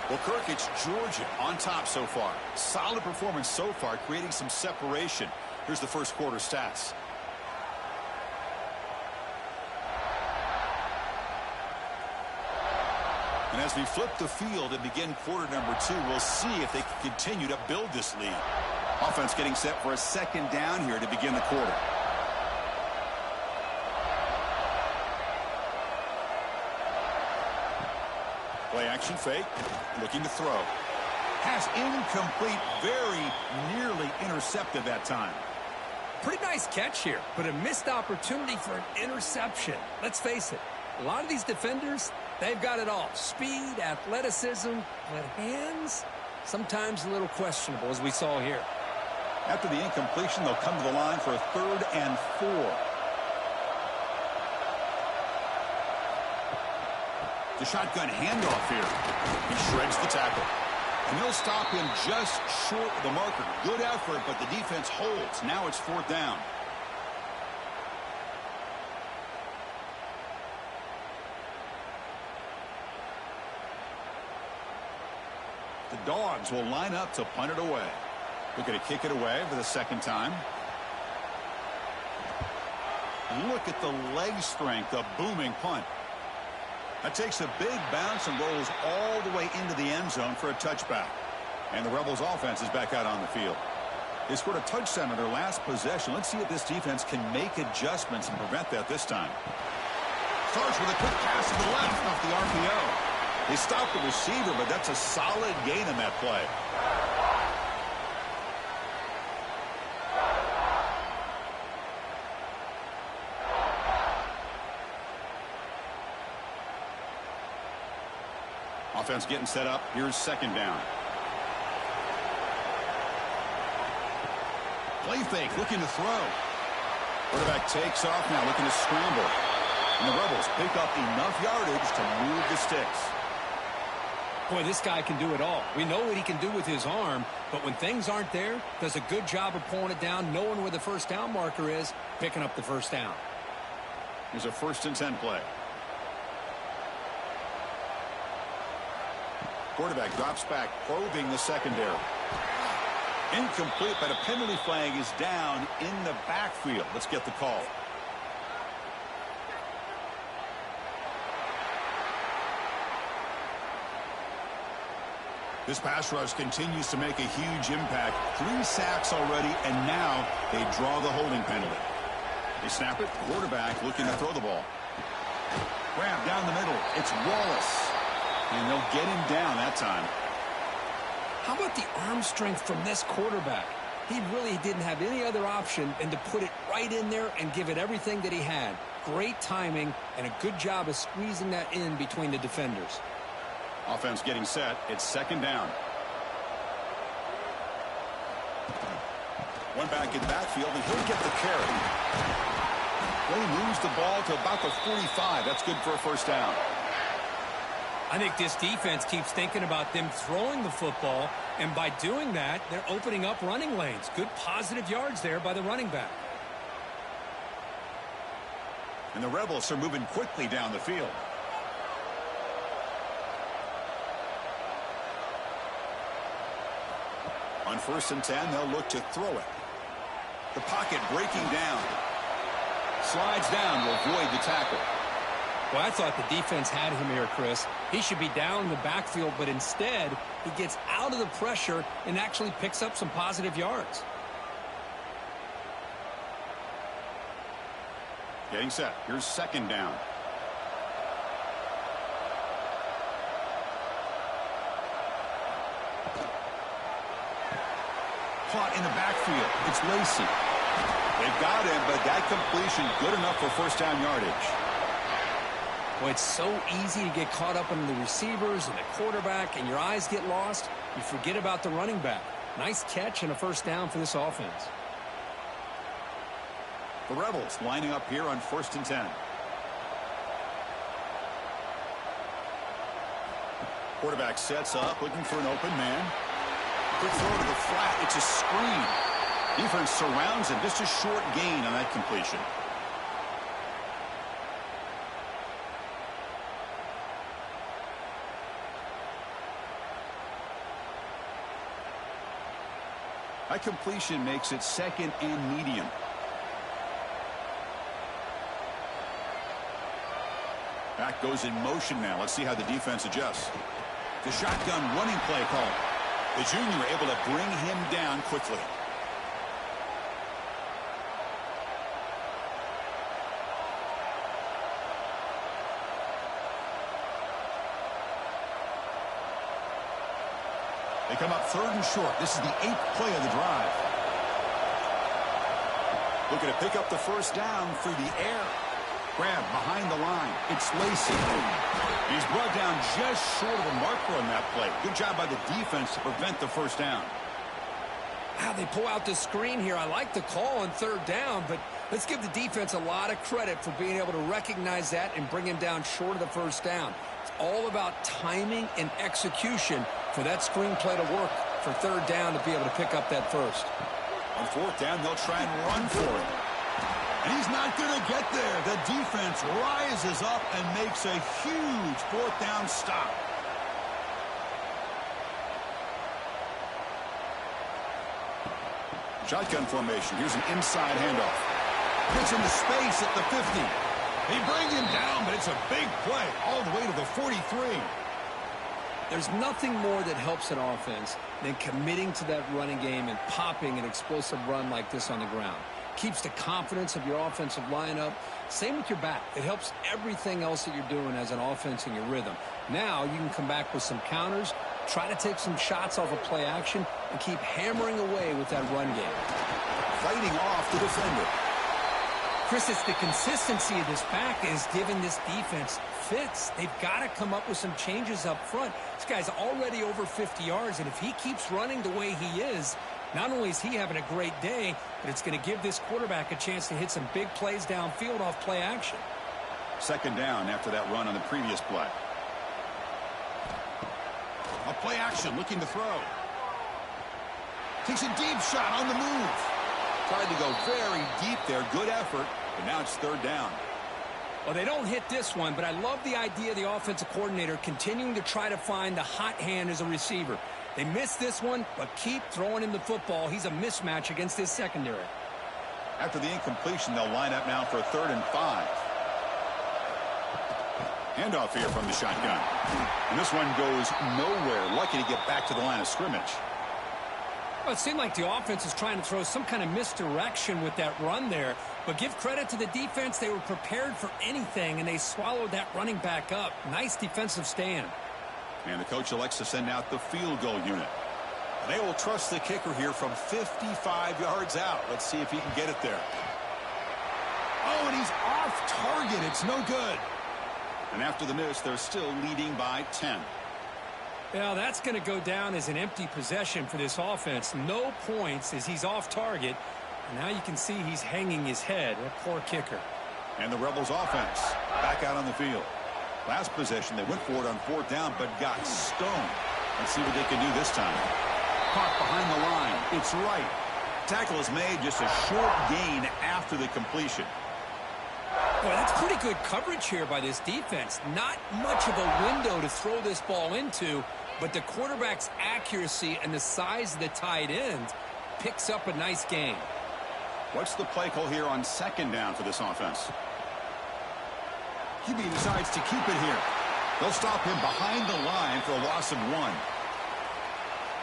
Speaker 1: Well, Kirk, it's Georgia on top so far. Solid performance so far, creating some separation. Here's the first quarter stats. And as we flip the field and begin quarter number 2, we'll see if they can continue to build this lead. Offense getting set for a second down here to begin the quarter. Play action fake, looking to throw. Pass incomplete, very nearly intercepted that time.
Speaker 2: Pretty nice catch here, but a missed opportunity for an interception. Let's face it, a lot of these defenders, they've got it all. Speed, athleticism, but hands, sometimes a little questionable, as we saw here.
Speaker 1: After the incompletion, they'll come to the line for a 3rd and 4. The shotgun handoff here. He shreds the tackle. And they'll stop him just short of the marker. Good effort, but the defense holds. Now it's 4th down. The Dogs will line up to punt it away. Looking to kick it away for the second time. Look at the leg strength, a booming punt. That takes a big bounce and rolls all the way into the end zone for a touchback. And the Rebels offense is back out on the field. They scored a touchdown on their last possession. Let's see if this defense can make adjustments and prevent that this time. Starts with a quick pass to the left off the RPO. They stopped the receiver, but that's a solid gain in that play. Offense getting set up. Here's second down. Play fake, looking to throw. Quarterback takes off now, looking to scramble. And the Rebels pick up enough yardage to move the sticks.
Speaker 2: Boy, this guy can do it all. We know what he can do with his arm, but when things aren't there, does a good job of pulling it down, knowing where the first down marker is, picking up the first down.
Speaker 1: Here's a 1st and 10 play. Quarterback drops back, probing the secondary. Incomplete, but a penalty flag is down in the backfield. Let's get the call. This pass rush continues to make a huge impact. 3 sacks already, and now they draw the holding penalty. They snap it. Quarterback looking to throw the ball. Grab down the middle. It's Wallace. And they'll get him down that time.
Speaker 2: How about the arm strength from this quarterback? He really didn't have any other option than to put it right in there and give it everything that he had. Great timing and a good job of squeezing that in between the defenders.
Speaker 1: Offense getting set. It's second down. One back in the backfield, and he'll get the carry. Well, he moves the ball to about the 45. That's good for a first down.
Speaker 2: I think this defense keeps thinking about them throwing the football, and by doing that, they're opening up running lanes. Good positive yards there by the running back.
Speaker 1: And the Rebels are moving quickly down the field. On 1st and 10, they'll look to throw it. The pocket breaking down. Slides down to avoid the tackle.
Speaker 2: Well, I thought the defense had him here, Chris. He should be down in the backfield, but instead, he gets out of the pressure and actually picks up some positive yards.
Speaker 1: Getting set. Here's second down. Caught in the backfield. It's Lacey. They've got him, but that completion good enough for first down yardage.
Speaker 2: Well, it's so easy to get caught up in the receivers and the quarterback, and your eyes get lost. You forget about the running back. Nice catch and a first down for this offense.
Speaker 1: The Rebels lining up here on 1st and 10. Quarterback sets up, looking for an open man. Quick throw to the flat. It's a screen. Defense surrounds him. Just a short gain on that completion. That completion makes it 2nd and medium. Back goes in motion now. Let's see how the defense adjusts. The shotgun running play call. The junior able to bring him down quickly. They come up 3rd and short. This is the 8th play of the drive. Looking to pick up the first down through the air. Grab behind the line. It's Lacey. He's brought down just short of a marker on that play. Good job by the defense to prevent the first down.
Speaker 2: Wow, they pull out the screen here. I like the call on 3rd down, but let's give the defense a lot of credit for being able to recognize that and bring him down short of the first down. It's all about timing and execution for that screen play to work for 3rd down to be able to pick up that first.
Speaker 1: On 4th down, they'll try and run for it. And he's not going to get there. The defense rises up and makes a huge 4th down stop. Shotgun formation. Here's an inside handoff. Gets into space at the 50. They bring him down, but it's a big play all the way to the 43.
Speaker 2: There's nothing more that helps an offense than committing to that running game and popping an explosive run like this on the ground. Keeps the confidence of your offensive lineup. Same with your back. It helps everything else that you're doing as an offense in your rhythm. Now you can come back with some counters, try to take some shots off of play action, and keep hammering away with that run game.
Speaker 1: Fighting off the defender.
Speaker 2: Chris, it's the consistency of this back is giving this defense fits. They've got to come up with some changes up front. This guy's already over 50 yards, and if he keeps running the way he is, not only is he having a great day, but it's going to give this quarterback a chance to hit some big plays downfield off play action.
Speaker 1: 2nd down after that run on the previous play. A play action looking to throw. Takes a deep shot on the move. Tried to go very deep there. Good effort. But now it's 3rd down.
Speaker 2: Well, they don't hit this one, but I love the idea of the offensive coordinator continuing to try to find the hot hand as a receiver. They missed this one, but keep throwing him the football. He's a mismatch against his secondary.
Speaker 1: After the incompletion, they'll line up now for a 3rd and 5. Handoff here from the shotgun. And this one goes nowhere. Lucky to get back to the line of scrimmage.
Speaker 2: Well, it seemed like the offense is trying to throw some kind of misdirection with that run there. But give credit to the defense. They were prepared for anything, and they swallowed that running back up. Nice defensive stand.
Speaker 1: And the coach elects to send out the field goal unit. And they will trust the kicker here from 55 yards out. Let's see if he can get it there. Oh, and he's off target. It's no good. And after the miss, they're still leading by 10.
Speaker 2: Well, that's going to go down as an empty possession for this offense. No points as he's off target. And now you can see he's hanging his head. A poor kicker.
Speaker 1: And the Rebels offense back out on the field. Last possession, they went for it on 4th down, but got stoned. Let's see what they can do this time. Caught behind the line. It's right. Tackle is made, just a short gain after the completion.
Speaker 2: Boy, that's pretty good coverage here by this defense. Not much of a window to throw this ball into, but the quarterback's accuracy and the size of the tight end picks up a nice gain.
Speaker 1: What's the play call here on 2nd down for this offense? QB decides to keep it here. They'll stop him behind the line for a loss of 1.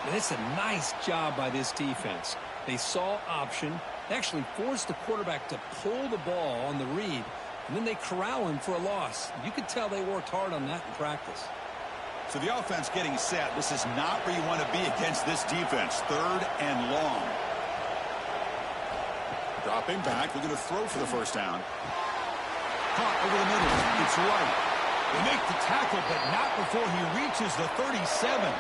Speaker 2: And it's a nice job by this defense. They saw option. They actually forced the quarterback to pull the ball on the read, and then they corral him for a loss. You could tell they worked hard on that in practice.
Speaker 1: So the offense getting set. This is not where you want to be against this defense. 3rd and long. Dropping back. We're going to throw for the first down. Caught over the middle. It's right. They make the tackle, but not before he reaches the 37.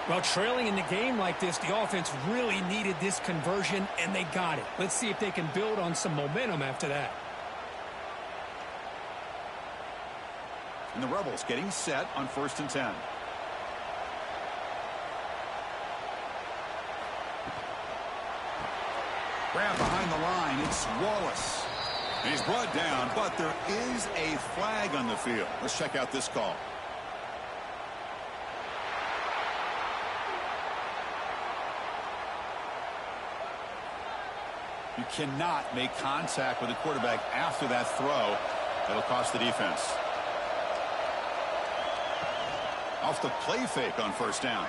Speaker 2: Well, trailing in the game like this, the offense really needed this conversion, and they got it. Let's see if they can build on some momentum after that.
Speaker 1: And the Rebels getting set on 1st and 10. Grab behind the line. It's Wallace. And he's brought down, but there is a flag on the field. Let's check out this call. You cannot make contact with the quarterback after that throw. That'll cost the defense. Off the play fake on 1st down.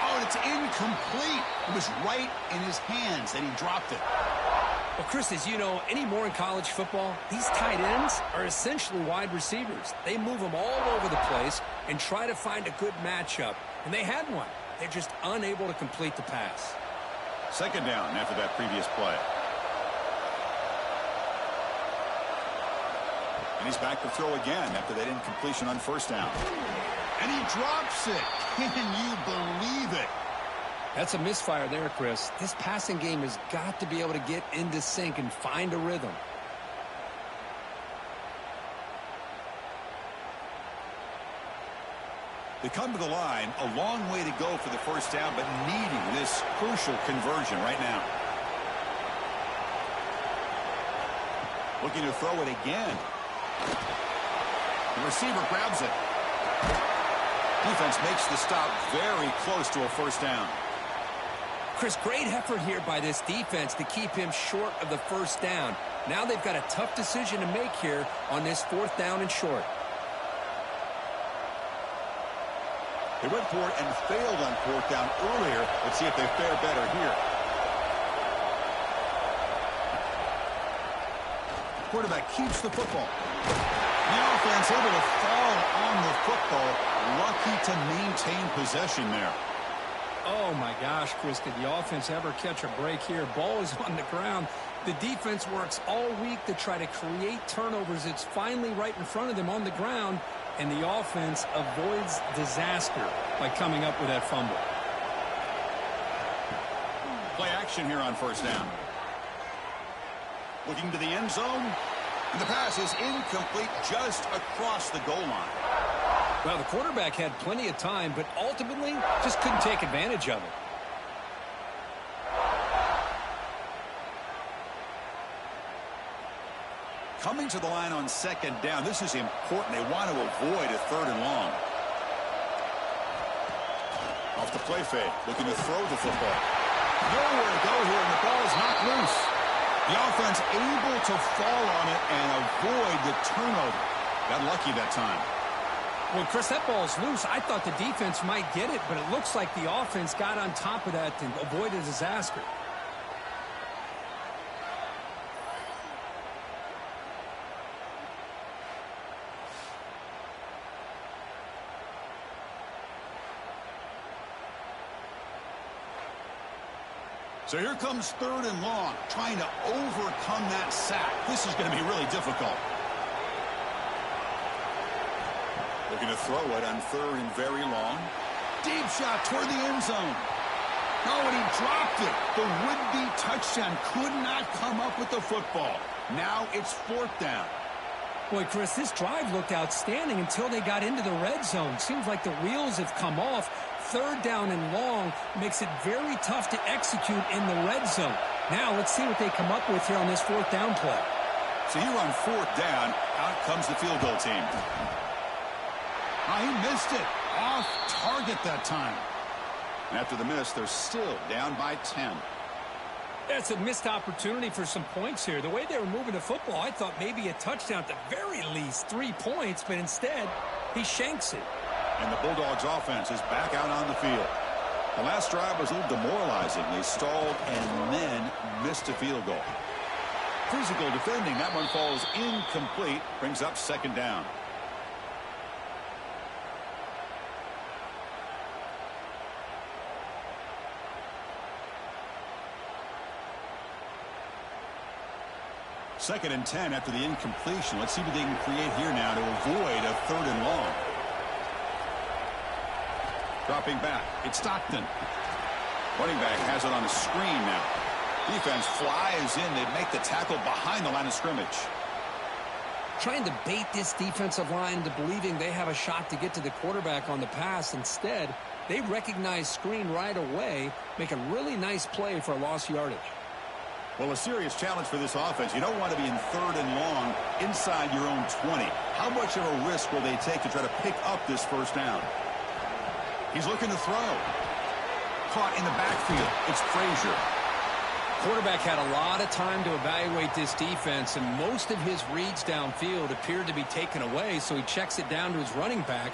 Speaker 1: Oh, and it's incomplete. It was right in his hands, and he dropped it.
Speaker 2: Well, Chris, as you know, anymore in college football, these tight ends are essentially wide receivers. They move them all over the place and try to find a good matchup. And they had one. They're just unable to complete the pass.
Speaker 1: 2nd down after that previous play. And he's back to throw again after that incompletion on 1st down. And he drops it. Can you believe it?
Speaker 2: That's a misfire there, Chris. This passing game has got to be able to get into sync and find a rhythm.
Speaker 1: They come to the line, a long way to go for the 1st down, but needing this crucial conversion right now. Looking to throw it again. The receiver grabs it. Defense makes the stop very close to a 1st down.
Speaker 2: Chris, great effort here by this defense to keep him short of the 1st down. Now they've got a tough decision to make here on this 4th down and short.
Speaker 1: They went for it and failed on 4th down earlier. Let's see if they fare better here. Quarterback keeps the football. The offense able to fall on the football. Lucky to maintain possession there.
Speaker 2: Oh, my gosh, Chris, did the offense ever catch a break here? Ball is on the ground. The defense works all week to try to create turnovers. It's finally right in front of them on the ground, and the offense avoids disaster by coming up with that fumble.
Speaker 1: Play action here on 1st down. Looking to the end zone. And the pass is incomplete just across the goal line.
Speaker 2: Well, the quarterback had plenty of time, but ultimately just couldn't take advantage of it.
Speaker 1: Coming to the line on 2nd down. This is important. They want to avoid a 3rd and long. Off the play fake. Looking to throw the football. Nowhere to go here, and the ball is knocked loose. The offense able to fall on it and avoid the turnover. Got lucky that time.
Speaker 2: Well, Chris, that ball is loose. I thought the defense might get it, but it looks like the offense got on top of that to avoid a disaster.
Speaker 1: So here comes 3rd and long, trying to overcome that sack. This is going to be really difficult. Looking to throw it on 3rd and very long. Deep shot toward the end zone. Oh, and he dropped it. The would-be touchdown could not come up with the football. Now it's 4th down.
Speaker 2: Boy, Chris, this drive looked outstanding until they got into the red zone. Seems like the wheels have come off. 3rd down and long makes it very tough to execute in the red zone. Now let's see what they come up with here on this 4th down play.
Speaker 1: So here on 4th down, out comes the field goal team. Oh, he missed it. Off target that time. And after the miss, they're still down by 10.
Speaker 2: That's a missed opportunity for some points here. The way they were moving the football, I thought maybe a touchdown at the very least, 3 points, but instead he shanks it.
Speaker 1: And the Bulldogs offense is back out on the field. The last drive was a little demoralizing. They stalled and then missed a field goal. Physical defending. That one falls incomplete. Brings up 2nd down. Second and 10 after the incompletion. Let's see what they can create here now to avoid a 3rd and long. Dropping back. It's Stockton. Running back has it on the screen now. Defense flies in. They make the tackle behind the line of scrimmage.
Speaker 2: Trying to bait this defensive line into believing they have a shot to get to the quarterback on the pass. Instead, they recognize screen right away, make a really nice play for a lost yardage.
Speaker 1: Well, a serious challenge for this offense. You don't want to be in 3rd and long inside your own 20. How much of a risk will they take to try to pick up this first down? He's looking to throw. Caught in the backfield. It's Frazier.
Speaker 2: Quarterback had a lot of time to evaluate this defense, and most of his reads downfield appeared to be taken away, so he checks it down to his running back.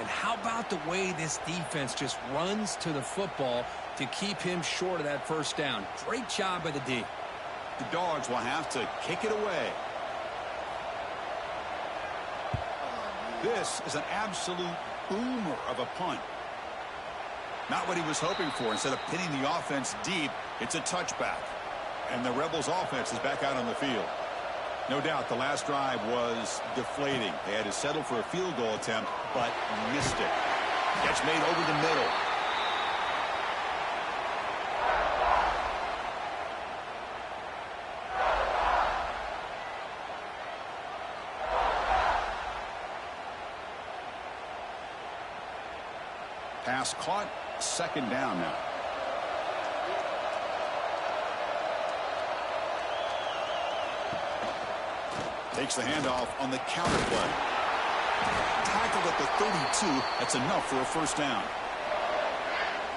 Speaker 2: And how about the way this defense just runs to the football to keep him short of that first down? Great job by the D.
Speaker 1: The Dogs will have to kick it away. This is an absolute boomer of a punt. Not what he was hoping for. Instead of pinning the offense deep, it's a touchback. And the Rebels offense is back out on the field. No doubt the last drive was deflating. They had to settle for a field goal attempt, but missed it. Gets made over the middle. Pass caught. 2nd down now. Takes the handoff on the counter play. Tackled at the 32. That's enough for a first down.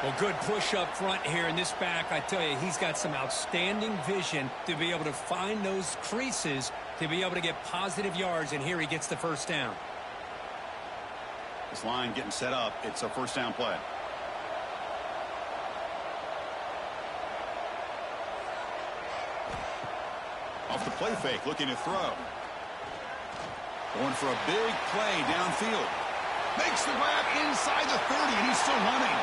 Speaker 2: Well, good push up front here in this back. I tell you, he's got some outstanding vision to be able to find those creases to be able to get positive yards, and here he gets the first down.
Speaker 1: This line getting set up. It's a first down play. Off the play fake, looking to throw. Going for a big play downfield. Makes the grab inside the 30, and he's still running.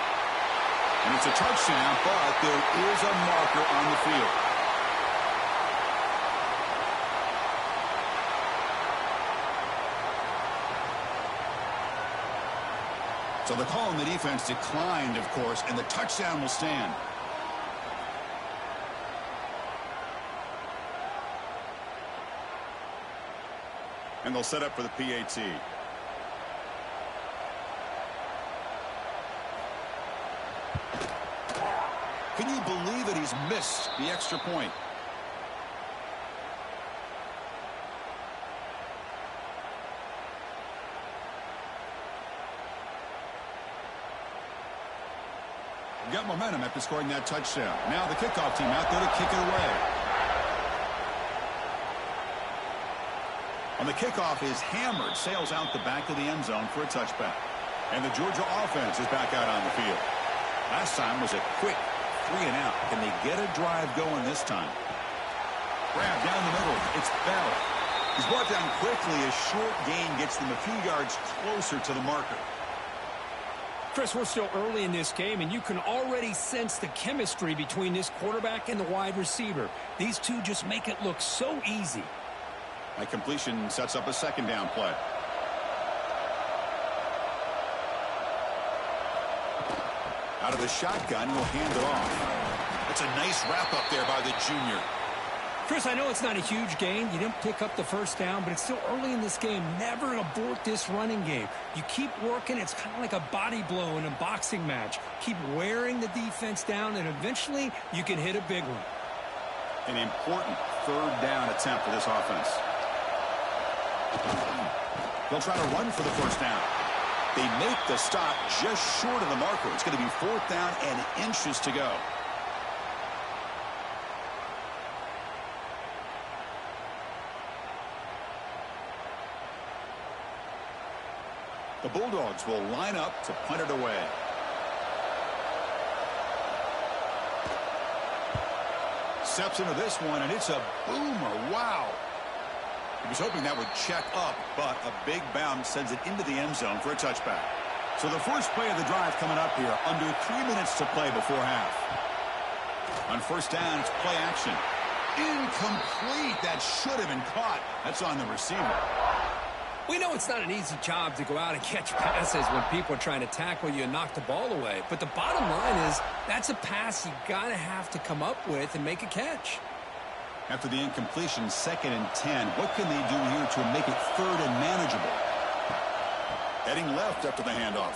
Speaker 1: And it's a touchdown, but there is a marker on the field. So the call on the defense declined, of course, and the touchdown will stand. And they'll set up for the PAT. Can you believe it? He's missed the extra point. Got momentum after scoring that touchdown. Now the kickoff team out there to kick it away. On the kickoff is hammered, sails out the back of the end zone for a touchback. And the Georgia offense is back out on the field. Last time was a quick 3 and out. Can they get a drive going this time? Grab down the middle. It's Bell. He's brought down quickly. A short gain gets them a few yards closer to the marker.
Speaker 2: Chris, we're still early in this game, and you can already sense the chemistry between this quarterback and the wide receiver. These two just make it look so easy.
Speaker 1: That completion sets up a second down play. Out of the shotgun, he'll hand it off. That's a nice wrap up there by the junior.
Speaker 2: Chris, I know it's not a huge gain. You didn't pick up the first down, but it's still early in this game. Never abort this running game. You keep working. It's kind of like a body blow in a boxing match. Keep wearing the defense down, and eventually you can hit a big one.
Speaker 1: An important third down attempt for this offense. They'll try to run for the first down. They make the stop just short of the marker. It's going to be 4th down and inches to go. The Bulldogs will line up to punt it away. Steps into this one, and it's a boomer. Wow. He was hoping that would check up, but a big bounce sends it into the end zone for a touchback. So the first play of the drive coming up here, under 3 minutes to play before half. On first down, it's play action. Incomplete. That should have been caught. That's on the receiver.
Speaker 2: We know it's not an easy job to go out and catch passes when people are trying to tackle you and knock the ball away. But the bottom line is that's a pass you got to have to come up with and make a catch.
Speaker 1: After the incompletion, 2nd and 10. What can they do here to make it 3rd and manageable? Heading left after the handoff.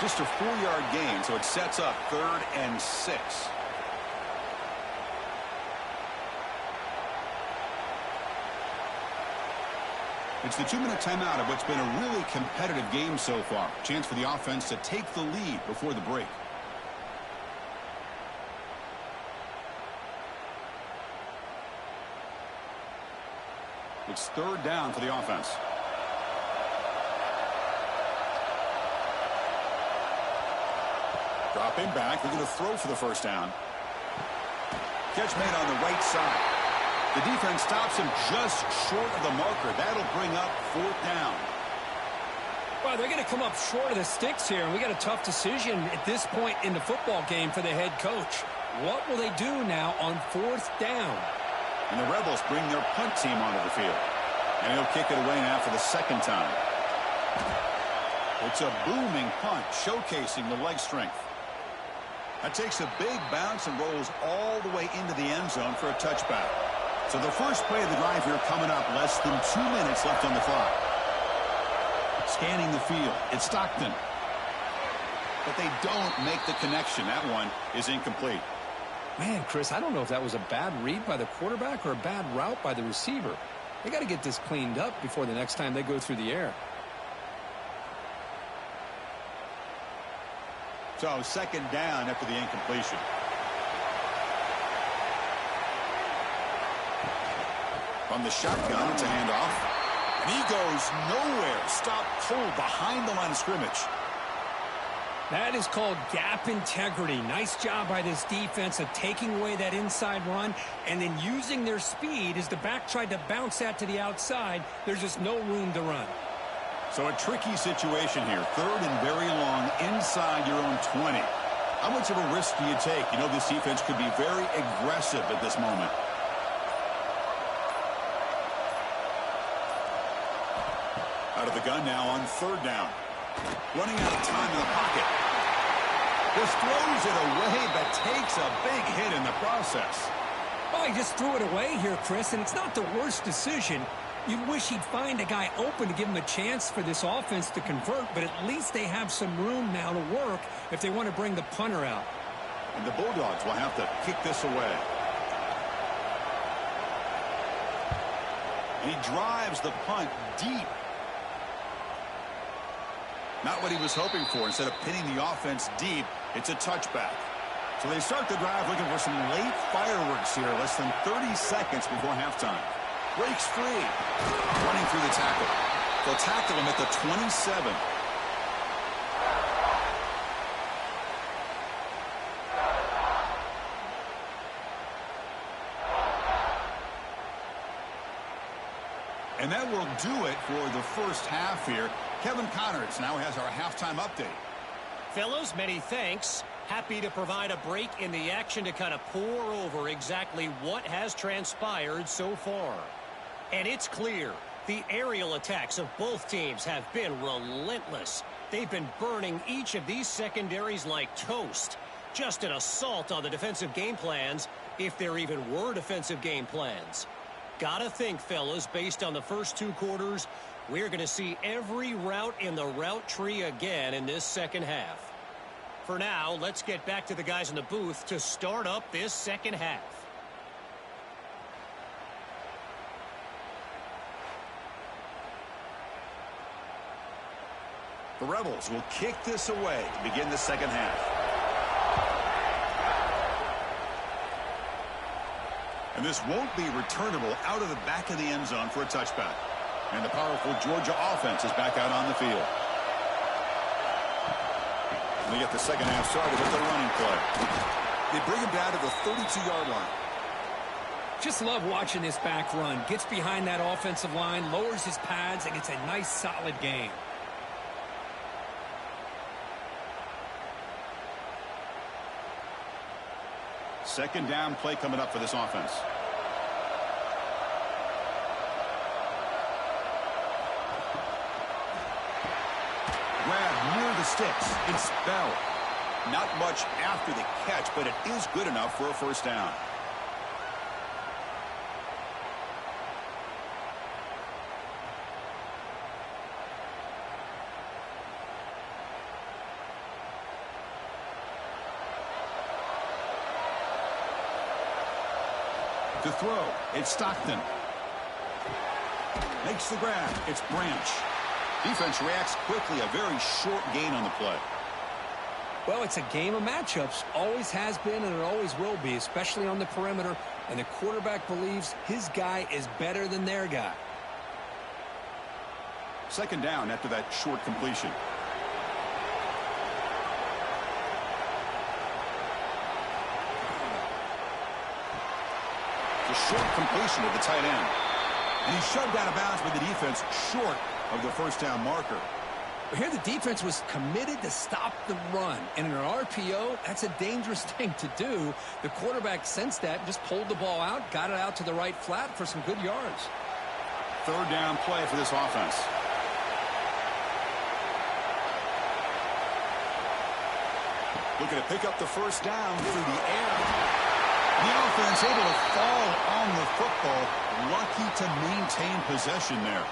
Speaker 1: Just a 4-yard gain, so it sets up 3rd and 6. It's the 2-minute timeout of what's been a really competitive game so far. Chance for the offense to take the lead before the break. It's 3rd down for the offense. Dropping back. They're going to throw for the 1st down. Catch made on the right side. The defense stops him just short of the marker. That'll bring up 4th down.
Speaker 2: Well, they're going to come up short of the sticks here, and we got a tough decision at this point in the football game for the head coach. What will they do now on 4th down?
Speaker 1: And the Rebels bring their punt team onto the field. And he'll kick it away now for the 2nd time. It's a booming punt, showcasing the leg strength. That takes a big bounce and rolls all the way into the end zone for a touchback. So the first play of the drive here coming up, less than 2 minutes left on the clock. Scanning the field, it's Stockton. But they don't make the connection. That one is incomplete.
Speaker 2: Man, Chris, I don't know if that was a bad read by the quarterback or a bad route by the receiver. They got to get this cleaned up before the next time they go through the air.
Speaker 1: So 2nd down after the incompletion. From the shotgun, it's a handoff. And he goes nowhere. Stop cold behind the line of scrimmage.
Speaker 2: That is called gap integrity. Nice job by this defense of taking away that inside run and then using their speed as the back tried to bounce that to the outside. There's just no room to run.
Speaker 1: So a tricky situation here. 3rd and very long inside your own 20. How much of a risk do you take? You know this defense could be very aggressive at this moment. Out of the gun now on 3rd down. Running out of time in the pocket. Just throws it away, but takes a big hit in the process.
Speaker 2: Well, he just threw it away here, Chris, and it's not the worst decision. You'd wish he'd find a guy open to give him a chance for this offense to convert, but at least they have some room now to work if they want to bring the punter out.
Speaker 1: And the Bulldogs will have to kick this away. And he drives the punt deep. Not what he was hoping for. Instead of pinning the offense deep, it's a touchback. So they start the drive looking for some late fireworks here, less than 30 seconds before halftime. Breaks free. Running through the tackle. They'll tackle him at the 27. And that will do it for the first half here. Kevin Connors now has our halftime update.
Speaker 3: Fellas, many thanks. Happy to provide a break in the action to kind of pour over exactly what has transpired so far. And it's clear the aerial attacks of both teams have been relentless. They've been burning each of these secondaries like toast. Just an assault on the defensive game plans, if there even were defensive game plans. Gotta think, fellas, based on the first 2 quarters, we're going to see every route in the route tree again in this second half. For now, let's get back to the guys in the booth to start up this second half.
Speaker 1: The Rebels will kick this away to begin the second half. And this won't be returnable out of the back of the end zone for a touchback. And the powerful Georgia offense is back out on the field. And they get the second half started with their running play. They bring him down to the 32-yard line.
Speaker 2: Just love watching this back run. Gets behind that offensive line, lowers his pads, and it's a nice, solid game. Second down play coming up for this offense.
Speaker 1: sticks. It's Bell. Not much after the catch, but it is good enough for a first down. To throw, it's Stockton. Makes the grab. It's Branch. Defense reacts quickly. A very short gain on the play.
Speaker 2: Well, it's a game of matchups. Always has been and it always will be, especially on the perimeter. And the quarterback believes his guy is better than their guy.
Speaker 1: Second down after that short completion. The short completion of the tight end. And he's shoved out of bounds by the defense short of the first down marker.
Speaker 2: But here the defense was committed to stop the run. And in an RPO, that's a dangerous thing to do. The quarterback sensed that, just pulled the ball out, got it out to the right flat for some good yards.
Speaker 1: Third down play for this offense. Looking to pick up the first down through the air. The offense able to fall on the football. Lucky to maintain possession there.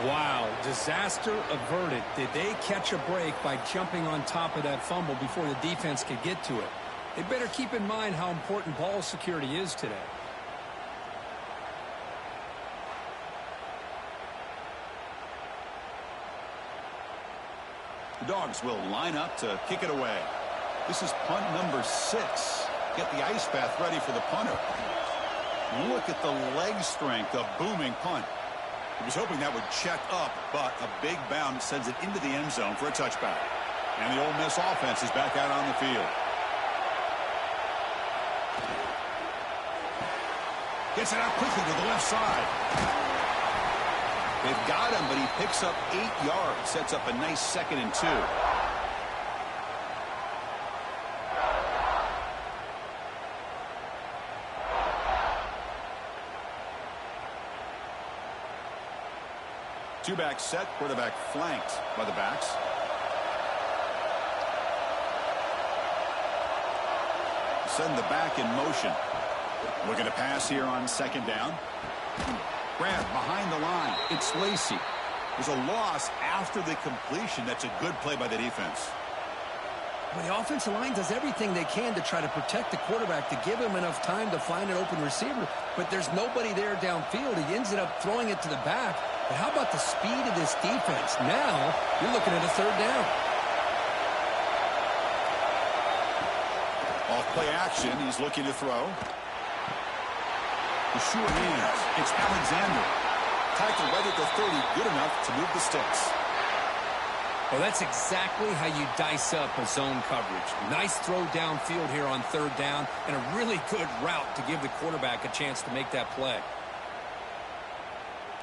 Speaker 2: Wow, disaster averted. Did they catch a break by jumping on top of that fumble before the defense could get to it? They better keep in mind how important ball security is today.
Speaker 1: The Dogs will line up to kick it away. This is punt number 6. Get the ice bath ready for the punter. Look at the leg strength, a booming punt. He was hoping that would check up, but a big bounce sends it into the end zone for a touchback. And the Ole Miss offense is back out on the field. Gets it out quickly to the left side. They've got him, but he picks up 8 yards. Sets up a nice 2nd and 2. Two-back set, quarterback flanked by the backs. Send the back in motion. Looking to pass here on second down. Grab behind the line. It's Lacey. There's a loss after the completion. That's a good play by the defense.
Speaker 2: Well, the offensive line does everything they can to try to protect the quarterback, to give him enough time to find an open receiver. But there's nobody there downfield. He ends up throwing it to the back. But how about the speed of this defense? Now you're looking at a third down.
Speaker 1: Off play action. He's looking to throw. The short hands. It's Alexander. Tackled right at the 30. Good enough to move the sticks.
Speaker 2: Well, that's exactly how you dice up a zone coverage. Nice throw downfield here on third down, and a really good route to give the quarterback a chance to make that play.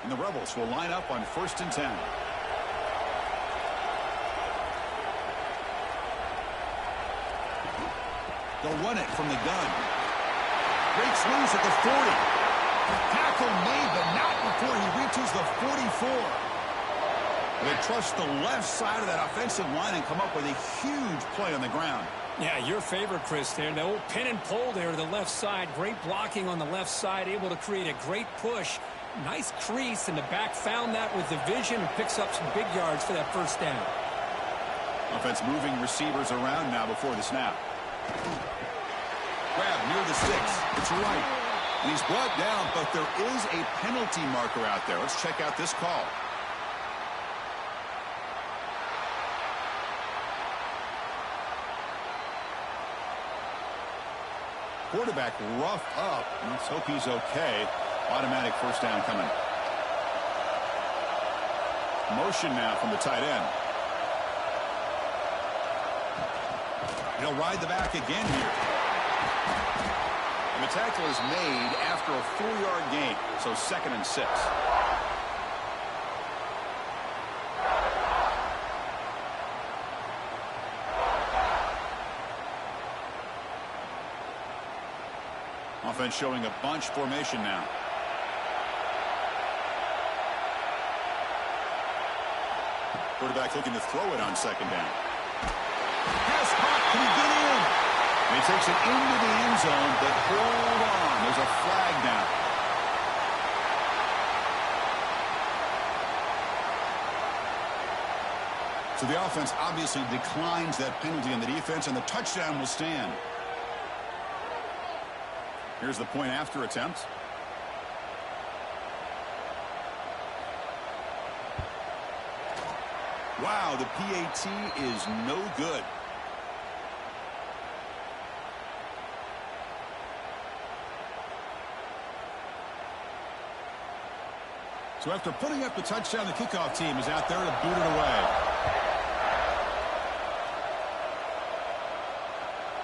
Speaker 1: And the Rebels will line up on 1st and 10. They'll run it from the gun. Breaks loose at the 40. Tackle made, but not before he reaches the 44. They trust the left side of that offensive line and come up with a huge play on the ground.
Speaker 2: Yeah, your favorite, Chris, there. The old pin and pull there to the left side. Great blocking on the left side, able to create a great push. Nice crease, and the back found that with the vision and picks up some big yards for that first down.
Speaker 1: Offense moving receivers around now before the snap. Grab near the sticks. It's right. And he's brought down, but there is a penalty marker out there. Let's check out this call. Quarterback roughed up. Let's hope he's okay. Automatic first down coming. Motion now from the tight end. He'll ride the back again here. And the tackle is made after a 4-yard gain. So 2nd and 6. Offense showing a bunch formation now. Quarterback looking to throw it on second down. Pass caught. Can he get in? And he takes it into the end zone, but hold on. There's a flag down. So the offense obviously declines that penalty on the defense, and the touchdown will stand. Here's the point after attempt. Wow, the PAT is no good. So after putting up the touchdown, the kickoff team is out there to boot it away.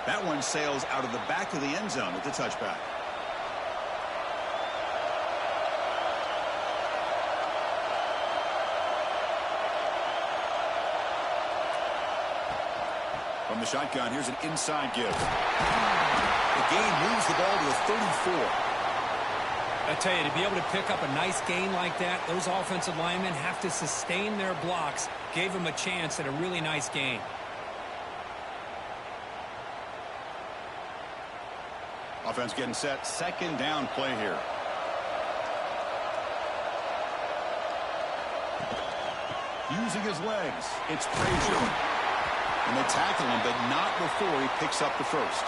Speaker 1: That one sails out of the back of the end zone at the touchback. From the shotgun, here's an inside give. The gain moves the ball to the 34.
Speaker 2: I tell you, to be able to pick up a nice gain like that, those offensive linemen have to sustain their blocks. Gave them a chance at a really nice gain.
Speaker 1: Offense getting set. Second down play here. Using his legs. It's Frazier. And they tackle him, but not before he picks up the first.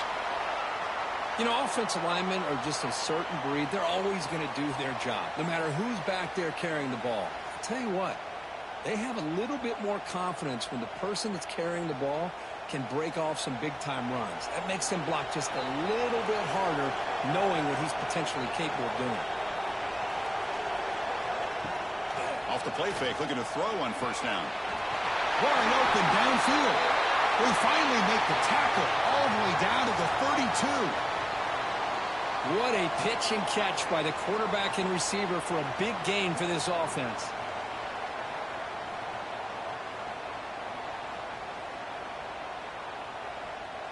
Speaker 2: You know, offensive linemen are just a certain breed. They're always going to do their job, no matter who's back there carrying the ball. I'll tell you what, they have a little bit more confidence when the person that's carrying the ball can break off some big-time runs. That makes them block just a little bit harder, knowing what he's potentially capable of doing.
Speaker 1: Off the play fake, looking to throw on first down. Wide open downfield. We finally make the tackle all the way down to the 32.
Speaker 2: What a pitch and catch by the quarterback and receiver for a big gain for this offense.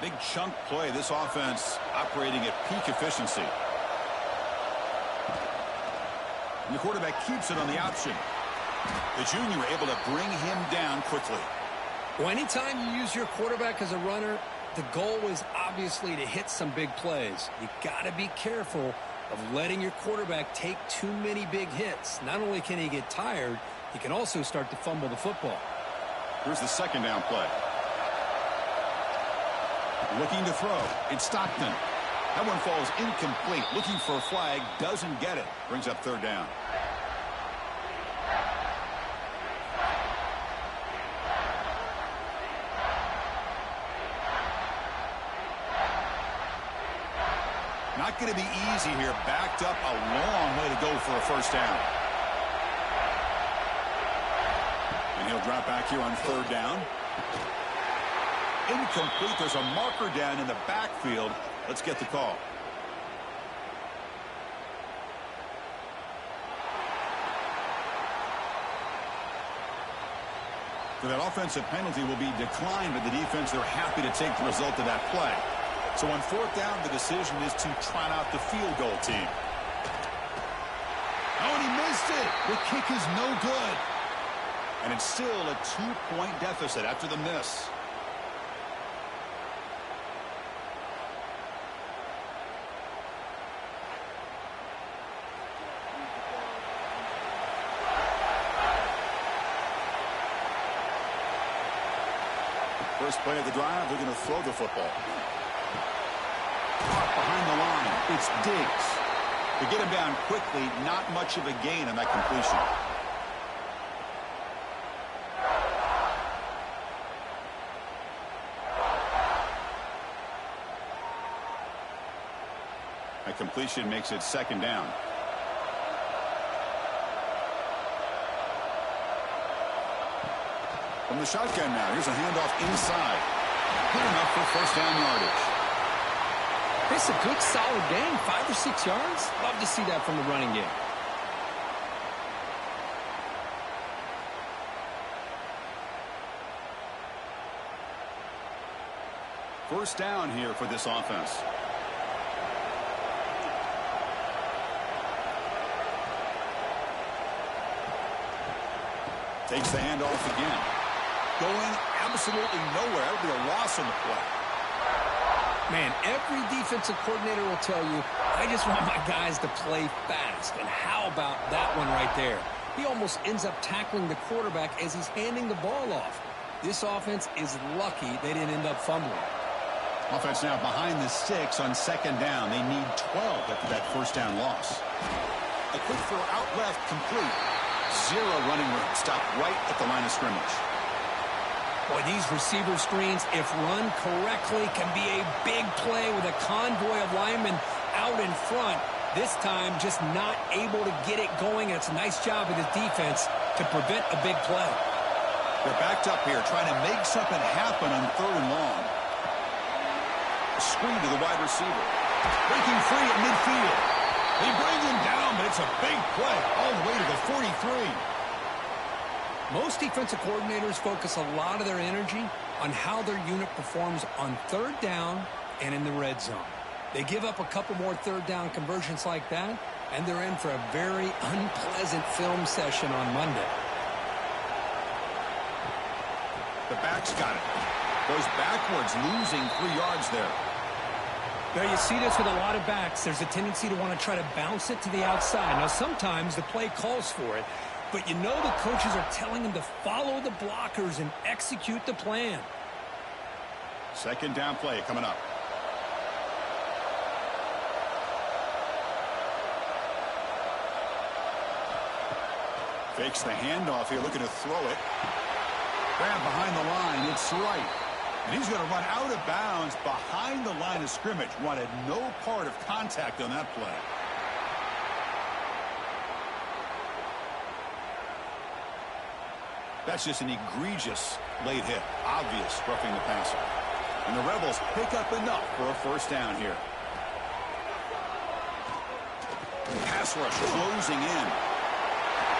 Speaker 1: Big chunk play. This offense operating at peak efficiency. And the quarterback keeps it on the option. The junior able to bring him down quickly.
Speaker 2: Well, anytime you use your quarterback as a runner, the goal is obviously to hit some big plays. You got to be careful of letting your quarterback take too many big hits. Not only can he get tired, he can also start to fumble the football.
Speaker 1: Here's the second down play. Looking to throw. It's Stockton. That one falls incomplete. Looking for a flag. Doesn't get it. Brings up third down. Not going to be easy here. Backed up a long way to go for a first down. And he'll drop back here on third down. Incomplete. There's a marker down in the backfield. Let's get the call. So that offensive penalty will be declined by the defense. They're happy to take the result of that play. So on fourth down, the decision is to trot out the field goal team. Oh, and he missed it. The kick is no good. And it's still a 2-point deficit after the miss. First play of the drive, they're going to throw the football. Caught behind the line. It's Diggs. To get him down quickly, not much of a gain on that completion. That completion makes it second down. From the shotgun now, here's a handoff inside. Good enough for first down yardage.
Speaker 2: It's a good, solid gain, 5 or 6 yards. Love to see that from the running game.
Speaker 1: First down here for this offense. Takes the handoff again. going absolutely nowhere. That'll be a loss on the play.
Speaker 2: Man, every defensive coordinator will tell you, I just want my guys to play fast. And how about that one right there? He almost ends up tackling the quarterback as he's handing the ball off. This offense is lucky they didn't end up fumbling.
Speaker 1: Offense now behind the 6 on second down. They need 12 after that first down loss. A quick throw out left, complete. Zero running room. Stop right at the line of scrimmage.
Speaker 2: Boy, these receiver screens, if run correctly, can be a big play with a convoy of linemen out in front. This time, just not able to get it going. And it's a nice job of the defense to prevent a big play.
Speaker 1: They're backed up here, trying to make something happen on 3rd and long. A screen to the wide receiver. Breaking free at midfield. They bring him down, but it's a big play all the way to the 43.
Speaker 2: Most defensive coordinators focus a lot of their energy on how their unit performs on 3rd down and in the red zone. They give up a couple more 3rd down conversions like that, and they're in for a very unpleasant film session on Monday.
Speaker 1: The back's got it. Goes backwards, losing 3 yards there.
Speaker 2: Now, you see this with a lot of backs. There's a tendency to want to try to bounce it to the outside. Now, sometimes the play calls for it, but you know the coaches are telling them to follow the blockers and execute the plan.
Speaker 1: Second down play coming up. Fakes the handoff here, looking to throw it. Grab behind the line, it's right. And he's going to run out of bounds behind the line of scrimmage. Wanted no part of contact on that play. That's just an egregious late hit. Obvious roughing the passer. And the Rebels pick up enough for a first down here. Pass rush closing in.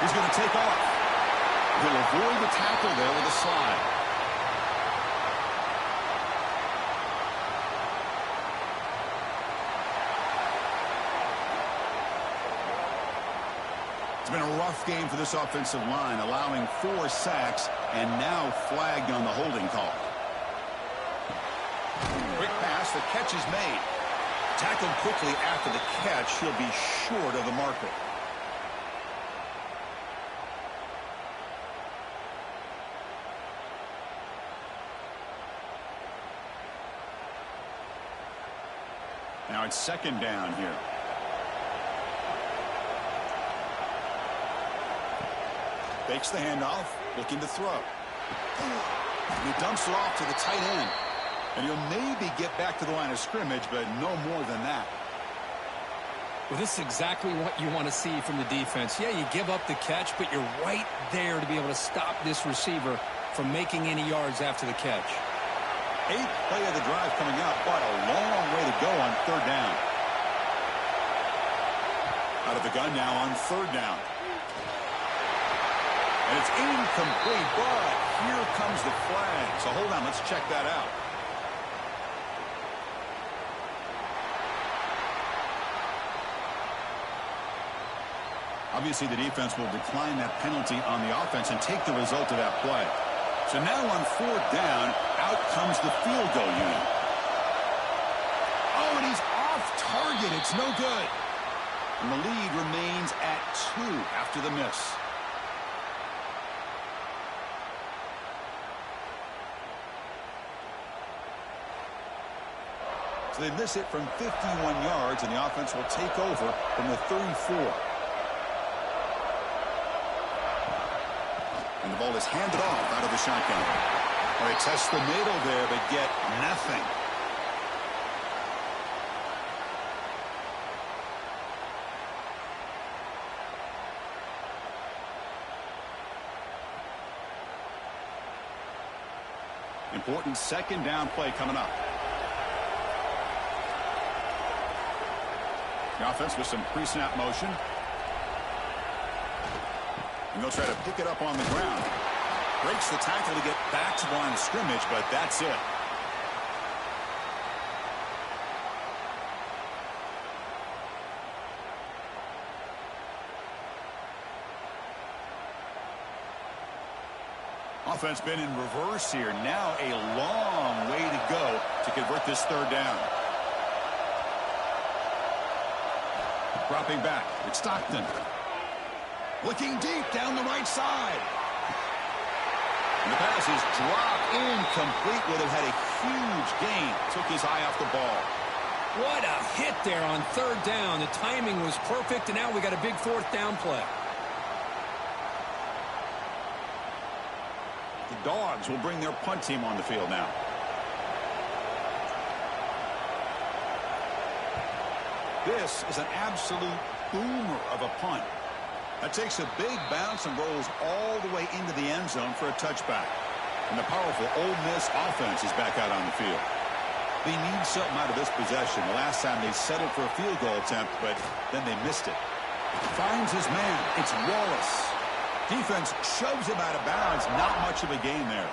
Speaker 1: He's going to take off. He'll avoid the tackle there with a slide. It's been a rough game for this offensive line, allowing 4 sacks and now flagged on the holding call. Quick pass, the catch is made. Tackled quickly after the catch, he'll be short of the marker. Now it's second down here. Fakes the handoff, looking to throw. And he dumps it off to the tight end. And he'll maybe get back to the line of scrimmage, but no more than that.
Speaker 2: Well, this is exactly what you want to see from the defense. Yeah, you give up the catch, but you're right there to be able to stop this receiver from making any yards after the catch.
Speaker 1: 8th play of the drive coming up, but a long way to go on 3rd down. Out of the gun now on 3rd down. And it's incomplete, but here comes the flag. So hold on, let's check that out. Obviously, the defense will decline that penalty on the offense and take the result of that play. So now on 4th down, out comes the field goal unit. Oh, and he's off target. It's no good. And the lead remains at 2 after the miss. So they miss it from 51 yards, and the offense will take over from the 34. And the ball is handed off out of the shotgun. Well, they test the middle there, but get nothing. Important second down play coming up. The offense with some pre-snap motion. And they'll try to pick it up on the ground. Breaks the tackle to get back to the line of scrimmage, but that's it. Offense been in reverse here. Now a long way to go to convert this third down. Dropping back. It's Stockton. Looking deep down the right side. And the pass is dropped incomplete. Would have had a huge gain. Took his eye off the ball.
Speaker 2: What a hit there on third down. The timing was perfect, and now we got a big fourth down play.
Speaker 1: The Dogs will bring their punt team on the field now. This is an absolute boomer of a punt. That takes a big bounce and rolls all the way into the end zone for a touchback. And the powerful Ole Miss offense is back out on the field. They need something out of this possession. The last time they settled for a field goal attempt, but then they missed it. Finds his man. It's Wallace. Defense shoves him out of bounds. Not much of a gain there.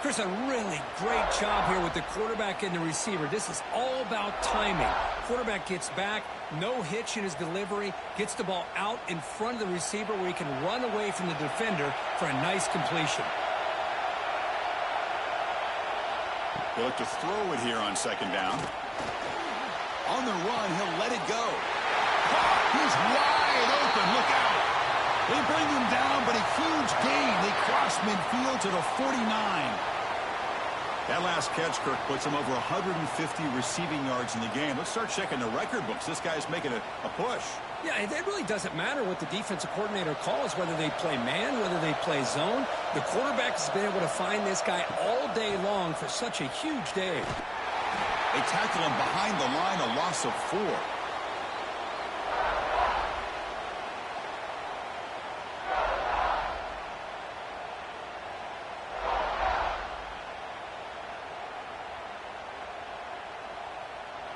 Speaker 2: Chris, a really great job here with the quarterback and the receiver. This is all about timing. Quarterback gets back, no hitch in his delivery, gets the ball out in front of the receiver where he can run away from the defender for a nice completion.
Speaker 1: He'll look to throw it here on second down. On the run, he'll let it go. He's wide open. Look out. They bring him down, but a huge gain. They cross midfield to the 49. That last catch, Kirk, puts him over 150 receiving yards in the game. Let's start checking the record books. This guy's making a push.
Speaker 2: Yeah, it really doesn't matter what the defensive coordinator calls, whether they play man, whether they play zone. The quarterback has been able to find this guy all day long for such a huge day.
Speaker 1: They tackle him behind the line, a loss of 4.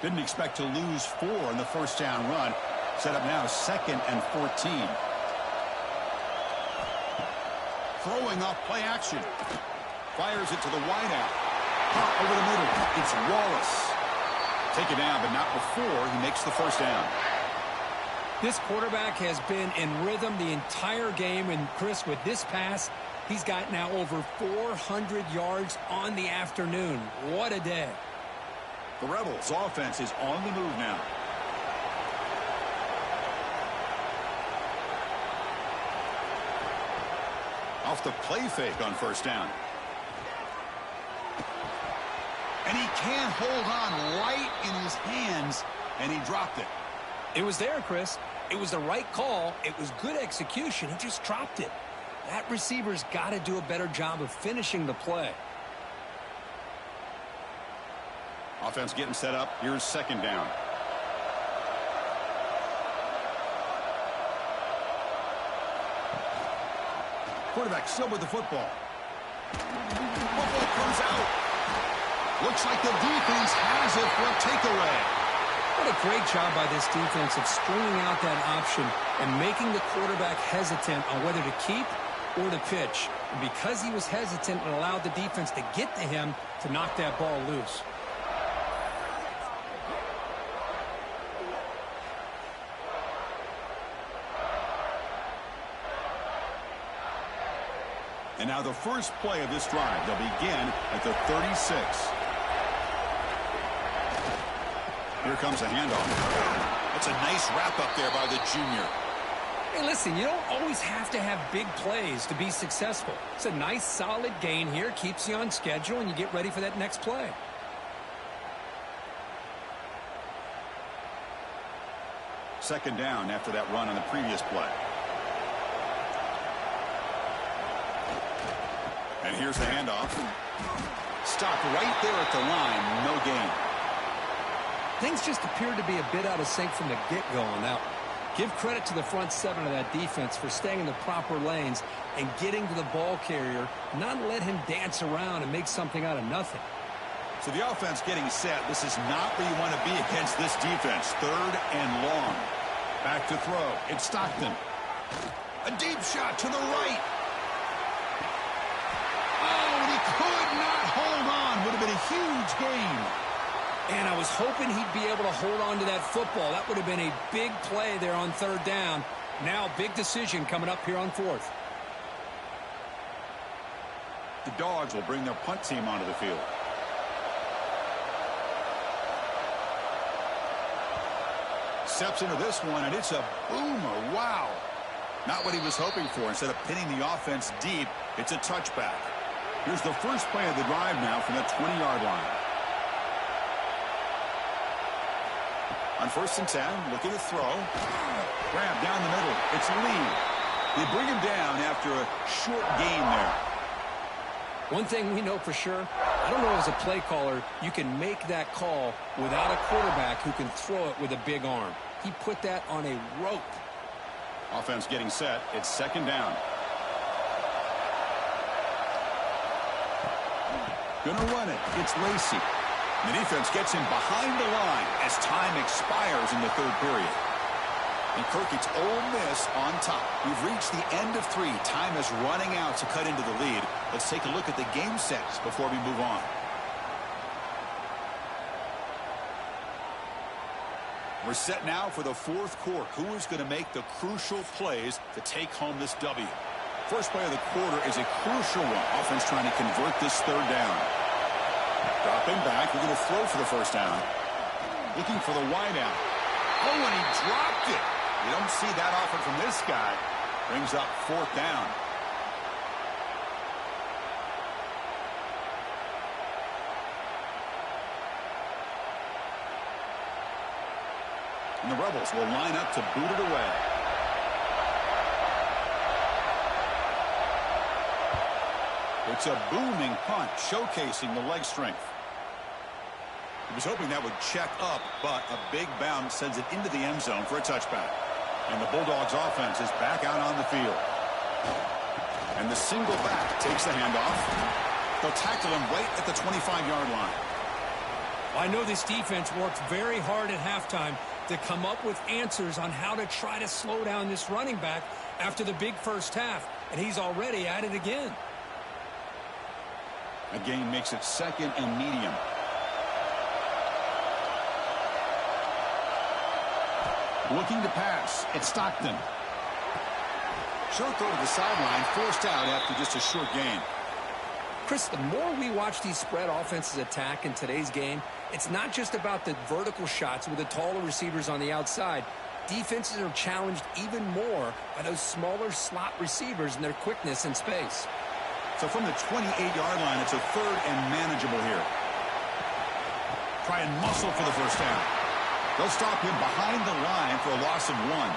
Speaker 1: Didn't expect to lose 4 in the first down run. Set up now 2nd and 14. Throwing off play action. Fires it to the wideout. Pop over the middle. It's Wallace. Take it down, but not before he makes the first down.
Speaker 2: This quarterback has been in rhythm the entire game, and Chris, with this pass, he's got now over 400 yards on the afternoon. What a day.
Speaker 1: The Rebels' offense is on the move now. Off the play fake on first down. And he can't hold on right in his hands, and he dropped it.
Speaker 2: It was there, Chris. It was the right call. It was good execution. He just dropped it. That receiver's got to do a better job of finishing the play.
Speaker 1: Offense getting set up. Here's second down. Quarterback still with the football. Football comes out. Looks like the defense has it for a takeaway.
Speaker 2: What a great job by this defense of stringing out that option and making the quarterback hesitant on whether to keep or to pitch. And because he was hesitant, it allowed the defense to get to him to knock that ball loose.
Speaker 1: And now the first play of this drive. They'll begin at the 36. Here comes a handoff. That's a nice wrap up there by the junior.
Speaker 2: Hey, listen, you don't always have to have big plays to be successful. It's a nice, solid gain here. Keeps you on schedule, and you get ready for that next play.
Speaker 1: Second down after that run on the previous play. And here's the handoff. Stopped right there at the line. No gain.
Speaker 2: Things just appeared to be a bit out of sync from the get-go on that one. Give credit to the front 7 of that defense for staying in the proper lanes and getting to the ball carrier, not let him dance around and make something out of nothing.
Speaker 1: So the offense getting set. This is not where you want to be against this defense. 3rd and long. Back to throw. It's Stockton. A deep shot to the right. Oh, and he could not hold on. Would have been a huge gain.
Speaker 2: And I was hoping he'd be able to hold on to that football. That would have been a big play there on 3rd down. Now, big decision coming up here on 4th.
Speaker 1: The Dogs will bring their punt team onto the field. Steps into this one, and it's a boomer. Wow. Not what he was hoping for. Instead of pinning the offense deep, it's a touchback. Here's the first play of the drive now from the 20-yard line. On 1st and 10, looking to throw. Grab down the middle. It's Lee. They bring him down after a short gain there.
Speaker 2: One thing we know for sure, I don't know as a play caller, you can make that call without a quarterback who can throw it with a big arm. He put that on a rope.
Speaker 1: Offense getting set. It's 2nd down. Gonna run it. It's Lacey. The defense gets him behind the line as time expires in the 3rd period. And Kirk, it's Ole Miss on top. We've reached the end of 3. Time is running out to cut into the lead. Let's take a look at the game sets before we move on. We're set now for the 4th quarter. Who is going to make the crucial plays to take home this W? First play of the quarter is a crucial one. Offense trying to convert this 3rd down. Dropping back. We're going to throw for the 1st down. Looking for the wideout. Oh, and he dropped it. You don't see that often from this guy. Brings up 4th down. And the Rebels will line up to boot it away. It's a booming punt, showcasing the leg strength. He was hoping that would check up, but a big bounce sends it into the end zone for a touchback. And the Bulldogs offense is back out on the field. And the single back takes the handoff. They'll tackle him right at the 25-yard line.
Speaker 2: I know this defense worked very hard at halftime to come up with answers on how to try to slow down this running back after the big first half. And he's already at it again.
Speaker 1: A gain makes it 2nd and medium. Looking to pass. It's Stockton. Short throw to the sideline, forced out after just a short gain.
Speaker 2: Chris, the more we watch these spread offenses attack in today's game, it's not just about the vertical shots with the taller receivers on the outside. Defenses are challenged even more by those smaller slot receivers and their quickness in space.
Speaker 1: So from the 28-yard line, it's a 3rd and manageable here. Try and muscle for the 1st down. They'll stop him behind the line for a loss of 1.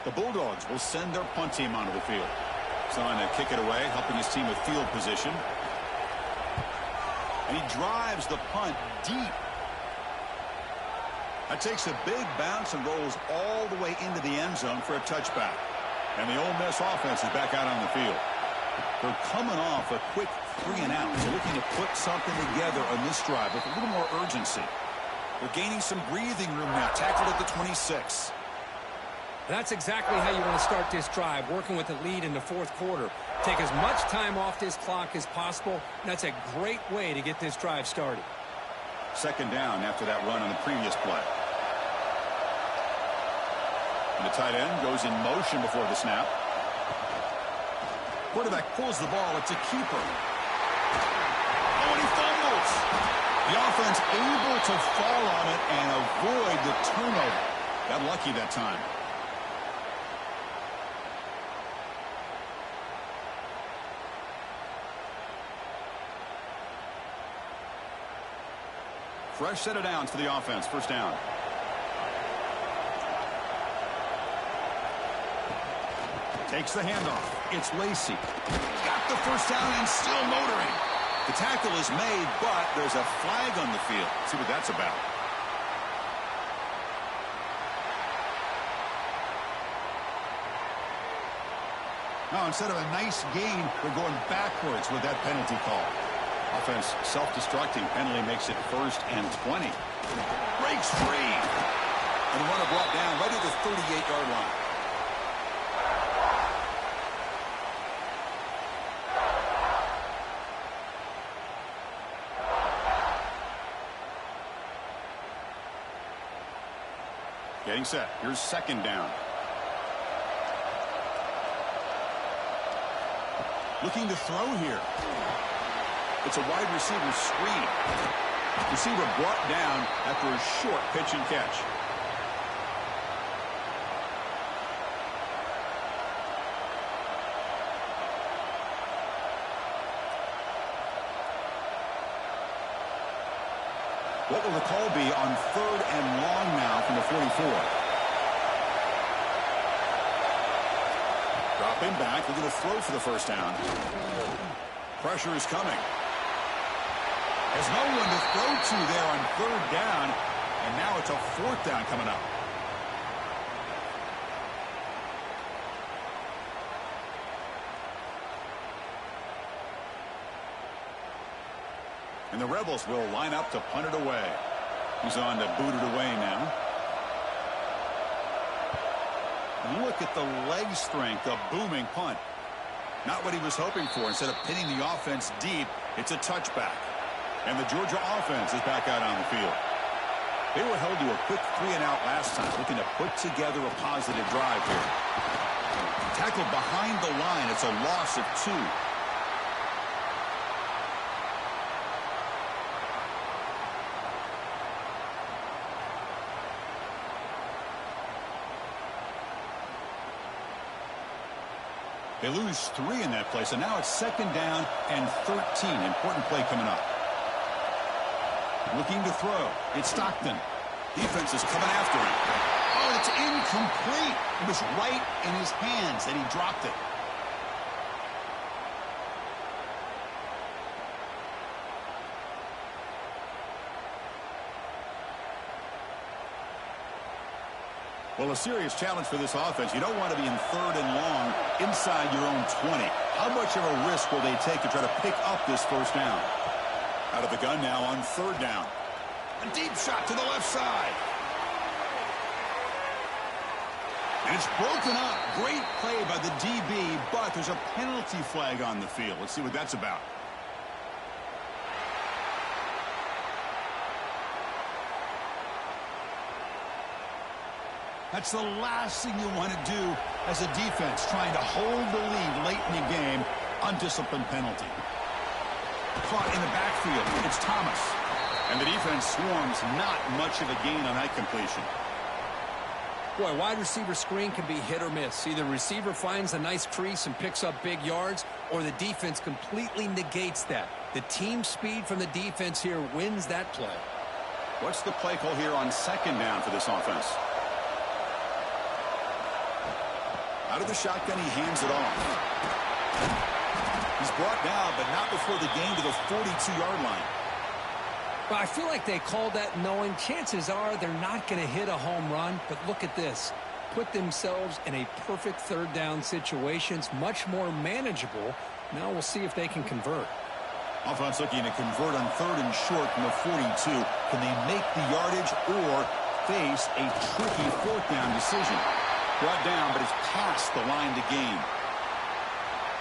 Speaker 1: The Bulldogs will send their punt team onto the field. Trying to kick it away, helping his team with field position. And he drives the punt deep. That takes a big bounce and rolls all the way into the end zone for a touchback. And the Ole Miss offense is back out on the field. They're coming off a quick 3 and out. They're looking to put something together on this drive with a little more urgency. They're gaining some breathing room now. Tackled at the 26.
Speaker 2: That's exactly how you want to start this drive, working with the lead in the 4th quarter. Take as much time off this clock as possible, and that's a great way to get this drive started.
Speaker 1: 2nd down after that run on the previous play. And the tight end goes in motion before the snap. Quarterback pulls the ball. It's a keeper. Oh, and he fumbles. The offense able to fall on it and avoid the turnover. Got lucky that time. Fresh set of downs for the offense. 1st down. Takes the handoff. It's Lacey. Got the 1st down and still motoring. The tackle is made, but there's a flag on the field. Let's see what that's about. Now, instead of a nice gain, we're going backwards with that penalty call. Offense self-destructing. Penalty makes it 1st and 20. Breaks free. And the runner brought down right at the 38-yard line. Getting set. Here's second down. Looking to throw here. It's a wide receiver screen. Receiver brought down after a short pitch and catch. What will the call be on third and long now from the 44? Dropping back, looking to throw for the first down. Pressure is coming. There's no one to throw to there on third down, and now it's a fourth down coming up. And the Rebels will line up to punt it away. He's on to boot it away now. And look at the leg strength, a booming punt. Not what he was hoping for. Instead of pinning the offense deep, it's a touchback. And the Georgia offense is back out on the field. They were held to a quick 3-and-out last time, looking to put together a positive drive here. Tackled behind the line. It's a loss of 2. They lose 3 in that play, so now it's second down and 13. Important play coming up. Looking to throw. It's Stockton. Defense is coming after him. Oh, it's incomplete. It was right in his hands, and he dropped it. Well, a serious challenge for this offense. You don't want to be in third and long inside your own 20. How much of a risk will they take to try to pick up this first down? Out of the gun now on third down. A deep shot to the left side. And it's broken up. Great play by the DB, but there's a penalty flag on the field. Let's see what that's about. That's the last thing you want to do as a defense, trying to hold the lead late in the game. Undisciplined penalty. Caught in the backfield. It's Thomas. And the defense swarms. Not much of a gain on that completion.
Speaker 2: Boy, wide receiver screen can be hit or miss. Either receiver finds a nice crease and picks up big yards, or the defense completely negates that. The team speed from the defense here wins that play.
Speaker 1: What's the play call here on second down for this offense? Out of the shotgun, he hands it off. He's brought down, but not before the gain to the 42-yard line.
Speaker 2: Well, I feel like they called that knowing chances are they're not going to hit a home run, but look at this. Put themselves in a perfect third down situation. It's much more manageable. Now we'll see if they can convert.
Speaker 1: Offense looking to convert on third and short from the 42. Can they make the yardage or face a tricky fourth down decision? Brought down, but it's past the line to gain.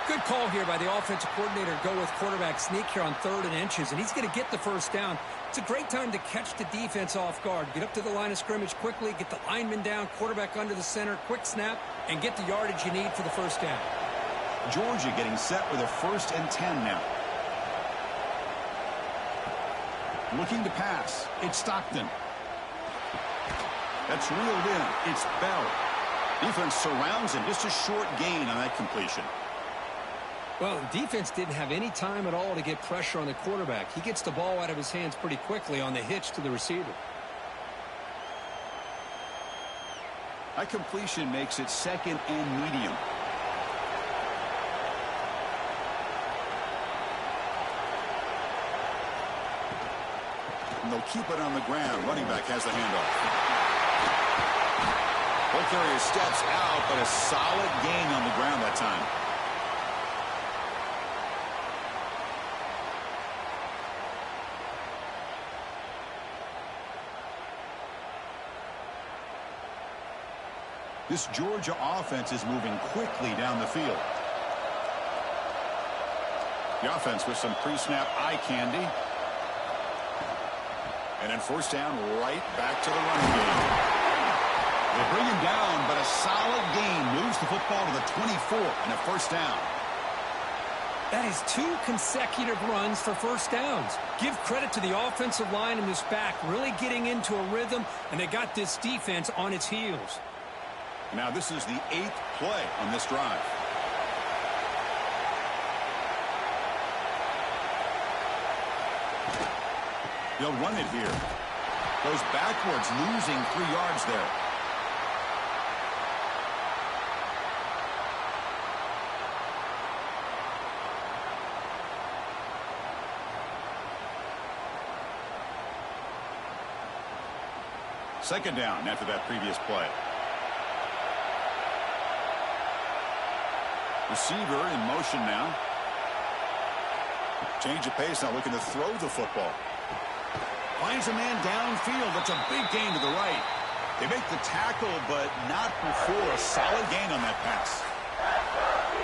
Speaker 2: Good call here by the offensive coordinator. Go with quarterback sneak here on third and inches, and he's going to get the first down. It's a great time to catch the defense off guard. Get up to the line of scrimmage quickly, get the lineman down, quarterback under the center, quick snap, and get the yardage you need for the first down.
Speaker 1: Georgia getting set with a 1st and 10 now. Looking to pass. It's Stockton. That's reeled in. It's Bell. Defense surrounds him. Just a short gain on that completion.
Speaker 2: Well, the defense didn't have any time at all to get pressure on the quarterback. He gets the ball out of his hands pretty quickly on the hitch to the receiver.
Speaker 1: That completion makes it 2nd and medium. And they'll keep it on the ground. Running back has the handoff. Ball carrier steps out, but a solid gain on the ground that time. This Georgia offense is moving quickly down the field. The offense with some pre-snap eye candy. And then first down, right back to the running game. They bring him down, but a solid gain moves the football to the 24 and a first down.
Speaker 2: That is 2 consecutive runs for first downs. Give credit to the offensive line in this back, really getting into a rhythm, and they got this defense on its heels.
Speaker 1: Now this is the 8th play on this drive. They'll run it here. Goes backwards, losing 3 yards there. Second down after that previous play. Receiver in motion now. Change of pace, now looking to throw the football. Finds a man downfield. That's a big gain to the right. They make the tackle, but not before a solid gain on that pass.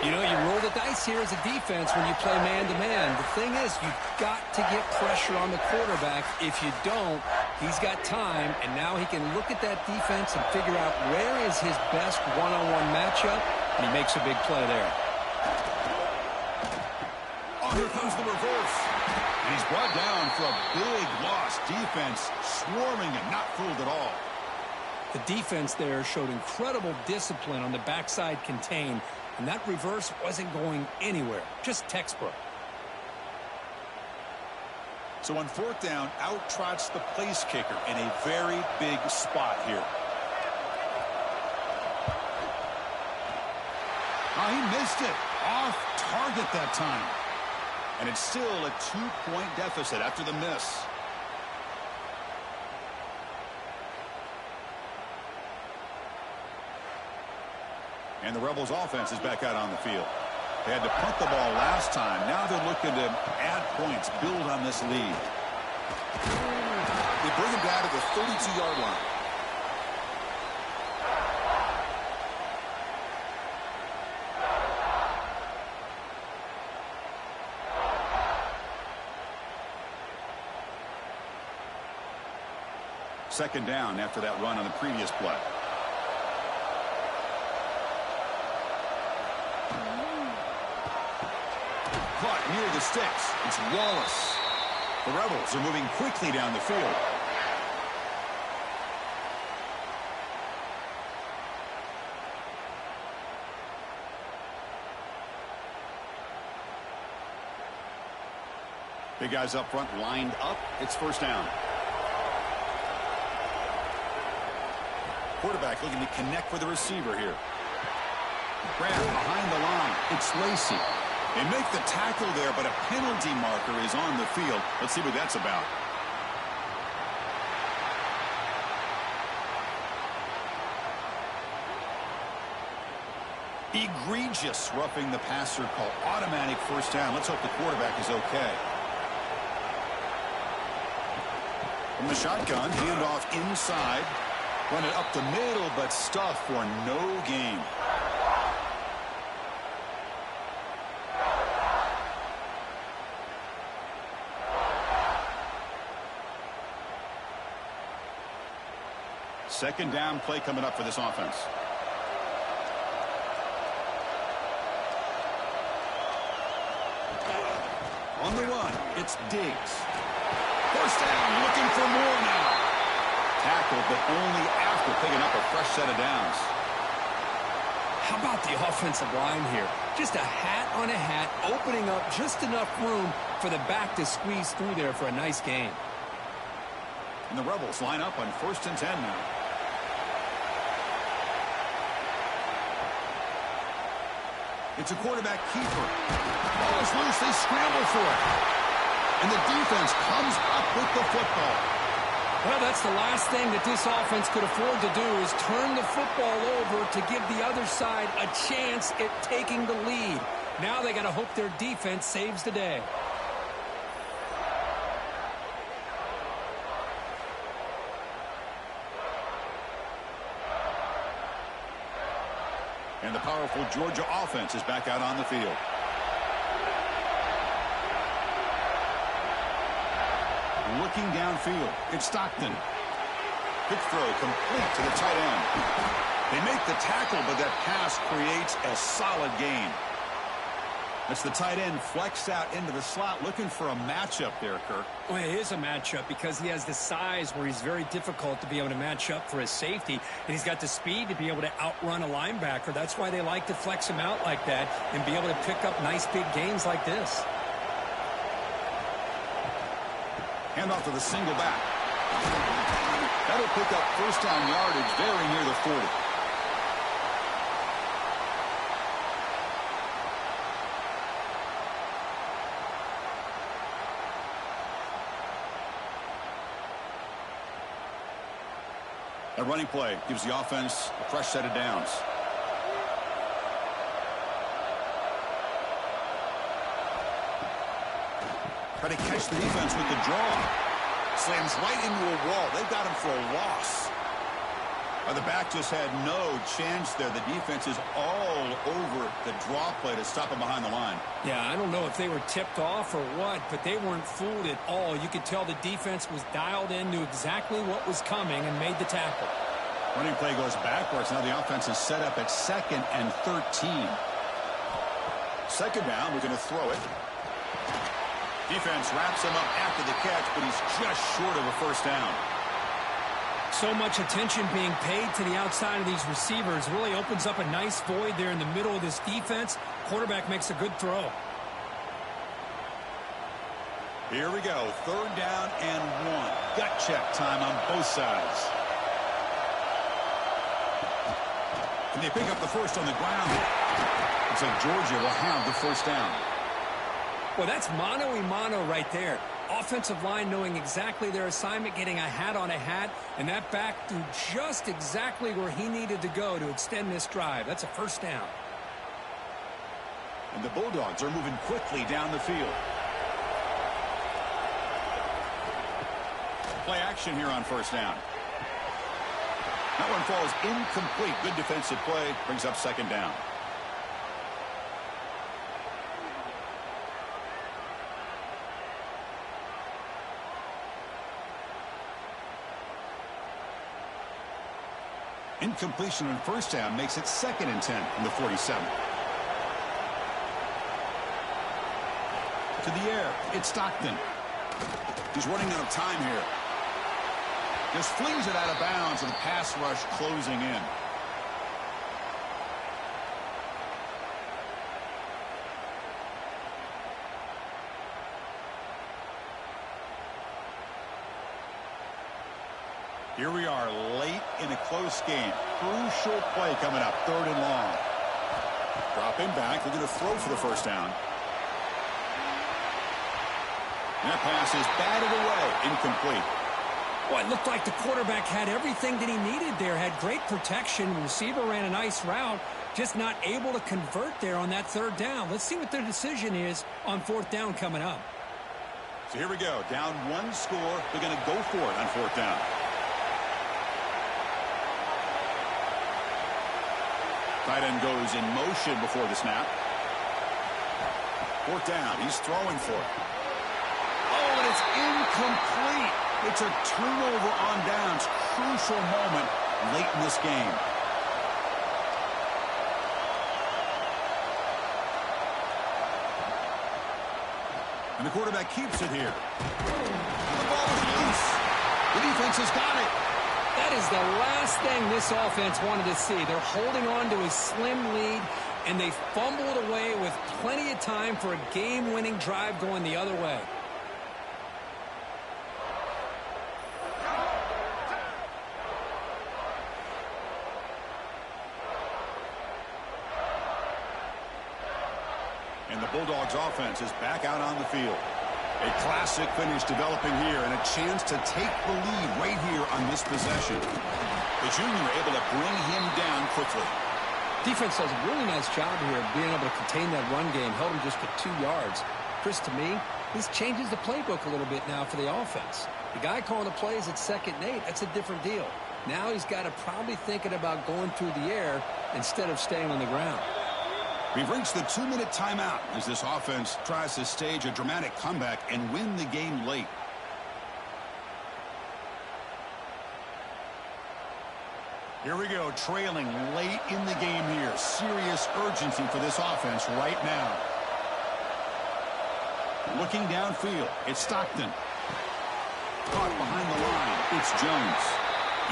Speaker 2: You know, you roll the dice here as a defense when you play man-to-man. The thing is, you've got to get pressure on the quarterback. If you don't, he's got time, and now he can look at that defense and figure out where is his best one-on-one matchup, and he makes a big play there.
Speaker 1: Oh, here comes the reverse. And he's brought down for a big loss. Defense swarming and not fooled at all.
Speaker 2: The defense there showed incredible discipline on the backside contain, and that reverse wasn't going anywhere. Just textbook.
Speaker 1: So on 4th down, out trots the place kicker in a very big spot here. Oh, he missed it. Off target that time. And it's still a 2-point deficit after the miss. And the Rebels offense is back out on the field. They had to punt the ball last time. Now they're looking to add points, build on this lead. They bring him down to the 32-yard line. Second down after that run on the previous play. Caught near the sticks. It's Wallace. The Rebels are moving quickly down the field. Big guys up front lined up. It's first down. Quarterback looking to connect with the receiver here. Grab behind the line. It's Lacey. They make the tackle there, but a penalty marker is on the field. Let's see what that's about. Egregious roughing the passer call. Automatic first down. Let's hope the quarterback is okay. From the shotgun, handoff inside. Run it up the middle, but stuffed for no gain. Second down play coming up for this offense. On the run, it's Diggs. First down, looking for more now. Tackled, but only after picking up a fresh set of downs.
Speaker 2: How about the offensive line here? Just a hat on a hat, opening up just enough room for the back to squeeze through there for a nice gain.
Speaker 1: And the Rebels line up on 1st and 10 now. It's a quarterback keeper. Ball is loose. They scramble for it. And the defense comes up with the football.
Speaker 2: Well, that's the last thing that this offense could afford to do is turn the football over to give the other side a chance at taking the lead. Now they got to hope their defense saves the day.
Speaker 1: And the powerful Georgia offense is back out on the field. Looking downfield, it's Stockton. Quick throw complete to the tight end. They make the tackle, but that pass creates a solid gain. That's the tight end flexed out into the slot, looking for a matchup there, Kirk.
Speaker 2: Well, it is a matchup because he has the size where he's very difficult to be able to match up for his safety, and he's got the speed to be able to outrun a linebacker. That's why they like to flex him out like that and be able to pick up nice big gains like this.
Speaker 1: Hand off to the single back. That'll pick up first down yardage very near the 40. A running play gives the offense a fresh set of downs. Try to catch the defense with the draw. Slams right into a wall. They've got him for a loss. The back just had no chance there. The defense is all over the draw play to stop him behind the line.
Speaker 2: Yeah, I don't know if they were tipped off or what, but they weren't fooled at all. You could tell the defense was dialed in, knew exactly what was coming, and made the tackle.
Speaker 1: Running play goes backwards. Now the offense is set up at 2nd and 13. Second down, we're going to throw it. Defense wraps him up after the catch, but he's just short of a first down.
Speaker 2: So much attention being paid to the outside of these receivers really opens up a nice void there in the middle of this defense. Quarterback makes a good throw.
Speaker 1: Here we go. 3rd down and 1. Gut check time on both sides. And they pick up the first on the ground. Looks like Georgia will have the first down.
Speaker 2: Well, that's mano-a-mano right there. Offensive line knowing exactly their assignment, getting a hat on a hat, and that back threw just exactly where he needed to go to extend this drive. That's a first down.
Speaker 1: And the Bulldogs are moving quickly down the field. Play action here on first down. That one falls incomplete. Good defensive play. Brings up 2nd down. Incompletion on first down makes it 2nd and 10 from the 47. To the air, it's Stockton. He's running out of time here. Just flings it out of bounds, and the pass rush closing in. Here we are late in a close game. Crucial play coming up, 3rd and long. Dropping back, they're going to throw for the first down. That pass is batted away, incomplete.
Speaker 2: Well, it looked like the quarterback had everything that he needed there, had great protection. The receiver ran a nice route, just not able to convert there on that 3rd down. Let's see what their decision is on 4th down coming up.
Speaker 1: So here we go, down 1 score. They're going to go for it on 4th down. Tight end goes in motion before the snap. 4th down, he's throwing for it. Oh, and it's incomplete. It's a turnover on downs. Crucial moment late in this game. And the quarterback keeps it here. The ball is loose. The defense has got it.
Speaker 2: That is the last thing this offense wanted to see. They're holding on to a slim lead, and they fumbled away with plenty of time for a game-winning drive going the other way.
Speaker 1: And the Bulldogs offense is back out on the field. A classic finish developing here, and a chance to take the lead right here on this possession. The junior able to bring him down quickly.
Speaker 2: Defense does a really nice job here of being able to contain that run game, held him just to 2 yards. Chris, to me, this changes the playbook a little bit now for the offense. The guy calling the plays at 2nd and 8, that's a different deal. Now he's got to probably thinking about going through the air instead of staying on the ground.
Speaker 1: We've reached the 2-minute timeout as this offense tries to stage a dramatic comeback and win the game late. Here we go, trailing late in the game here. Serious urgency for this offense right now. Looking downfield, it's Stockton. Caught behind the line, it's Jones.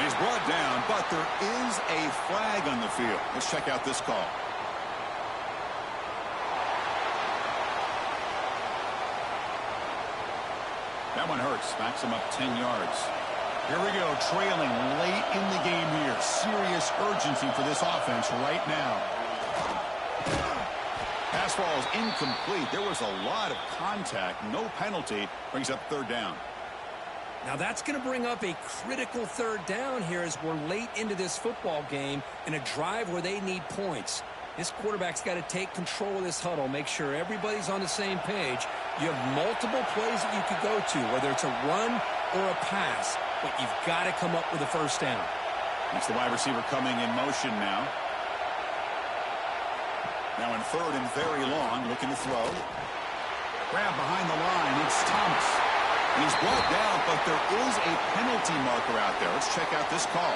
Speaker 1: He's brought down, but there is a flag on the field. Let's check out this call. That one hurts. Backs him up 10 yards. Here we go, trailing late in the game here. Serious urgency for this offense right now. Pass ball is incomplete. There was a lot of contact. No penalty. Brings up third down.
Speaker 2: Now that's going to bring up a critical third down here as we're late into this football game in a drive where they need points. This quarterback's got to take control of this huddle, make sure everybody's on the same page. You have multiple plays that you could go to, whether it's a run or a pass, but you've got to come up with a first down.
Speaker 1: It's the wide receiver coming in motion now. Now in third and very long, looking to throw. Grab behind the line, it's Thomas. And he's brought down, but there is a penalty marker out there. Let's check out this call.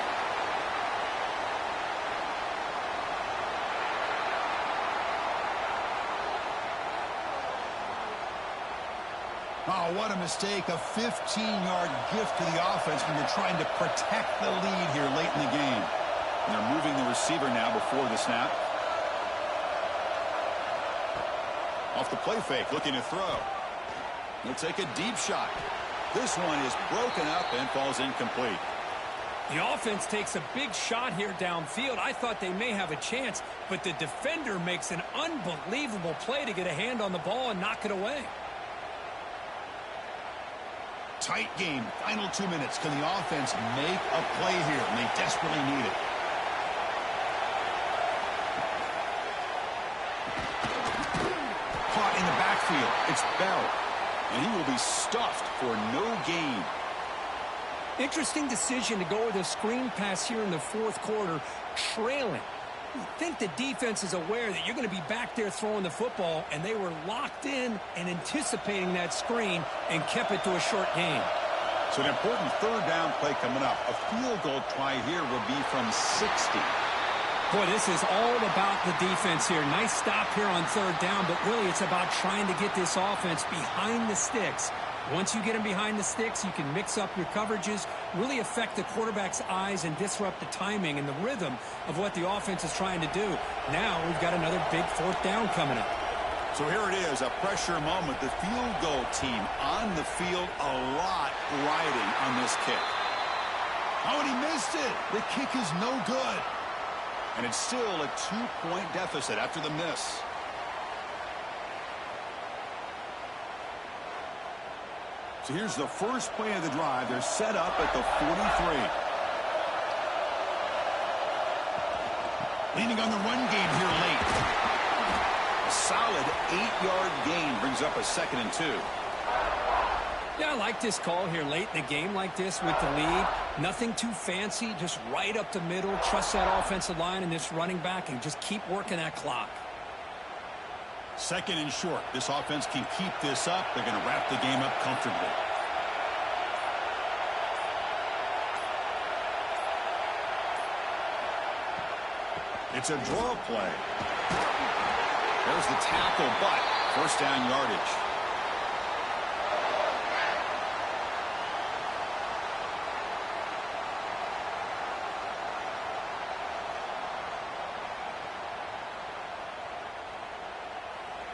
Speaker 1: Oh, what a mistake. A 15-yard gift to the offense when you're trying to protect the lead here late in the game. And they're moving the receiver now before the snap. Off the play fake, looking to throw. He'll take a deep shot. This one is broken up and falls incomplete.
Speaker 2: The offense takes a big shot here downfield. I thought they may have a chance, but the defender makes an unbelievable play to get a hand on the ball and knock it away.
Speaker 1: Tight game, final 2 minutes. Can the offense make a play here? And they desperately need it. Caught in the backfield. It's Bell. And he will be stuffed for no gain.
Speaker 2: Interesting decision to go with a screen pass here in the fourth quarter, trailing. You think the defense is aware that you're going to be back there throwing the football, and they were locked in and anticipating that screen and kept it to a short gain.
Speaker 1: So an important third down play coming up. A field goal try here will be from 60.
Speaker 2: Boy, this is all about the defense here. Nice stop here on third down, but really it's about trying to get this offense behind the sticks. Once you get them behind the sticks, you can mix up your coverages, really affect the quarterback's eyes and disrupt the timing and the rhythm of what the offense is trying to do. Now we've got another big fourth down coming up.
Speaker 1: So here it is, a pressure moment. The field goal team on the field, a lot riding on this kick. Oh, and he missed it. The kick is no good. And it's still a 2-point deficit after the miss. So here's the first play of the drive. They're set up at the 43. Leaning on the run game here late. A solid 8-yard gain brings up a 2nd and 2.
Speaker 2: Yeah, I like this call here late in the game like this with the lead. Nothing too fancy, just right up the middle. Trust that offensive line and this running back and just keep working that clock.
Speaker 1: 2nd and short. This offense can keep this up. They're going to wrap the game up comfortably. It's a draw play. There's the tackle, but first down yardage.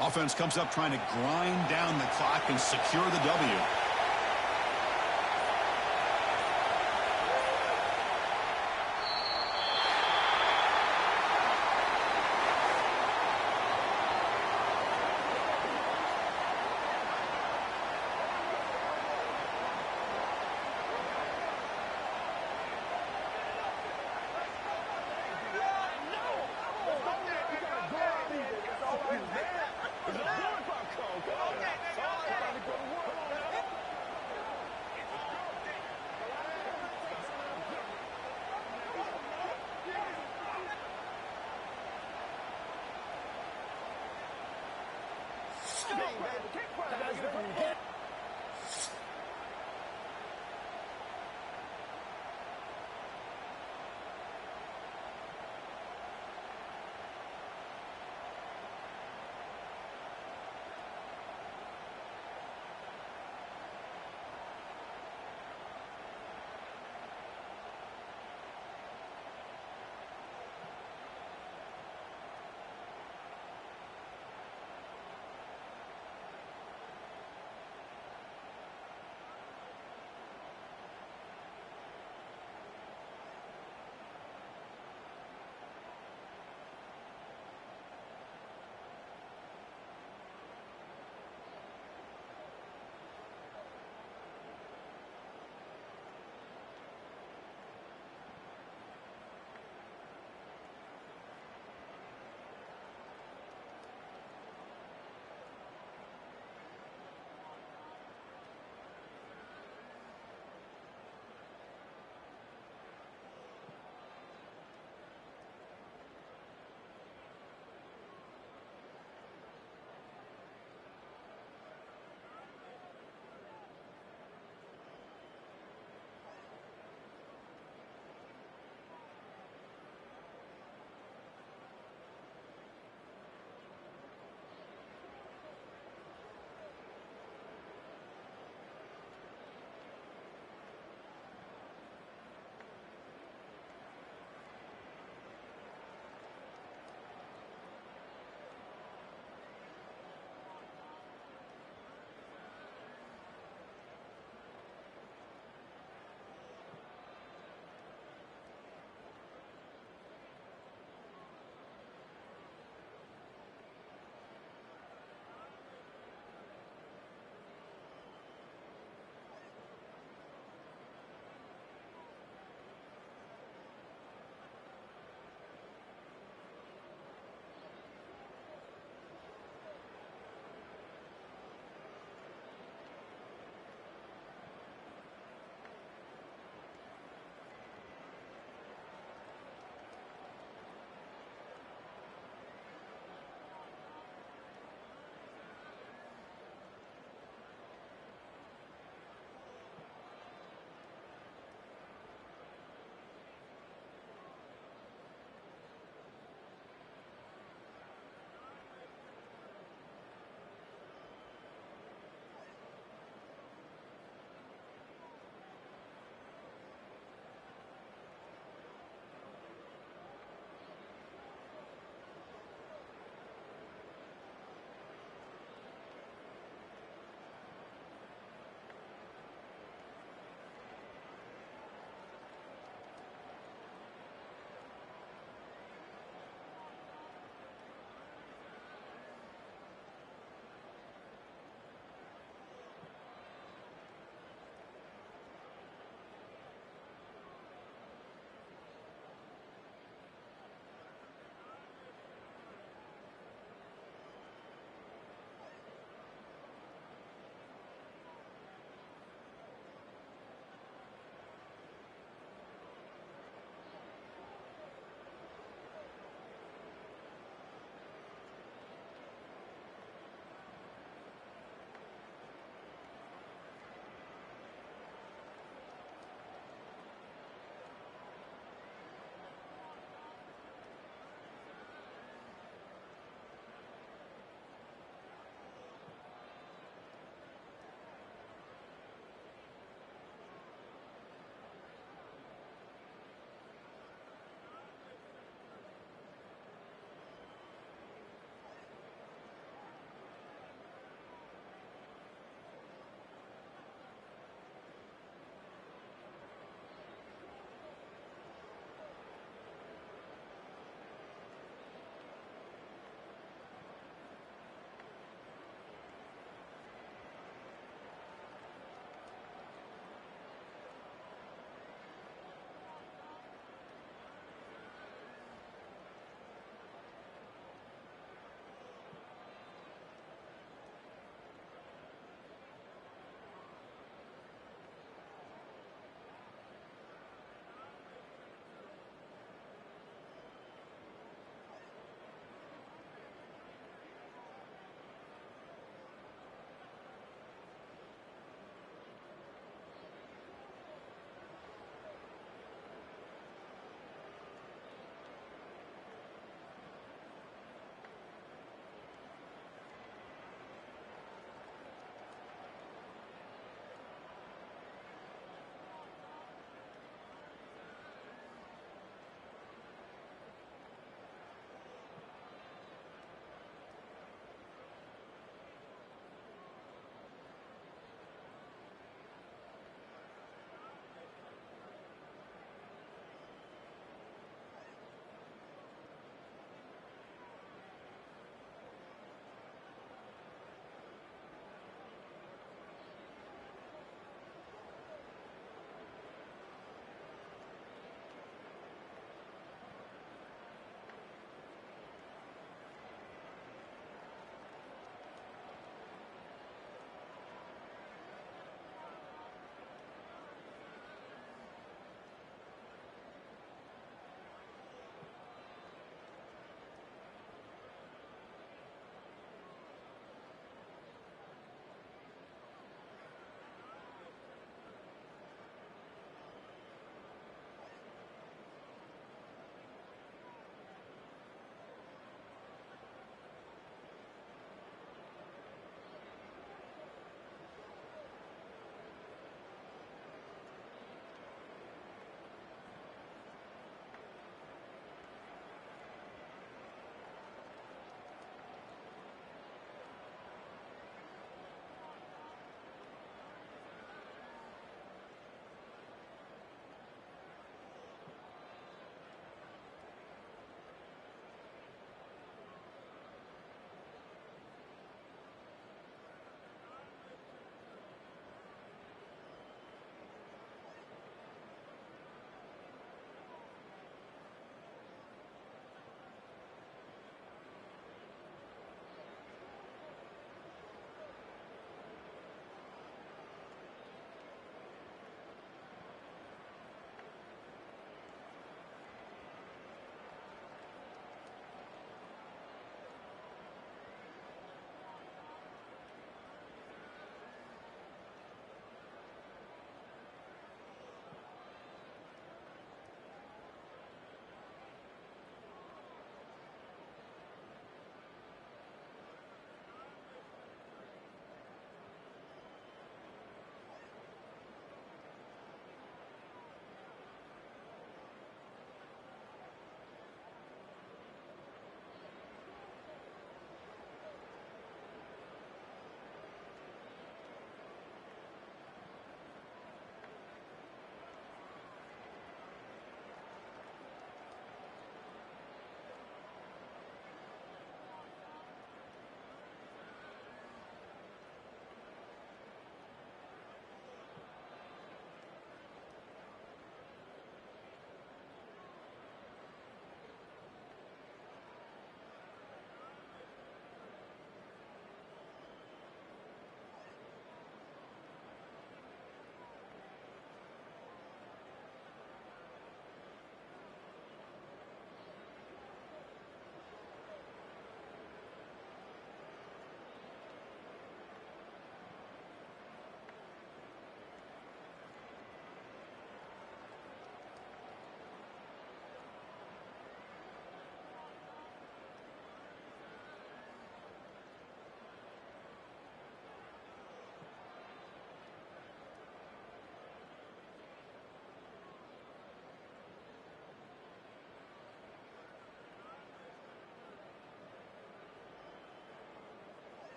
Speaker 1: Offense comes up trying to grind down the clock and secure the W.